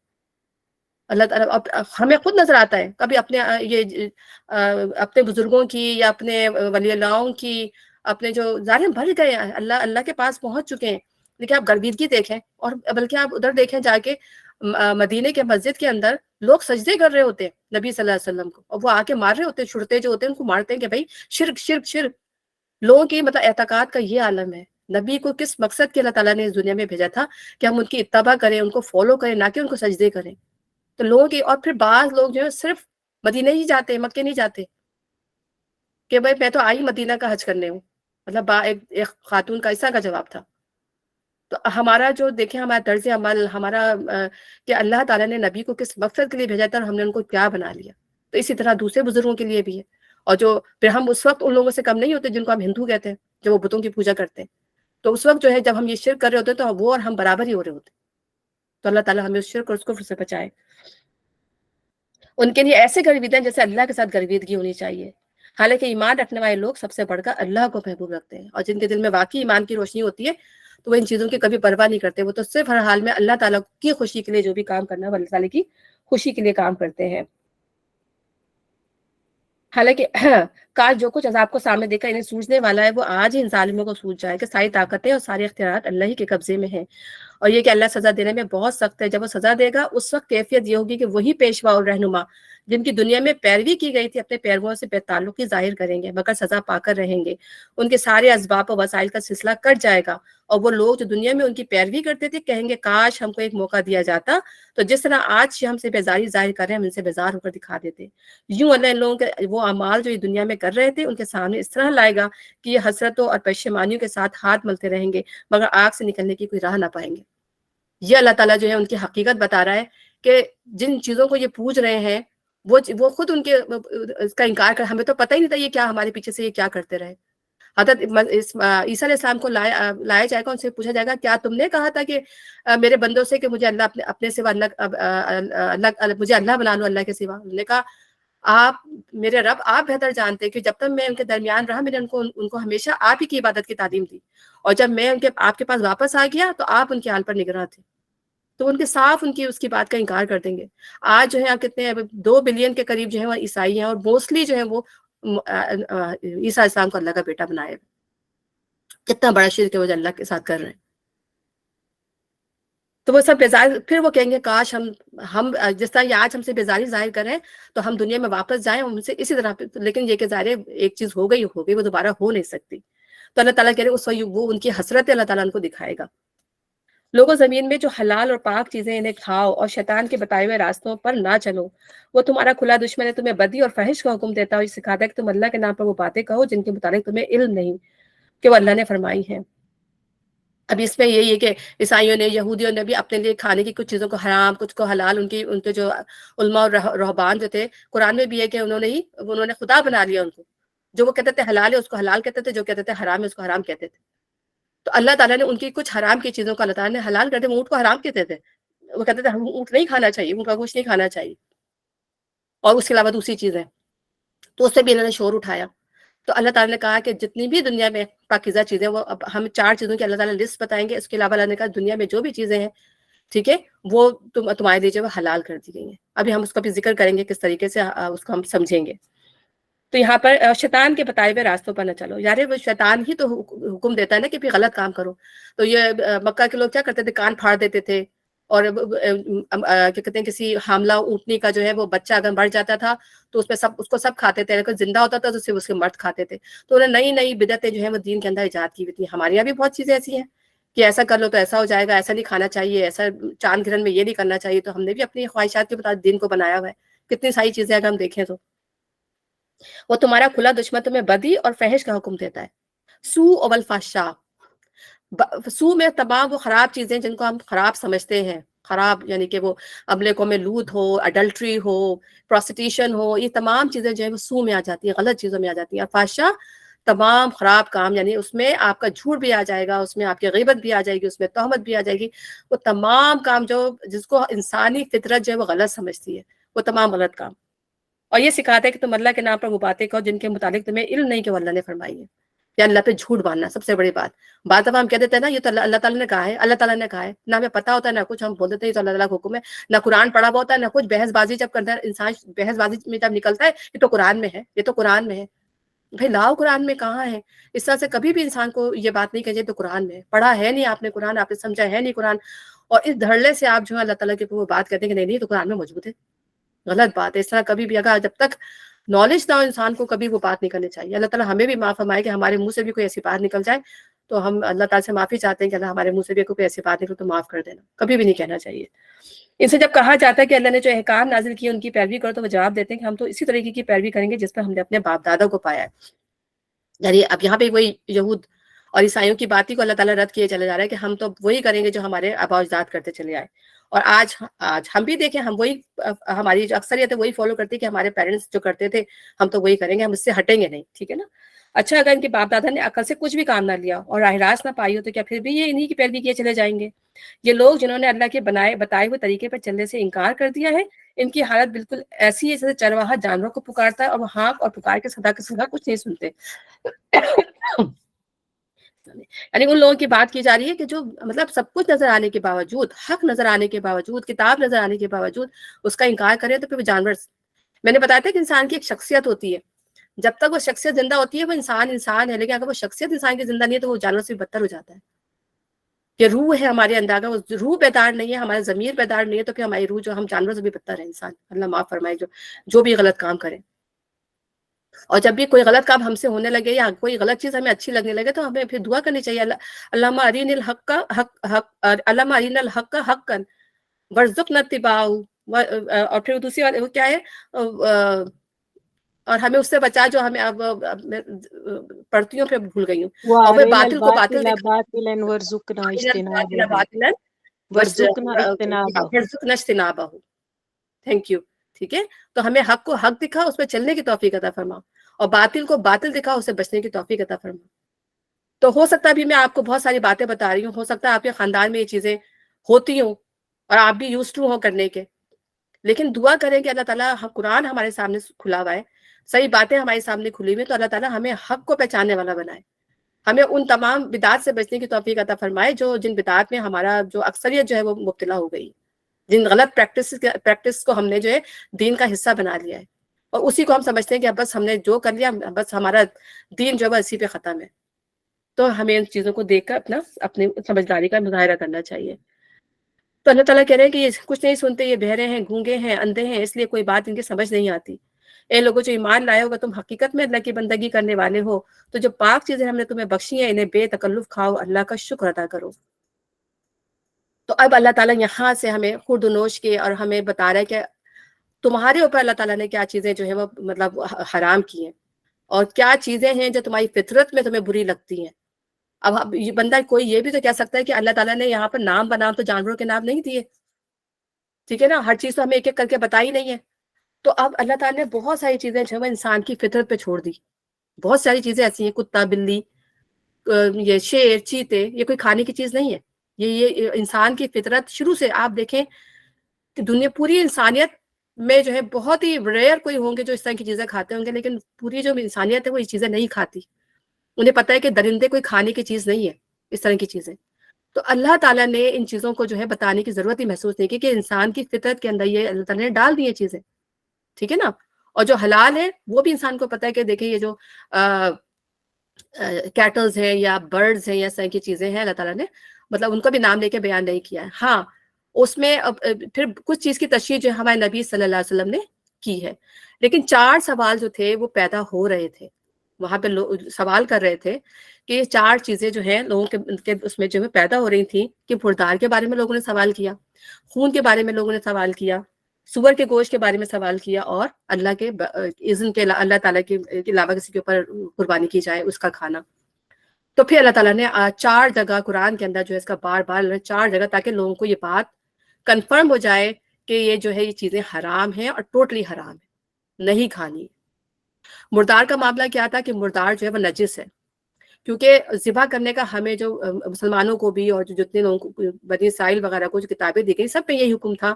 اللہ تعالیٰ ہمیں خود نظر آتا ہے کبھی اپنے بزرگوں کی یا اپنے ولی اللہوں کی، اپنے جو ظاہر بھر گئے ہیں اللہ کے پاس پہنچ چکے ہیں، لیکن آپ گرویدگی دیکھیں. اور بلکہ آپ ادھر دیکھیں جا کے مدینے کے مسجد کے اندر لوگ سجدے کر رہے ہوتے ہیں نبی صلی اللہ علیہ وسلم کو، اور وہ آ کے مار رہے ہوتے ہیں، چھڑتے جو ہوتے ہیں ان کو مارتے ہیں کہ بھائی شرک شرک شرک. لوگوں کی مطلب اعتقاد کا یہ عالم ہے. نبی کو کس مقصد کے اللہ تعالیٰ نے اس دنیا میں بھیجا تھا کہ ہم ان کی اتباع کریں، ان کو فالو کریں، نہ کہ ان کو سجدے کریں. تو لوگوں کی، اور پھر بعض لوگ جو ہے صرف مدینہ ہی جاتے، مکے نہیں جاتے کہ بھائی میں تو آئی مدینہ کا حج کرنے ہوں. مطلب ایک خاتون کا ایسا کا جواب تھا. تو ہمارا جو دیکھیں ہمارا طرز عمل، ہمارا کہ اللہ تعالیٰ نے نبی کو کس مقصد کے لیے بھیجا تھا اور ہم نے ان کو کیا بنا لیا. تو اسی طرح دوسرے بزرگوں کے لیے بھی ہے. اور جو پھر ہم اس وقت ان لوگوں سے کم نہیں ہوتے جن کو ہم ہندو کہتے ہیں، جو وہ بتوں کی پوجا کرتے ہیں. تو اس وقت جو ہے جب ہم یہ شرک کر رہے ہوتے ہیں تو وہ اور ہم برابر ہی ہو رہے ہوتے. تو اللہ تعالیٰ ہمیں اس شرک اور اس کفر سے بچائے. ان کے لیے ایسے گرویدہ ہیں جیسے اللہ کے ساتھ گرویدگی ہونی چاہیے. حالانکہ ایمان رکھنے والے لوگ سب سے بڑھ کر اللہ کو محبوب رکھتے ہیں، اور جن کے دل میں واقعی ایمان کی روشنی ہوتی ہے تو وہ ان چیزوں کی کبھی پرواہ نہیں کرتے. وہ تو صرف ہر حال میں اللہ تعالیٰ کی خوشی کے لیے جو بھی کام کرنا ہے وہ اللہ تعالیٰ کی خوشی کے لیے کام کرتے ہیں. حالانکہ کاش جو کچھ عذاب کو سامنے دیکھ کر انہیں سوجنے والا ہے وہ آج ہی ان ظالموں کو سوج جائے کہ ساری طاقتیں اور سارے اختیارات اللہ ہی کے قبضے میں ہیں، اور یہ کہ اللہ سزا دینے میں بہت سخت ہے. جب وہ سزا دے گا اس وقت کیفیت یہ ہوگی کہ وہی پیشوا اور رہنما جن کی دنیا میں پیروی کی گئی تھی اپنے پیرووں سے بے تعلقی ظاہر کریں گے مگر سزا پا کر رہیں گے. ان کے سارے اسباب و وسائل کا سلسلہ کٹ جائے گا، اور وہ لوگ جو دنیا میں ان کی پیروی کرتے تھے کہیں گے کاش ہم کو ایک موقع دیا جاتا تو جس طرح آج ہم سے بیزاری ظاہر کر رہے ہیں ہم ان سے بیزار ہو کر دکھا دیتے. یوں اللہ ان لوگوں کے وہ اعمال جو یہ دنیا میں کر رہے تھے ان کے سامنے اس طرح لائے گا کہ یہ حسرتوں اور پشیمانیوں کے ساتھ ہاتھ ملتے رہیں گے مگر آگ سے نکلنے کی کوئی راہ نہ پائیں گے. یہ اللہ تعالیٰ جو ہے ان کی حقیقت بتا رہا ہے کہ جن چیزوں کو یہ پوج رہے ہیں وہ خود ان کے اس کا انکار کر. ہمیں تو پتہ ہی نہیں تھا یہ کیا ہمارے پیچھے سے یہ کیا کرتے رہے. حضرت عیسیٰ علیہ السلام کو لایا جائے گا، ان سے پوچھا جائے گا کیا تم نے کہا تھا کہ میرے بندوں سے کہ مجھے اللہ اپنے سوا مجھے اللہ بنا لو اللہ کے سوا. انہوں نے کہا آپ میرے رب آپ بہتر جانتے کہ جب تک میں ان کے درمیان رہا میں نے ان کو ہمیشہ آپ ہی کی عبادت کی تعلیم دی، اور جب میں آپ کے پاس واپس آ گیا تو آپ ان کے حال پر نگراں تھے. تو ان کے صاف اس کی بات کا انکار کر دیں گے. آج جو ہے کتنے 2 بلین کے قریب جو ہے وہ عیسائی ہیں، اور موسٹلی جو ہے وہ عیسیٰ السلام کو اللہ کا بیٹا بنائے. کتنا بڑا شرک ہے وہ جو اللہ کے ساتھ کر رہے ہیں. تو وہ سب بیزار، پھر وہ کہیں گے کاش ہم جس طرح یہ آج ہم سے بیزاری ظاہر کریں تو ہم دنیا میں واپس جائیں ان سے اسی طرح. لیکن یہ کہ ظاہر ایک چیز ہو گئی وہ دوبارہ ہو نہیں سکتی. تو اللہ تعالیٰ کہہ رہے اس وقت وہ ان کی حسرت اللہ تعالیٰ ان کو دکھائے گا. لوگوں زمین میں جو حلال اور پاک چیزیں انہیں کھاؤ اور شیطان کے بتائے ہوئے راستوں پر نہ چلو. وہ تمہارا کھلا دشمن ہے، تمہیں بدی اور فحش کا حکم دیتا ہے، اور سکھاتا ہے کہ تم اللہ کے نام پر وہ باتیں کہو جن کے متعلق تمہیں علم نہیں کہ وہ اللہ نے فرمائی ہیں. اب اس میں یہی ہے کہ عیسائیوں نے یہودیوں نے بھی اپنے لیے کھانے کی کچھ چیزوں کو حرام کچھ کو حلال، ان کے جو علماء اور رہبان جو تھے قرآن میں بھی ہے کہ انہوں نے خدا بنا لیا ان کو. جو وہ کہتے تھے حلال ہے اس کو حلال کہتے تھے، جو کہتے تھے حرام ہے اس کو حرام کہتے تھے. تو اللہ تعالیٰ نے ان کی کچھ حرام کی چیزوں کو اللہ تعالیٰ نے حلال کر دیا. وہ اونٹ کو حرام کہتے تھے، وہ کہتے تھے ہم اونٹ نہیں کھانا چاہیے، اونٹ کا گوشت نہیں کھانا چاہیے، اور اس کے علاوہ دوسری چیزیں. تو اس سے بھی انہوں نے شور اٹھایا. تو اللہ تعالیٰ نے کہا کہ جتنی بھی دنیا میں پاکیزہ چیزیں وہ اب ہم 4 چیزوں کی اللہ تعالیٰ لسٹ بتائیں گے. اس کے علاوہ اللہ نے کہا دنیا میں جو بھی چیزیں ہیں ٹھیک ہے وہ تمہارے لیے جو ہے حلال کر دی گئی ہیں. ابھی ہم اس کا بھی ذکر کریں گے کس طریقے سے اس کو ہم سمجھیں گے. تو یہاں پر شیطان کے بتائے ہوئے راستوں پر نہ چلو. یار وہ شیطان ہی تو حکم دیتا ہے نا کہ بھی غلط کام کرو. تو یہ مکہ کے لوگ کیا کرتے تھے، کان پھاڑ دیتے تھے اور کیا کہتے ہیں کسی حاملہ اونٹنی کا جو ہے وہ بچہ اگر مر جاتا تھا تو اس کو سب کھاتے تھے، اگر زندہ ہوتا تھا تو صرف اس کے مرد کھاتے تھے. تو انہوں نے نئی نئی بدعتیں جو ہیں وہ دین کے اندر ایجاد کی ہوئی تھی. ہمارے یہاں بھی بہت چیزیں ایسی ہیں کہ ایسا کر لو تو ایسا ہو جائے گا، ایسا نہیں کھانا چاہیے، ایسا چاند گرہن میں یہ نہیں کرنا چاہیے. تو ہم نے بھی اپنی خواہشات کے مطابق دین کو بنایا ہوا ہے. کتنی ساری چیزیں اگر ہم دیکھیں تو وہ تمہارا کھلا دشمن تمہیں بدی اور فحش کا حکم دیتا ہے. سو والفحشاء، سو میں تمام وہ خراب چیزیں جن کو ہم خراب سمجھتے ہیں، خراب یعنی کہ وہ عملے کو میں لوٹ ہو، اڈلٹری ہو، پروسٹیشن ہو، یہ تمام چیزیں جو ہیں وہ سو میں آ جاتی ہیں، غلط چیزوں میں آ جاتی ہیں. اور فحشاء تمام خراب کام، یعنی اس میں آپ کا جھوٹ بھی آ جائے گا، اس میں آپ کی غیبت بھی آ جائے گی، اس میں تہمت بھی آ جائے گی. وہ تمام کام جو جس کو انسانی فطرت جو ہے وہ غلط سمجھتی ہے، وہ تمام غلط کام. اور یہ سکھاتا ہے کہ تم اللہ کے نام پر وہ باتیں کہو جن کے متعلق تمہیں علم نہیں کہ وہ اللہ نے فرمائی ہے. یا اللہ پہ جھوٹ باندھنا سب سے بڑی بات. بعض دفعہ ہم کہہ دیتے ہیں نا یہ تو اللہ تعالیٰ نے کہا ہے، اللہ تعالیٰ نے کہا ہے، نہ ہمیں پتہ ہوتا ہے نہ کچھ، ہم بول دیتے ہیں یہ تو اللہ تعالیٰ کا حکم ہے. نہ قرآن پڑھا ہوا ہوتا ہے نہ کچھ. بحث بازی جب کرتا ہے انسان، بحث بازی میں جب نکلتا ہے یہ تو قرآن میں ہے، یہ تو قرآن میں ہے. بھائی لاؤ قرآن میں کہاں ہے؟ اس طرح سے کبھی بھی انسان کو یہ بات نہیں کہیے تو قرآن میں ہے. پڑھا ہے نہیں آپ نے قرآن، آپ نے سمجھا ہے نہیں قرآن، اور اس دھڑلے سے آپ جو ہے اللہ تعالیٰ کے وہ بات کہتے ہیں کہ نہیں تو قرآن میں موجود ہے. غلط بات ہے. اس طرح کبھی بھی اگر جب تک نالج نہ ہو انسان کو کبھی وہ بات نہیں کرنی چاہیے. اللہ تعالیٰ ہمیں بھی معاف فرمائے کہ ہمارے منہ سے بھی کوئی ایسی بات نکل جائے تو ہم اللہ تعالیٰ سے معافی چاہتے ہیں کہ اللہ ہمارے منہ سے بھی کوئی ایسی بات نکلے تو معاف کر دینا. کبھی بھی نہیں کہنا چاہیے. ان سے جب کہا جاتا ہے کہ اللہ نے جو احکام نازل کیے ان کی پیروی کرو تو وہ جواب دیتے ہیں کہ ہم تو اسی طریقے کی پیروی کریں گے جس پر ہم نے اپنے باپ دادا کو پایا ہے. یعنی اب یہاں پہ وہی یہود اور عیسائیوں کی بات ہی کو اللہ تعالیٰ رد کیے چلے جا رہا ہے کہ ہم تو وہی کریں گے جو ہمارے آباء و اجداد کرتے چلے آئے. اور آج ہم بھی دیکھیں، ہم وہی، ہماری جو اکثریت ہے وہی فالو کرتی ہے کہ ہمارے پیرنٹس جو کرتے تھے ہم تو وہی کریں گے، ہم اس سے ہٹیں گے نہیں. ٹھیک ہے نا. اچھا اگر ان کے باپ دادا نے عقل سے کچھ بھی کام نہ لیا اور راہ راست نہ پائی ہو تو کیا پھر بھی یہ انہی کی پیروی کیے چلے جائیں گے؟ یہ لوگ جنہوں نے اللہ کے بتائے ہوئے طریقے پر چلنے سے انکار کر دیا ہے، ان کی حالت بالکل ایسی ہے جیسے چرواہا جانوروں کو پکارتا ہے اور وہ ہانک اور پکار کے صدا کچھ نہیں سنتے. یعنی ان لوگوں کی بات کی جا رہی ہے کہ جو مطلب سب کچھ نظر آنے کے باوجود، حق نظر آنے کے باوجود، کتاب نظر آنے کے باوجود اس کا انکار کرے تو پھر وہ جانور. میں نے بتایا تھا کہ انسان کی ایک شخصیت ہوتی ہے، جب تک وہ شخصیت زندہ ہوتی ہے وہ انسان ہے، لیکن اگر وہ شخصیت انسان کی زندہ نہیں ہے تو وہ جانور سے بدتر ہو جاتا ہے. کہ روح ہے ہمارے اندر، اگر وہ روح بیدار نہیں ہے، ہمارا ضمیر بیدار نہیں ہے تو پھر ہماری روح جو ہم جانور سے بھی بدتر ہے انسان. اللہ معاف فرمائے جو بھی غلط کام کرے. اور جب بھی کوئی غلط کام ہم سے ہونے لگے یا کوئی غلط چیز ہمیں اچھی لگنے لگے تو ہمیں پھر دعا کرنی چاہیے، اللہم ارین الحق اللہم ارین الحق حقا وارزقنا اتباعہ. اور پھر دوسری بات وہ کیا ہے، اور ہمیں اس سے بچا جو ہمیں اب پڑھتی ہوں پھر بھول گئی ہوں. اور وہ باطل کو باطل باطلا وارزقنا اجتنابہ وارزقنا اجتنابہ. Thank you. ٹھیک ہے. تو ہمیں حق کو حق دکھا، اس پہ چلنے کی توفیق عطا فرما، اور باطل کو باطل دکھا، اسے بچنے کی توفیق عطا فرما. تو ہو سکتا ہے ابھی میں آپ کو بہت ساری باتیں بتا رہی ہوں، ہو سکتا ہے آپ کے خاندان میں یہ چیزیں ہوتی ہوں اور آپ بھی یوز ٹو ہوں کرنے کے، لیکن دعا کریں کہ اللہ تعالیٰ قرآن ہمارے سامنے کھلا ہوا ہے، صحیح باتیں ہمارے سامنے کھلی ہوئی، تو اللہ تعالیٰ ہمیں حق کو پہچاننے والا بنائے، ہمیں ان تمام بدعات سے بچنے کی توفیق عطا فرمائے جن بدعات میں ہمارا جو اکثریت جو ہے وہ مبتلا ہو گئی، جن غلط پریکٹس کو ہم نے جو ہے دین کا حصہ بنا لیا ہے، اور اسی کو ہم سمجھتے ہیں کہ بس ہم نے جو کر لیا بس ہمارا دین جو ہے اسی پہ ختم ہے. تو ہمیں ان چیزوں کو دیکھ کر اپنی سمجھداری کا مظاہرہ کرنا چاہیے. تو اللہ تعالیٰ کہہ رہے ہیں کہ یہ کچھ نہیں سنتے، یہ بہرے ہیں، گونگے ہیں، اندھے ہیں، اس لیے کوئی بات ان کی سمجھ نہیں آتی. اے لوگوں جو ایمان لائے ہوگا، تم حقیقت میں اللہ کی بندگی کرنے والے ہو تو جو پاک چیزیں ہم نے تمہیں بخشی ہیں انہیں بے تکلف کھاؤ، اللہ کا شکر ادا کرو. تو اب اللہ تعالیٰ یہاں سے ہمیں خورد و نوش کے اور ہمیں بتا رہا ہے کہ تمہارے اوپر اللہ تعالیٰ نے کیا چیزیں جو ہیں وہ مطلب حرام کی ہیں اور کیا چیزیں ہیں جو تمہاری فطرت میں تمہیں بری لگتی ہیں. اب یہ بندہ کوئی یہ بھی تو کہہ سکتا ہے کہ اللہ تعالیٰ نے یہاں پر نام بنام تو جانوروں کے نام نہیں دیے، ٹھیک ہے نا، ہر چیز تو ہمیں ایک ایک کر کے بتائی نہیں ہے. تو اب اللہ تعالیٰ نے بہت ساری چیزیں جو ہے انسان کی فطرت پہ چھوڑ دی. بہت ساری چیزیں ایسی ہیں، کتا، بلی، یہ شیر، چیتے، یہ کوئی کھانے کی چیز نہیں ہے. یہ انسان کی فطرت شروع سے آپ دیکھیں کہ دنیا پوری انسانیت میں جو ہے بہت ہی ریئر کوئی ہوں گے جو اس طرح کی چیزیں کھاتے ہوں گے، لیکن پوری جو انسانیت ہے وہ یہ چیزیں نہیں کھاتی. انہیں پتہ ہے کہ درندے کوئی کھانے کی چیز نہیں ہے اس طرح کی چیزیں. تو اللہ تعالیٰ نے ان چیزوں کو جو ہے بتانے کی ضرورت ہی محسوس نہیں کی کہ انسان کی فطرت کے اندر یہ اللہ تعالیٰ نے ڈال دی یہ چیزیں، ٹھیک ہے نا. اور جو حلال ہے وہ بھی انسان کو پتہ ہے کہ دیکھیں یہ جو کیٹلز ہیں یا برڈز ہیں یا اس طرح کی چیزیں ہیں اللہ تعالیٰ نے مطلب ان کا بھی نام لے کے بیان نہیں کیا ہے. ہاں اس میں پھر کچھ چیز کی تشریح جو ہمارے نبی صلی اللہ علیہ وسلم نے کی ہے، لیکن 4 سوال جو تھے وہ پیدا ہو رہے تھے، وہاں پہ لوگ سوال کر رہے تھے کہ یہ 4 چیزیں جو ہیں لوگوں کے اس میں جو ہے پیدا ہو رہی تھیں، کہ مردار کے بارے میں لوگوں نے سوال کیا، خون کے بارے میں لوگوں نے سوال کیا، سور کے گوشت کے بارے میں سوال کیا، اور اللہ کے اذن کے اللہ تعالیٰ کے علاوہ کسی کے اوپر قربانی کی جائے اس کا کھانا۔ تو پھر اللہ تعالیٰ نے 4 جگہ قرآن کے اندر جو ہے اس کا بار بار 4 جگہ، تاکہ لوگوں کو یہ بات کنفرم ہو جائے کہ یہ جو ہے یہ چیزیں حرام ہیں اور ٹوٹلی حرام ہے، نہیں کھانی۔ مردار کا معاملہ کیا تھا کہ مردار جو ہے وہ نجس ہے، کیونکہ ذبح کرنے کا ہمیں جو مسلمانوں کو بھی اور جو جتنے لوگوں کو بنی اسرائیل وغیرہ کو جو کتابیں دی گئی سب پہ یہی حکم تھا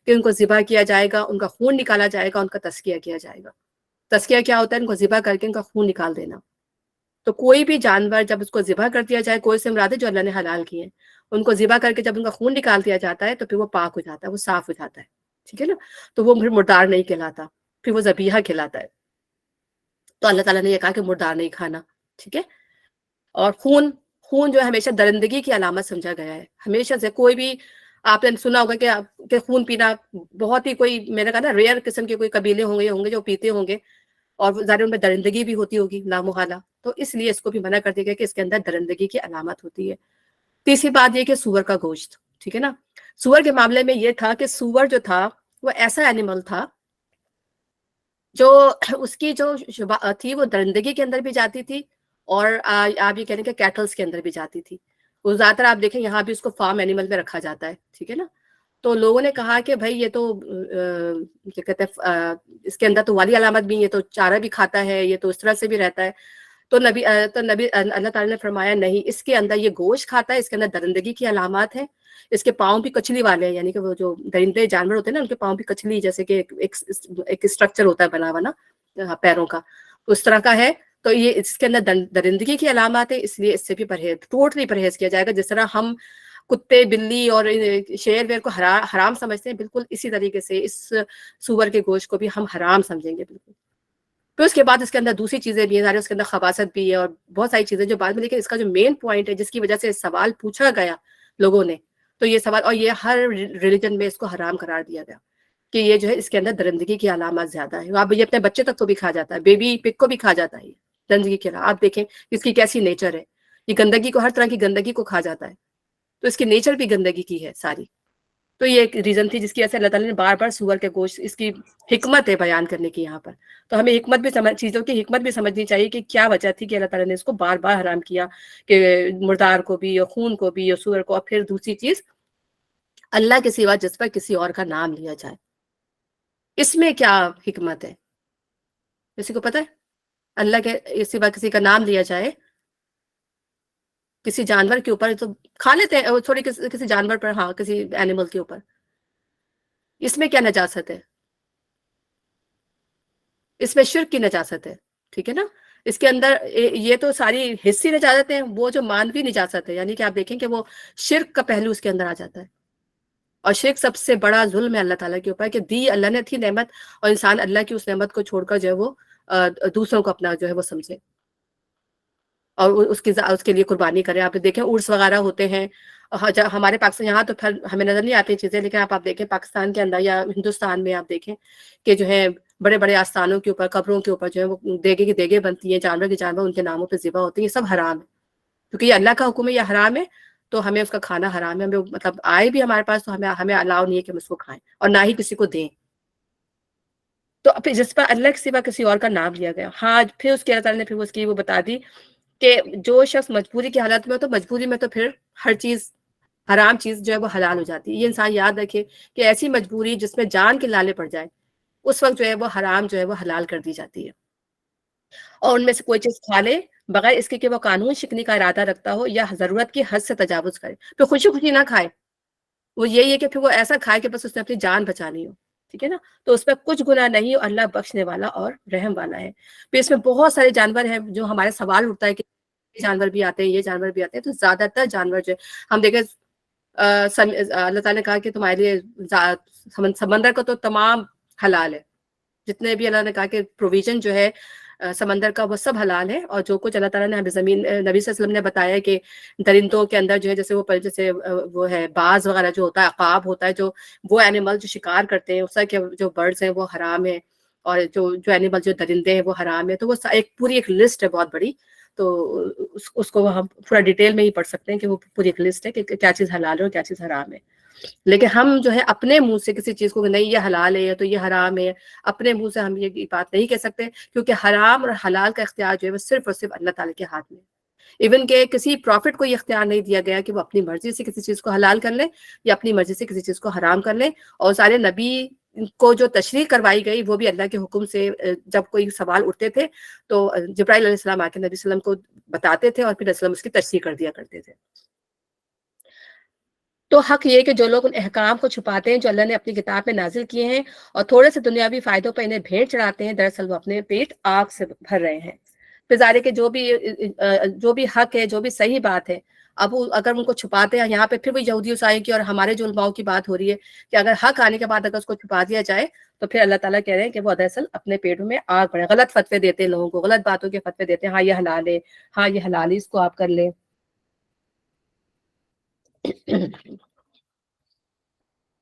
کہ ان کو ذبح کیا جائے گا، ان کا خون نکالا جائے گا، ان کا تزکیہ کیا جائے گا۔ تزکیہ کیا ہوتا ہے؟ ان کو ذبح کر کے ان کا خون نکال دینا۔ تو کوئی بھی جانور جب اس کو ذبح کر دیا جائے، کوئی سے مراد ہے جو اللہ نے حلال کیے ہیں، ان کو ذبح کر کے جب ان کا خون نکال دیا جاتا ہے تو پھر وہ پاک ہو جاتا ہے، وہ صاف ہو جاتا ہے، ٹھیک ہے نا؟ تو وہ پھر مردار نہیں کہلاتا، پھر وہ ذبیحہ کہلاتا ہے۔ تو اللہ تعالیٰ نے یہ کہا کہ مردار نہیں کھانا، ٹھیک ہے؟ اور خون جو ہے ہمیشہ درندگی کی علامت سمجھا گیا ہے، ہمیشہ سے۔ کوئی بھی آپ نے سنا ہوگا کہ خون پینا بہت ہی کوئی، میں نے کہا نا، ریئر قسم کے کوئی قبیلے ہوں گے جو پیتے ہوں گے، اور ظاہر ان میں درندگی بھی ہوتی ہوگی لامحالہ، تو اس لیے اس کو بھی منع کر دیا گیا کہ اس کے اندر درندگی کی علامت ہوتی ہے۔ تیسری بات یہ کہ سور کا گوشت، ٹھیک ہے نا؟ سور کے معاملے میں یہ تھا کہ سور جو تھا وہ ایسا اینیمل تھا جو اس کی جو شبہ تھی وہ درندگی کے اندر بھی جاتی تھی، اور آپ یہ کہہ رہے ہیں کہ کیٹلز کے اندر بھی جاتی تھی۔ وہ زیادہ تر آپ دیکھیں یہاں بھی اس کو فارم اینیمل میں رکھا جاتا ہے، ٹھیک ہے نا؟ تو لوگوں نے کہا کہ بھائی یہ تو کیا کہتے ہیں، اس کے اندر تو والی علامت بھی، یہ تو چارہ بھی کھاتا ہے، یہ تو اس طرح سے بھی رہتا ہے۔ تو نبی اللہ تعالیٰ نے فرمایا نہیں، اس کے اندر یہ گوشت کھاتا ہے، اس کے اندر درندگی کی علامات ہیں، اس کے پاؤں بھی کچلی والے ہیں، یعنی کہ وہ جو درندے جانور ہوتے ہیں نا ان کے پاؤں بھی کچلی، جیسے کہ ایک اسٹرکچر ہوتا ہے بنا ہوا نا پیروں کا، اس طرح کا ہے۔ تو یہ اس کے اندر درندگی کی علامات ہے، اس لیے اس سے بھی ٹوٹلی پرہیز کیا جائے گا۔ جس طرح ہم کتے، بلی اور شیر ویر کو حرام سمجھتے ہیں، بالکل اسی طریقے سے اس سور کے گوشت کو بھی ہم حرام سمجھیں گے بالکل۔ پھر اس کے بعد اس کے اندر دوسری چیزیں بھی ہیں، اس کے اندر خباثت بھی ہے اور بہت ساری چیزیں جو بعد میں، لیکن اس کا جو مین پوائنٹ ہے جس کی وجہ سے سوال پوچھا گیا لوگوں نے، تو یہ سوال، اور یہ ہر ریلیجن میں اس کو حرام قرار دیا گیا کہ یہ جو ہے اس کے اندر درندگی کی علامات زیادہ ہے۔ آپ یہ اپنے بچے تک کو بھی کھا جاتا ہے، بیبی پک کو بھی کھا جاتا ہے، یہ درندگی کی علامات۔ آپ دیکھیں اس کی کیسی نیچر ہے، یہ گندگی کو، ہر طرح کی گندگی کو کھا جاتا ہے، تو اس کی نیچر بھی گندگی کی ہے ساری۔ تو یہ ایک ریزن تھی جس کی وجہ سے اللہ تعالیٰ نے بار بار سور کے گوشت، اس کی حکمت ہے بیان کرنے کی یہاں پر۔ تو ہمیں حکمت بھی چیزوں کی حکمت بھی سمجھنی چاہیے کہ کیا وجہ تھی کہ اللہ تعالیٰ نے اس کو بار بار حرام کیا، کہ مردار کو بھی اور خون کو بھی اور سور کو۔ اور پھر دوسری چیز، اللہ کے سوا جس پر کسی اور کا نام لیا جائے، اس میں کیا حکمت ہے؟ کسی کو پتہ ہے؟ اللہ کے سوا کسی کا نام لیا جائے کسی جانور کے اوپر، تو کھا لیتے ہیں تھوڑی کسی جانور پر، ہاں کسی اینیمل کے اوپر، اس میں کیا نجاست ہے؟ اس میں شرک کی نجاست ہے، ٹھیک ہے نا؟ اس کے اندر یہ تو ساری حصی نجاست ہیں، وہ جو مانوی نجاست ہے، یعنی کہ آپ دیکھیں کہ وہ شرک کا پہلو اس کے اندر آ جاتا ہے، اور شرک سب سے بڑا ظلم ہے اللہ تعالیٰ کے اوپر، کہ دی اللہ نے تھی نعمت، اور انسان اللہ کی اس نعمت کو چھوڑ کر جو ہے وہ دوسروں کو اپنا جو ہے وہ سمجھے اور اس کے لیے قربانی کریں۔ آپ دیکھیں عرس وغیرہ ہوتے ہیں ہمارے پاکستان، یہاں تو پھر ہمیں نظر نہیں آتی چیزیں، لیکن آپ دیکھیں پاکستان کے اندر یا ہندوستان میں آپ دیکھیں کہ جو ہے بڑے بڑے آستانوں کے اوپر، قبروں کے اوپر جو ہے وہ دیگے کی دیگیں بنتی ہیں، جانور کے جانور ان کے ناموں پہ ذبح ہوتے ہیں، یہ سب حرام ہے، کیونکہ یہ اللہ کا حکم ہے، یہ حرام ہے، تو ہمیں اس کا کھانا حرام ہے، ہمیں مطلب آئے بھی ہمارے پاس تو ہمیں الاؤ نہیں ہے کہ ہم اس کو کھائیں، اور نہ ہی کسی کو دیں۔ تو پھر جس پر اللہ کے سوا کسی اور کا نام لیا گیا، ہاں پھر اس کے اللہ تعالیٰ نے پھر اس کی وہ بتا دی کہ جو شخص مجبوری کی حالت میں ہو، تو مجبوری میں تو پھر ہر چیز، حرام چیز جو ہے وہ حلال ہو جاتی ہے۔ یہ انسان یاد رکھے کہ ایسی مجبوری جس میں جان کے لالے پڑ جائے، اس وقت جو ہے وہ حرام جو ہے وہ حلال کر دی جاتی ہے، اور ان میں سے کوئی چیز کھا لے بغیر اس کے کہ وہ قانون شکنی کا ارادہ رکھتا ہو یا ضرورت کی حد سے تجاوز کرے، پھر خوشی خوشی نہ کھائے، وہ یہی ہے کہ پھر وہ ایسا کھائے کہ بس اس نے اپنی جان بچانی ہو، ٹھیک ہے نا؟ تو اس پہ کچھ گناہ نہیں، اور اللہ بخشنے والا اور رحم والا ہے۔ پھر اس میں بہت سارے جانور ہیں جو ہمارے سوال اٹھتا ہے کہ یہ جانور بھی آتے ہیں، یہ جانور بھی آتے ہیں، تو زیادہ تر جانور جو ہم دیکھیں، اللہ تعالیٰ نے کہا کہ تمہارے لیے سمندر کا تو تمام حلال ہے، جتنے بھی اللہ نے کہا کہ پروویژن جو ہے سمندر کا، وہ سب حلال ہے. اور جو کچھ اللہ تعالیٰ نے ہمیں زمین، نبی صلی اللہ علیہ وسلم نے بتایا کہ درندوں کے اندر جو ہے جیسے وہ ہے باز وغیرہ جو ہوتا ہے، عقاب ہوتا ہے، جو وہ اینیمل جو شکار کرتے ہیں اس طرح کے جو برڈز ہیں وہ حرام ہے، اور جو اینیمل جو درندے ہیں وہ حرام ہے. تو وہ ایک پوری ایک لسٹ ہے بہت بڑی. تو اس کو ہم پورا ڈیٹیل میں ہی پڑھ سکتے ہیں کہ وہ پوری ایک لسٹ ہے کہ کیا چیز حلال ہے اور کیا چیز حرام ہے. لیکن ہم جو ہے اپنے منہ سے کسی چیز کو نہیں یہ حلال ہے یا تو یہ حرام ہے، اپنے منہ سے ہم یہ بات نہیں کہہ سکتے، کیونکہ حرام اور حلال کا اختیار جو ہے وہ صرف اور صرف اللہ تعالیٰ کے ہاتھ میں. ایون کہ کسی پروفٹ کو یہ اختیار نہیں دیا گیا کہ وہ اپنی مرضی سے کسی چیز کو حلال کر لیں یا اپنی مرضی سے کسی چیز کو حرام کر لیں. اور سارے نبی کو جو تشریح کروائی گئی وہ بھی اللہ کے حکم سے. جب کوئی سوال اٹھتے تھے تو جبرائیل علیہ السلام آ کے نبی صلی اللہ علیہ وسلم کو بتاتے تھے اور پھر نبی صلی اللہ علیہ وسلم اس کی تشریح کر دیا کرتے تھے. تو حق یہ کہ جو لوگ ان احکام کو چھپاتے ہیں جو اللہ نے اپنی کتاب میں نازل کیے ہیں اور تھوڑے سے دنیاوی فائدوں پر انہیں بھیٹ چڑھاتے ہیں، دراصل وہ اپنے پیٹ آگ سے بھر رہے ہیں. پھر ظاہر ہے کہ جو بھی حق ہے، جو بھی صحیح بات ہے، اب اگر ان کو چھپاتے ہیں، یہاں پہ پھر وہ یہودی عیسائی کی اور ہمارے جو علماء کی بات ہو رہی ہے کہ اگر حق آنے کے بعد اگر اس کو چھپا دیا جائے تو پھر اللہ تعالیٰ کہہ رہے ہیں کہ وہ دراصل اپنے پیٹوں میں آگ بھرے. غلط فتوے دیتے ہیں لوگوں کو، غلط باتوں کے فتوے دیتے ہیں، ہاں یہ حلال ہے، ہاں یہ حلال ہے، اس کو آپ کر لیں.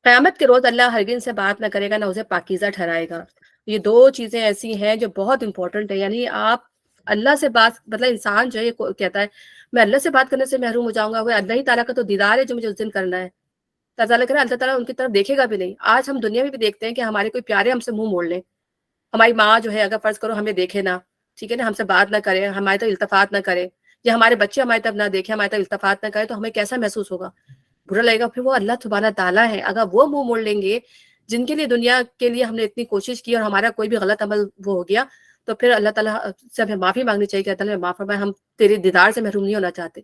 قیامت کے روز اللہ ہرگز سے بات نہ کرے گا، نہ اسے پاکیزہ ٹھہرائے گا. یہ دو چیزیں ایسی ہیں جو بہت امپورٹنٹ ہے. یعنی آپ اللہ سے بات، مطلب انسان جو ہے کہتا ہے میں اللہ سے بات کرنے سے محروم ہو جاؤں گا، وہ اللہ ہی تعالیٰ کا تو دیدار ہے جو مجھے اس دن کرنا ہے. تعالیٰ کرے اللہ تعالیٰ ان کی طرف دیکھے گا بھی نہیں. آج ہم دنیا میں بھی دیکھتے ہیں کہ ہمارے کوئی پیارے ہم سے منہ موڑ لیں. ہماری ماں جو ہے اگر فرض کرو ہمیں دیکھے نہ، ٹھیک ہے نا، ہم سے بات نہ کرے، ہماری طرف التفات نہ کرے، یا ہمارے بچے ہماری طرف نہ دیکھیں، ہماری طرف التفات نہ کرے، تو ہمیں کیسا محسوس ہوگا؟ برا لگے گا. پھر وہ اللہ سبحانہ تعالیٰ ہے، اگر وہ منہ موڑ لیں گے جن کے لیے دنیا کے لیے ہم نے اتنی کوشش کی اور ہمارا کوئی بھی غلط عمل وہ ہو گیا، تو پھر اللہ تعالیٰ سے ہمیں معافی مانگنی چاہیے کہ اللہ تعالیٰ معاف فرمائے، ہم تیرے دیدار سے محروم نہیں ہونا چاہتے.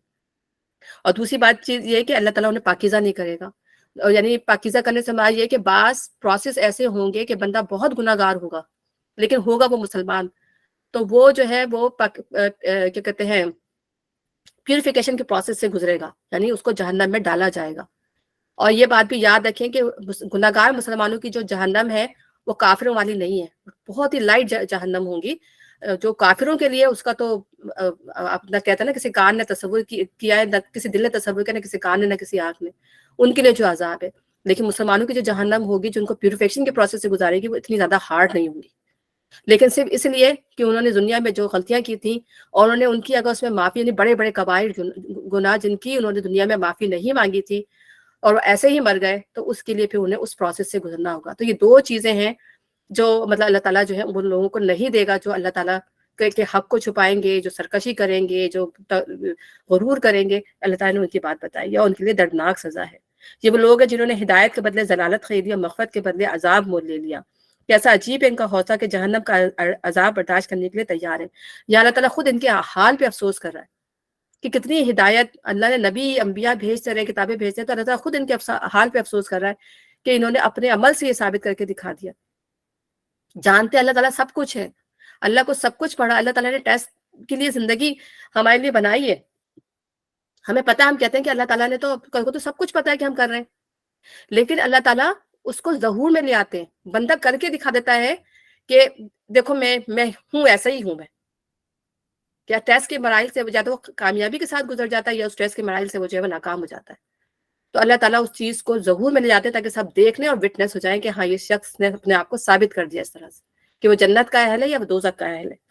اور دوسری بات چیز یہ ہے کہ اللہ تعالیٰ انہیں پاکیزہ نہیں کرے گا. یعنی پاکیزہ کرنے سے مراد یہ کہ بعض پروسیس ایسے ہوں گے کہ بندہ بہت گناہ گار ہوگا لیکن ہوگا وہ مسلمان، تو وہ جو ہے وہ کیا کہتے ہیں پیوریفیکیشن کے پروسیس سے گزرے گا، یعنی اس کو جہنم میں ڈالا جائے گا. اور یہ بات بھی یاد رکھیں کہ گناہ گار مسلمانوں کی جو جہنم ہے وہ کافروں والی نہیں ہے، بہت ہی لائٹ جہنم ہوں گی. جو کافروں کے لیے اس کا تو اپنا کہتا ہے نا کسی کان نے تصور کیا ہے، نہ کسی دل نے تصور کیا، نہ کسی کان نے، نہ کسی آنکھ نے، ان کے لیے جو عذاب ہے. لیکن مسلمانوں کی جو جہنم ہوگی جو ان کو پیوریفیکیشن کے پروسیس سے گزارے گی وہ اتنی زیادہ ہارڈ نہیں ہوگی. لیکن صرف اس لیے کہ انہوں نے دنیا میں جو غلطیاں کی تھیں اور انہوں نے ان کی اگر اس میں معافی، یعنی بڑے بڑے کبائر گناہ جن کی انہوں نے دنیا میں معافی نہیں مانگی تھی اور ایسے ہی مر گئے، تو اس کے لیے پھر انہیں اس پروسیس سے گزرنا ہوگا. تو یہ دو چیزیں ہیں جو مطلب اللہ تعالیٰ جو ہے ان لوگوں کو نہیں دے گا جو اللہ تعالیٰ کے حق کو چھپائیں گے، جو سرکشی کریں گے، جو غرور کریں گے. اللہ تعالیٰ نے ان کی بات بتائی ہے اور ان کے لیے دردناک سزا ہے. یہ وہ لوگ ہیں جنہوں نے ہدایت کے بدلے ضلالت خریدی اور مغفرت کے بدلے عذاب مول لے لیا. کیسا عجیب ہے ان کا حوصلہ کہ جہنم کا عذاب برداشت کرنے کے لیے تیار ہے. یا اللہ تعالیٰ خود ان کے حال پہ افسوس کر رہا ہے کہ کتنی ہدایت اللہ نے نبی انبیاء بھیجتے رہے، کتابیں بھیجتے ہیں، تو اللہ تعالیٰ خود ان کے حال پہ افسوس کر رہا ہے کہ انہوں نے اپنے عمل سے یہ ثابت کر کے دکھا دیا. جانتے اللہ تعالیٰ سب کچھ ہے، اللہ کو سب کچھ پڑھا. اللہ تعالیٰ نے ٹیسٹ کے لیے زندگی ہمارے لیے بنائی ہے. ہمیں پتہ، ہم کہتے ہیں کہ اللہ تعالیٰ نے تو سب کچھ پتہ ہے کہ ہم کر رہے ہیں، لیکن اللہ تعالیٰ اس کو ظہور میں لے آتے ہیں. بندہ کر کے دکھا دیتا ہے کہ دیکھو میں ہوں، ایسا ہی ہوں میں. کیا ٹیسٹ کے مراحل سے یا تو وہ کامیابی کے ساتھ گزر جاتا ہے یا اس ٹیسٹ کے مراحل سے وہ جو ہے وہ ناکام ہو جاتا ہے. تو اللہ تعالیٰ اس چیز کو ظہور میں لے جاتے ہیں تاکہ سب دیکھ لیں اور وٹنس ہو جائیں کہ ہاں یہ شخص نے اپنے آپ کو ثابت کر دیا اس طرح سے کہ وہ جنت کا اہل ہے یا وہ دوزخ کا اہل ہے.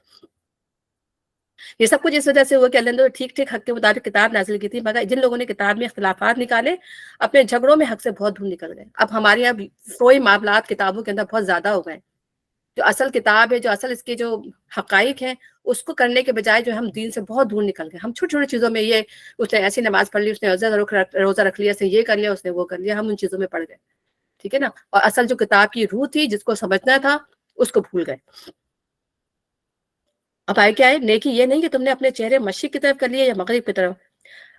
یہ سب کچھ اس وجہ سے ہوا کہ اللہ نے ٹھیک ٹھیک حق کے مطابق کتاب نازل کی تھی، مگر جن لوگوں نے کتاب میں اختلافات نکالے اپنے جھگڑوں میں حق سے بہت دور نکل گئے. اب ہمارے یہاں کوئی معاملات کتابوں کے اندر بہت زیادہ ہو گئے. جو اصل کتاب ہے، جو اصل اس کے جو حقائق ہیں، اس کو کرنے کے بجائے جو ہم دین سے بہت دور نکل گئے. ہم چھوٹی چھوٹی چیزوں میں یہ اس نے ایسی نماز پڑھ لی، اس نے روزہ رکھ لیا، اس نے یہ کر لیا، اس نے وہ کر لیا، ہم ان چیزوں میں پڑ گئے. ٹھیک ہے نا. اور اصل جو کتاب کی روح تھی جس کو سمجھنا تھا اس کو بھول گئے. اب آئے کیا ہے، نیکی یہ نہیں کہ تم نے اپنے چہرے مشرق کی طرف کر لیے یا مغرب کی طرف.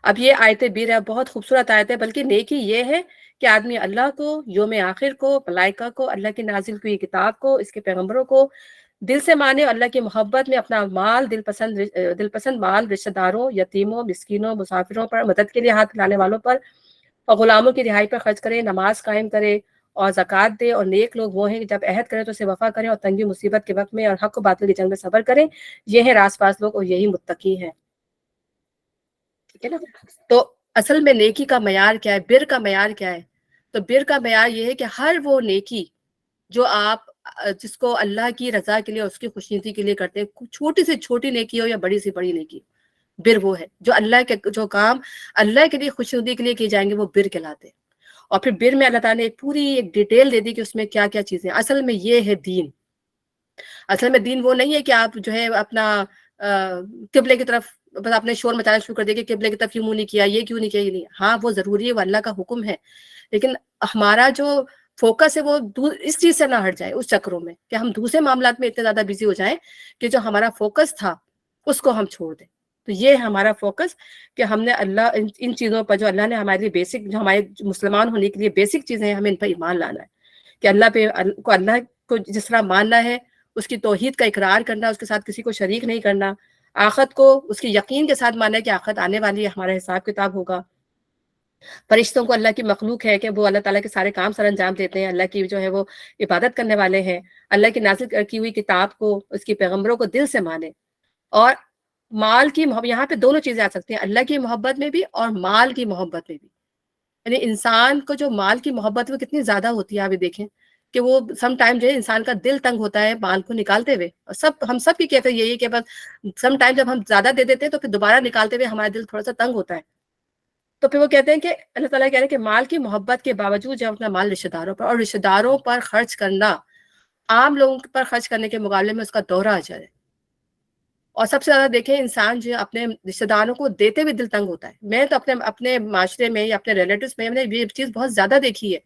اب یہ آیتیں بھی بہت خوبصورت آیت ہے، بلکہ نیکی یہ ہے کہ آدمی اللہ کو، یوم آخر کو، ملائکہ کو، اللہ کی نازل ہوئی کتاب کو، اس کے پیغمبروں کو دل سے مانے اور اللہ کی محبت میں اپنا مال، دل پسند مال رشتہ داروں، یتیموں، مسکینوں، مسافروں پر مدد کے لیے ہاتھ لانے والوں پر اور غلاموں کی رہائی پر خرچ کرے، نماز قائم کرے اور زکات دے, اور نیک لوگ وہ ہیں کہ جب عہد کریں تو اسے وفا کریں, اور تنگی مصیبت کے وقت میں اور حق و باطل کی جنگ میں صبر کریں, یہ ہیں راست باز لوگ اور یہی متقی ہیں. ٹھیک ہے نا. تو اصل میں نیکی کا معیار کیا ہے, بر کا معیار کیا ہے؟ تو بر کا معیار یہ ہے کہ ہر وہ نیکی جو آپ جس کو اللہ کی رضا کے لیے اور اس کی خوشنودی کے لیے کرتے ہیں, چھوٹی سے چھوٹی نیکی ہو یا بڑی سے بڑی نیکی, بر وہ ہے جو اللہ کے جو کام اللہ کے لیے خوشنودی کے لیے کیے جائیں گے وہ بر کہلاتے ہیں. اور پھر بر میں اللہ تعالیٰ نے ایک پوری ایک ڈیٹیل دے دی کہ اس میں کیا کیا چیزیں. اصل میں یہ ہے دین. اصل میں دین وہ نہیں ہے کہ آپ جو ہے اپنا قبلے کی طرف بس اپنے شور مچانا شروع کر دیں کہ قبلے کی طرف کیوں منہ نہیں کیا, یہ کیوں نہیں کیا, یہ نہیں. ہاں وہ ضروری ہے, وہ اللہ کا حکم ہے, لیکن ہمارا جو فوکس ہے وہ اس چیز سے نہ ہٹ جائے اس چکروں میں کہ ہم دوسرے معاملات میں اتنے زیادہ بزی ہو جائیں کہ جو ہمارا فوکس تھا اس کو ہم چھوڑ دیں. تو یہ ہے ہمارا فوکس کہ ہم نے اللہ ان چیزوں پر جو اللہ نے ہمارے لیے بیسک, جو ہمارے مسلمان ہونے کے لیے بیسک چیزیں ہیں, ہمیں ان پر ایمان لانا ہے کہ اللہ کو جس طرح ماننا ہے, اس کی توحید کا اقرار کرنا, اس کے ساتھ کسی کو شریک نہیں کرنا, آخرت کو اس کی یقین کے ساتھ ماننا ہے کہ آخرت آنے والی ہے, ہمارا حساب کتاب ہوگا, فرشتوں کو اللہ کی مخلوق ہے کہ وہ اللہ تعالیٰ کے سارے کام سر انجام دیتے ہیں, اللہ کی جو ہے وہ عبادت کرنے والے ہیں, اللہ کی نازل کی ہوئی کتاب کو, اس کی پیغمبروں کو دل سے مانے. اور مال کی محبت, یہاں پہ دونوں چیزیں آ سکتی ہیں, اللہ کی محبت میں بھی اور مال کی محبت میں بھی. یعنی انسان کو جو مال کی محبت وہ کتنی زیادہ ہوتی ہے, آپ دیکھیں کہ وہ سم ٹائم جو ہے انسان کا دل تنگ ہوتا ہے مال کو نکالتے ہوئے. اور ہم سب کی کیفیت یہی ہے کہ بس سم ٹائم جب ہم زیادہ دے دیتے ہیں تو پھر دوبارہ نکالتے ہوئے ہمارا دل تھوڑا سا تنگ ہوتا ہے. تو پھر وہ کہتے ہیں کہ اللہ تعالیٰ کہہ رہے ہیں کہ مال کی محبت کے باوجود جب اپنا مال رشتہ داروں پر, اور رشتہ داروں پر خرچ کرنا عام لوگوں پر خرچ کرنے کے مقابلے میں اس کا دوہرا اجر ہے. اور سب سے زیادہ دیکھیں انسان جو اپنے رشتہ داروں کو دیتے ہوئے دل تنگ ہوتا ہے. میں تو اپنے معاشرے میں یا اپنے ریلیٹوز میں نے یہ چیز بہت زیادہ دیکھی ہے,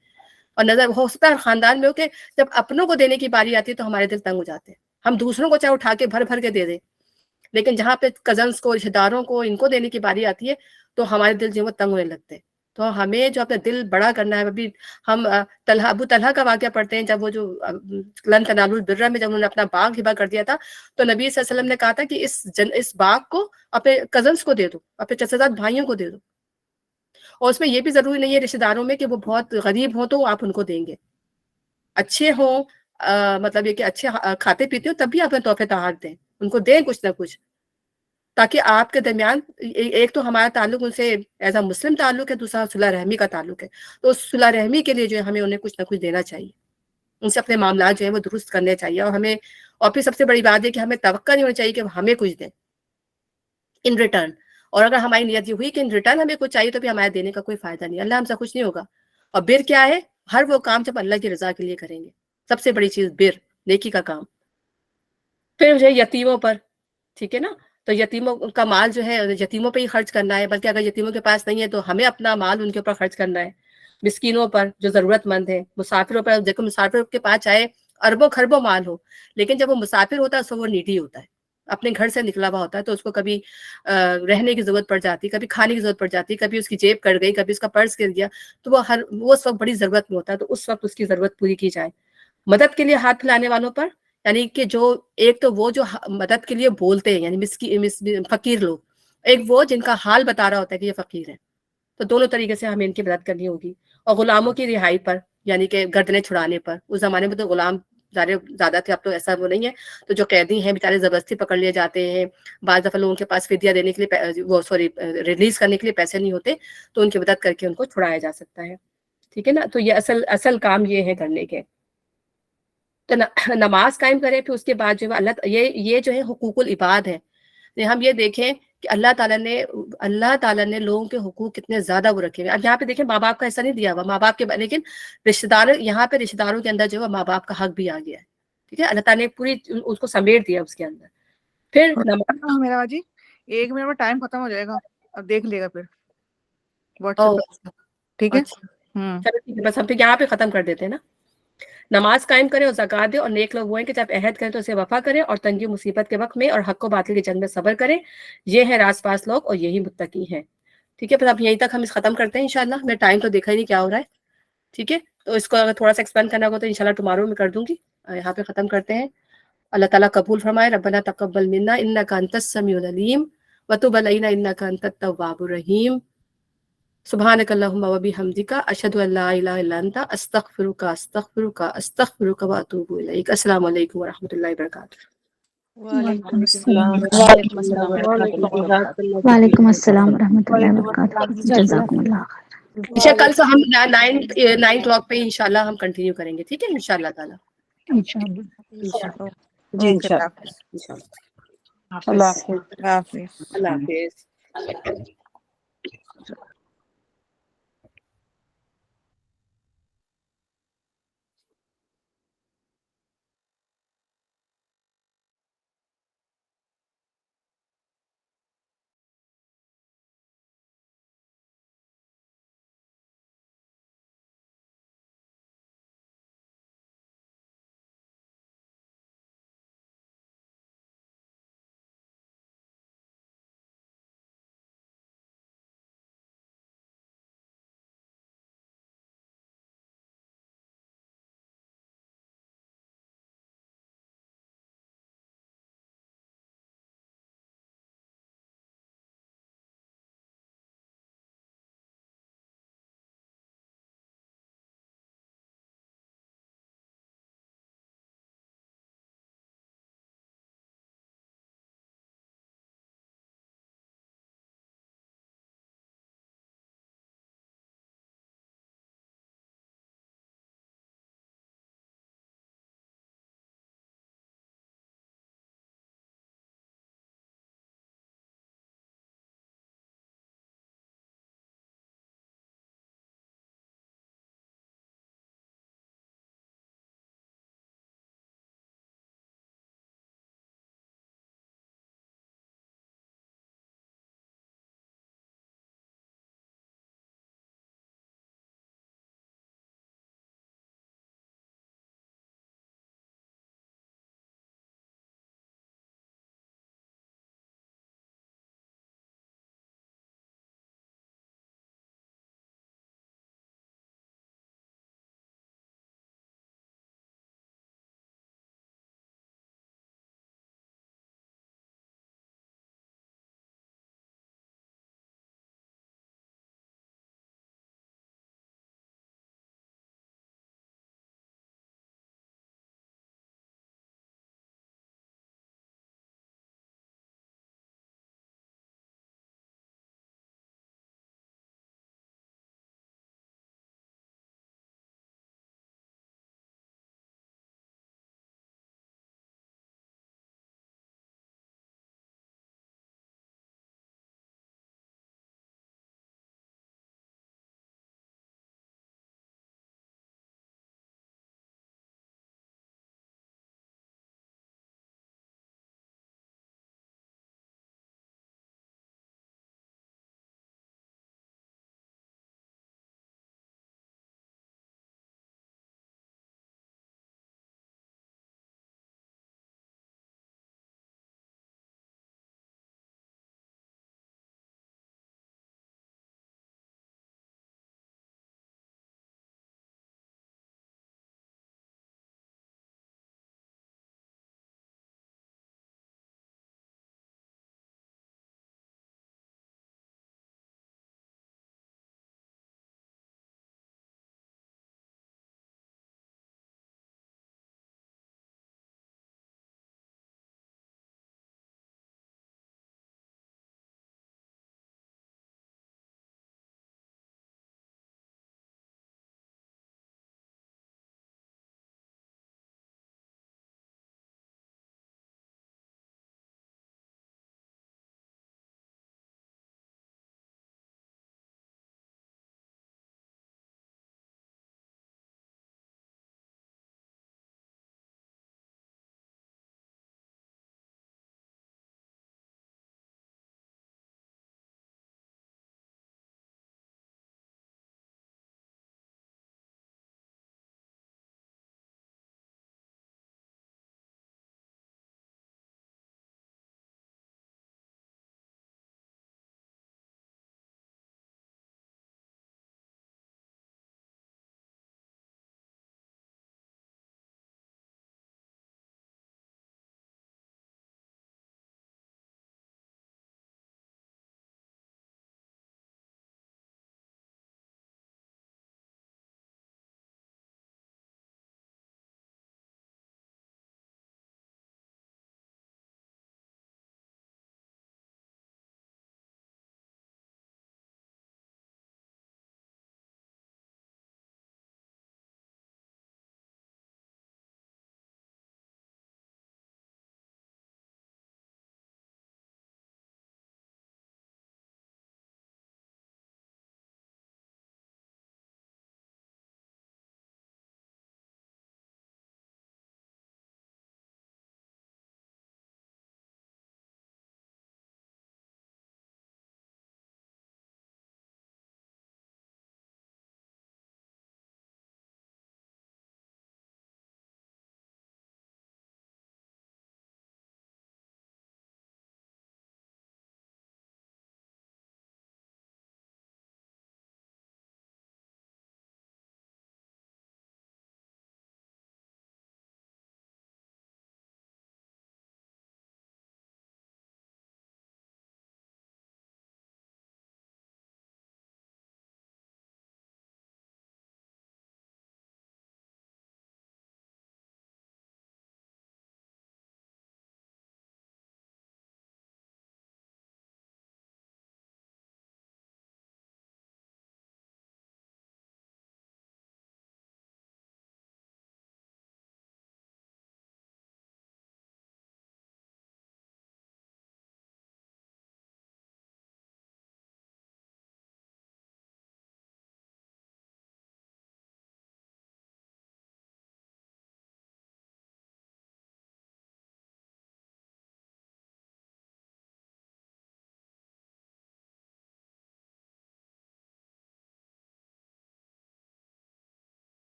اور نظر ہو سکتا ہے خاندان میں ہو کہ جب اپنوں کو دینے کی باری آتی ہے تو ہمارے دل تنگ ہو جاتے ہیں. ہم دوسروں کو چاہے اٹھا کے بھر بھر کے دے دیں, لیکن جہاں پہ کزنس کو, رشتہ داروں کو, ان کو دینے کی باری آتی ہے تو ہمارے دل جو ہے وہ تنگ ہونے لگتے ہیں. تو ہمیں جو اپنا دل بڑا کرنا ہے, ابھی ہم ابو طلحہ کا واقعہ پڑھتے ہیں, جب وہ جو لن تنالوا البر میں جب انہوں نے اپنا باغ ہبہ کر دیا تھا تو نبی صلی اللہ علیہ وسلم نے کہا تھا کہ اس باغ کو اپنے کزنس کو دے دو, اپنے چچا زاد بھائیوں کو دے دو. اور اس میں یہ بھی ضروری نہیں ہے رشتہ داروں میں کہ وہ بہت غریب ہوں تو آپ ان کو دیں گے, اچھے ہوں مطلب یہ کہ اچھے کھاتے پیتے ہو تب بھی آپ تحفے تحائف دیں, ان کو دیں کچھ نہ کچھ, تاکہ آپ کے درمیان ایک تو ہمارا تعلق ان سے ایز اے مسلم تعلق ہے, دوسرا صلح رحمی کا تعلق ہے. تو اس صلح رحمی کے لیے جو ہے ہمیں انہیں کچھ نہ کچھ دینا چاہیے, ان سے اپنے معاملات جو ہے وہ درست کرنے چاہیے. اور پھر سب سے بڑی بات ہے کہ ہمیں توقع نہیں ہونی چاہیے کہ ہمیں کچھ دیں ان ریٹرن. اور اگر ہماری نیت یہ ہوئی کہ ان ریٹرن ہمیں کچھ چاہیے تو بھی ہمارے دینے کا کوئی فائدہ نہیں, اللہ ہم سے خوش نہیں ہوگا. اور بر کیا ہے؟ ہر وہ کام جب اللہ کی رضا کے لیے کریں گے, سب سے بڑی چیز بر, نیکی کا کام. پھر جو ہے یتیموں پر, ٹھیک ہے نا, تو یتیموں کا مال جو ہے یتیموں پہ ہی خرچ کرنا ہے, بلکہ اگر یتیموں کے پاس نہیں ہے تو ہمیں اپنا مال ان کے اوپر خرچ کرنا ہے. مسکینوں پر جو ضرورت مند ہے, مسافروں پر, دیکھو مسافر کے پاس چاہے اربوں خربوں مال ہو, لیکن جب وہ مسافر ہوتا ہے تو وہ نیڈی ہوتا ہے, اپنے گھر سے نکلا ہوا ہوتا ہے, تو اس کو کبھی رہنے کی ضرورت پڑ جاتی, کبھی کھانے کی ضرورت پڑ جاتی, کبھی اس کی جیب کٹ گئی, کبھی اس کا پرس گر گیا, تو وہ اس وقت بڑی ضرورت میں ہوتا ہے, تو اس وقت اس کی ضرورت پوری کی جائے. مدد کے لیے ہاتھ پھیلانے والوں پر, یعنی کہ جو ایک تو وہ جو مدد کے لیے بولتے ہیں یعنی فقیر لوگ, ایک وہ جن کا حال بتا رہا ہوتا ہے کہ یہ فقیر ہے, تو دونوں طریقے سے ہمیں ان کی مدد کرنی ہوگی. اور غلاموں کی رہائی پر, یعنی کہ گردنیں چھڑانے پر. اس زمانے میں تو غلام زیادہ تھے, اب تو ایسا وہ نہیں ہے. تو جو قیدی ہیں بیچارے زبردستی پکڑ لیے جاتے ہیں, بعض دفعہ لوگوں کے پاس فدیہ دینے کے لیے وہ ریلیز کرنے کے لیے پیسے نہیں ہوتے, تو ان کی مدد کر کے ان کو چھڑایا جا سکتا ہے, ٹھیک ہے نا. تو یہ اصل کام یہ ہے کرنے کے. تو نماز قائم کرے, پھر اس کے بعد جو ہے یہ جو ہے حقوق العباد ہے. ہم یہ دیکھیں کہ اللہ تعالیٰ نے لوگوں کے حقوق کتنے زیادہ وہ رکھے ہوئے. اب یہاں پہ دیکھیں ماں باپ کا ایسا نہیں دیا ہوا, ماں باپ کے, لیکن رشتہ دار, یہاں پہ رشتہ داروں کے اندر جو ہے ماں باپ کا حق بھی آ گیا ہے, ٹھیک ہے. اللہ تعالیٰ نے پوری اس کو سمیٹ دیا اس کے اندر. پھر میرا جی 1 منٹ میں ٹائم ختم ہو جائے گا, اب دیکھ لے گا پھر واٹس ایپ, ٹھیک ہے. چلو ٹھیک ہے, بس ہم پھر یہاں پہ ختم کر دیتے ہیں نا. نماز قائم کرے اور زکات دے, اور نیک لوگ وہ ہیں کہ جب عہد کریں تو اسے وفا کریں, اور تنگی مصیبت کے وقت میں اور حق و باطل کی جنگ میں صبر کریں, یہ ہیں راست باز لوگ اور یہی متقی ہیں. ٹھیک ہے, پھر اب یہیں تک ہم اس ختم کرتے ہیں انشاءاللہ. میں ٹائم تو دیکھا ہی نہیں کیا ہو رہا ہے, ٹھیک ہے. تو اس کو اگر تھوڑا سا ایکسپینڈ کرنا ہوگا تو انشاءاللہ ٹمارو میں کر دوں گی. یہاں پہ ختم کرتے ہیں. اللہ تعالیٰ قبول فرمائے. ربنا تقبل منا انک انت السمیع العلیم وتب علینا انک انت التواب الرحیم. سبحانک اللہم و بحمدک اشہد ان لا الہ الا انت استغفرک واتوب الیک. السلام علیکم ورحمۃ اللہ وبرکاتہ. وعلیکم السلام وعلیکم السلام ورحمۃ اللہ وبرکاتہ. وعلیکم السلام ورحمۃ اللہ وبرکاتہ. جزاکم اللہ خیر. اچھا کل سے ہم 9 o'clock پہ انشاءاللہ ہم کنٹینیو کریں گے, ٹھیک ہے انشاءاللہ تعالیٰ. انشاءاللہ. انشاءاللہ جی اوکے انشاءاللہ. اللہ حافظ. انشاءاللہ. اللہ حافظ. اللہ حافظ. اللہ حافظ.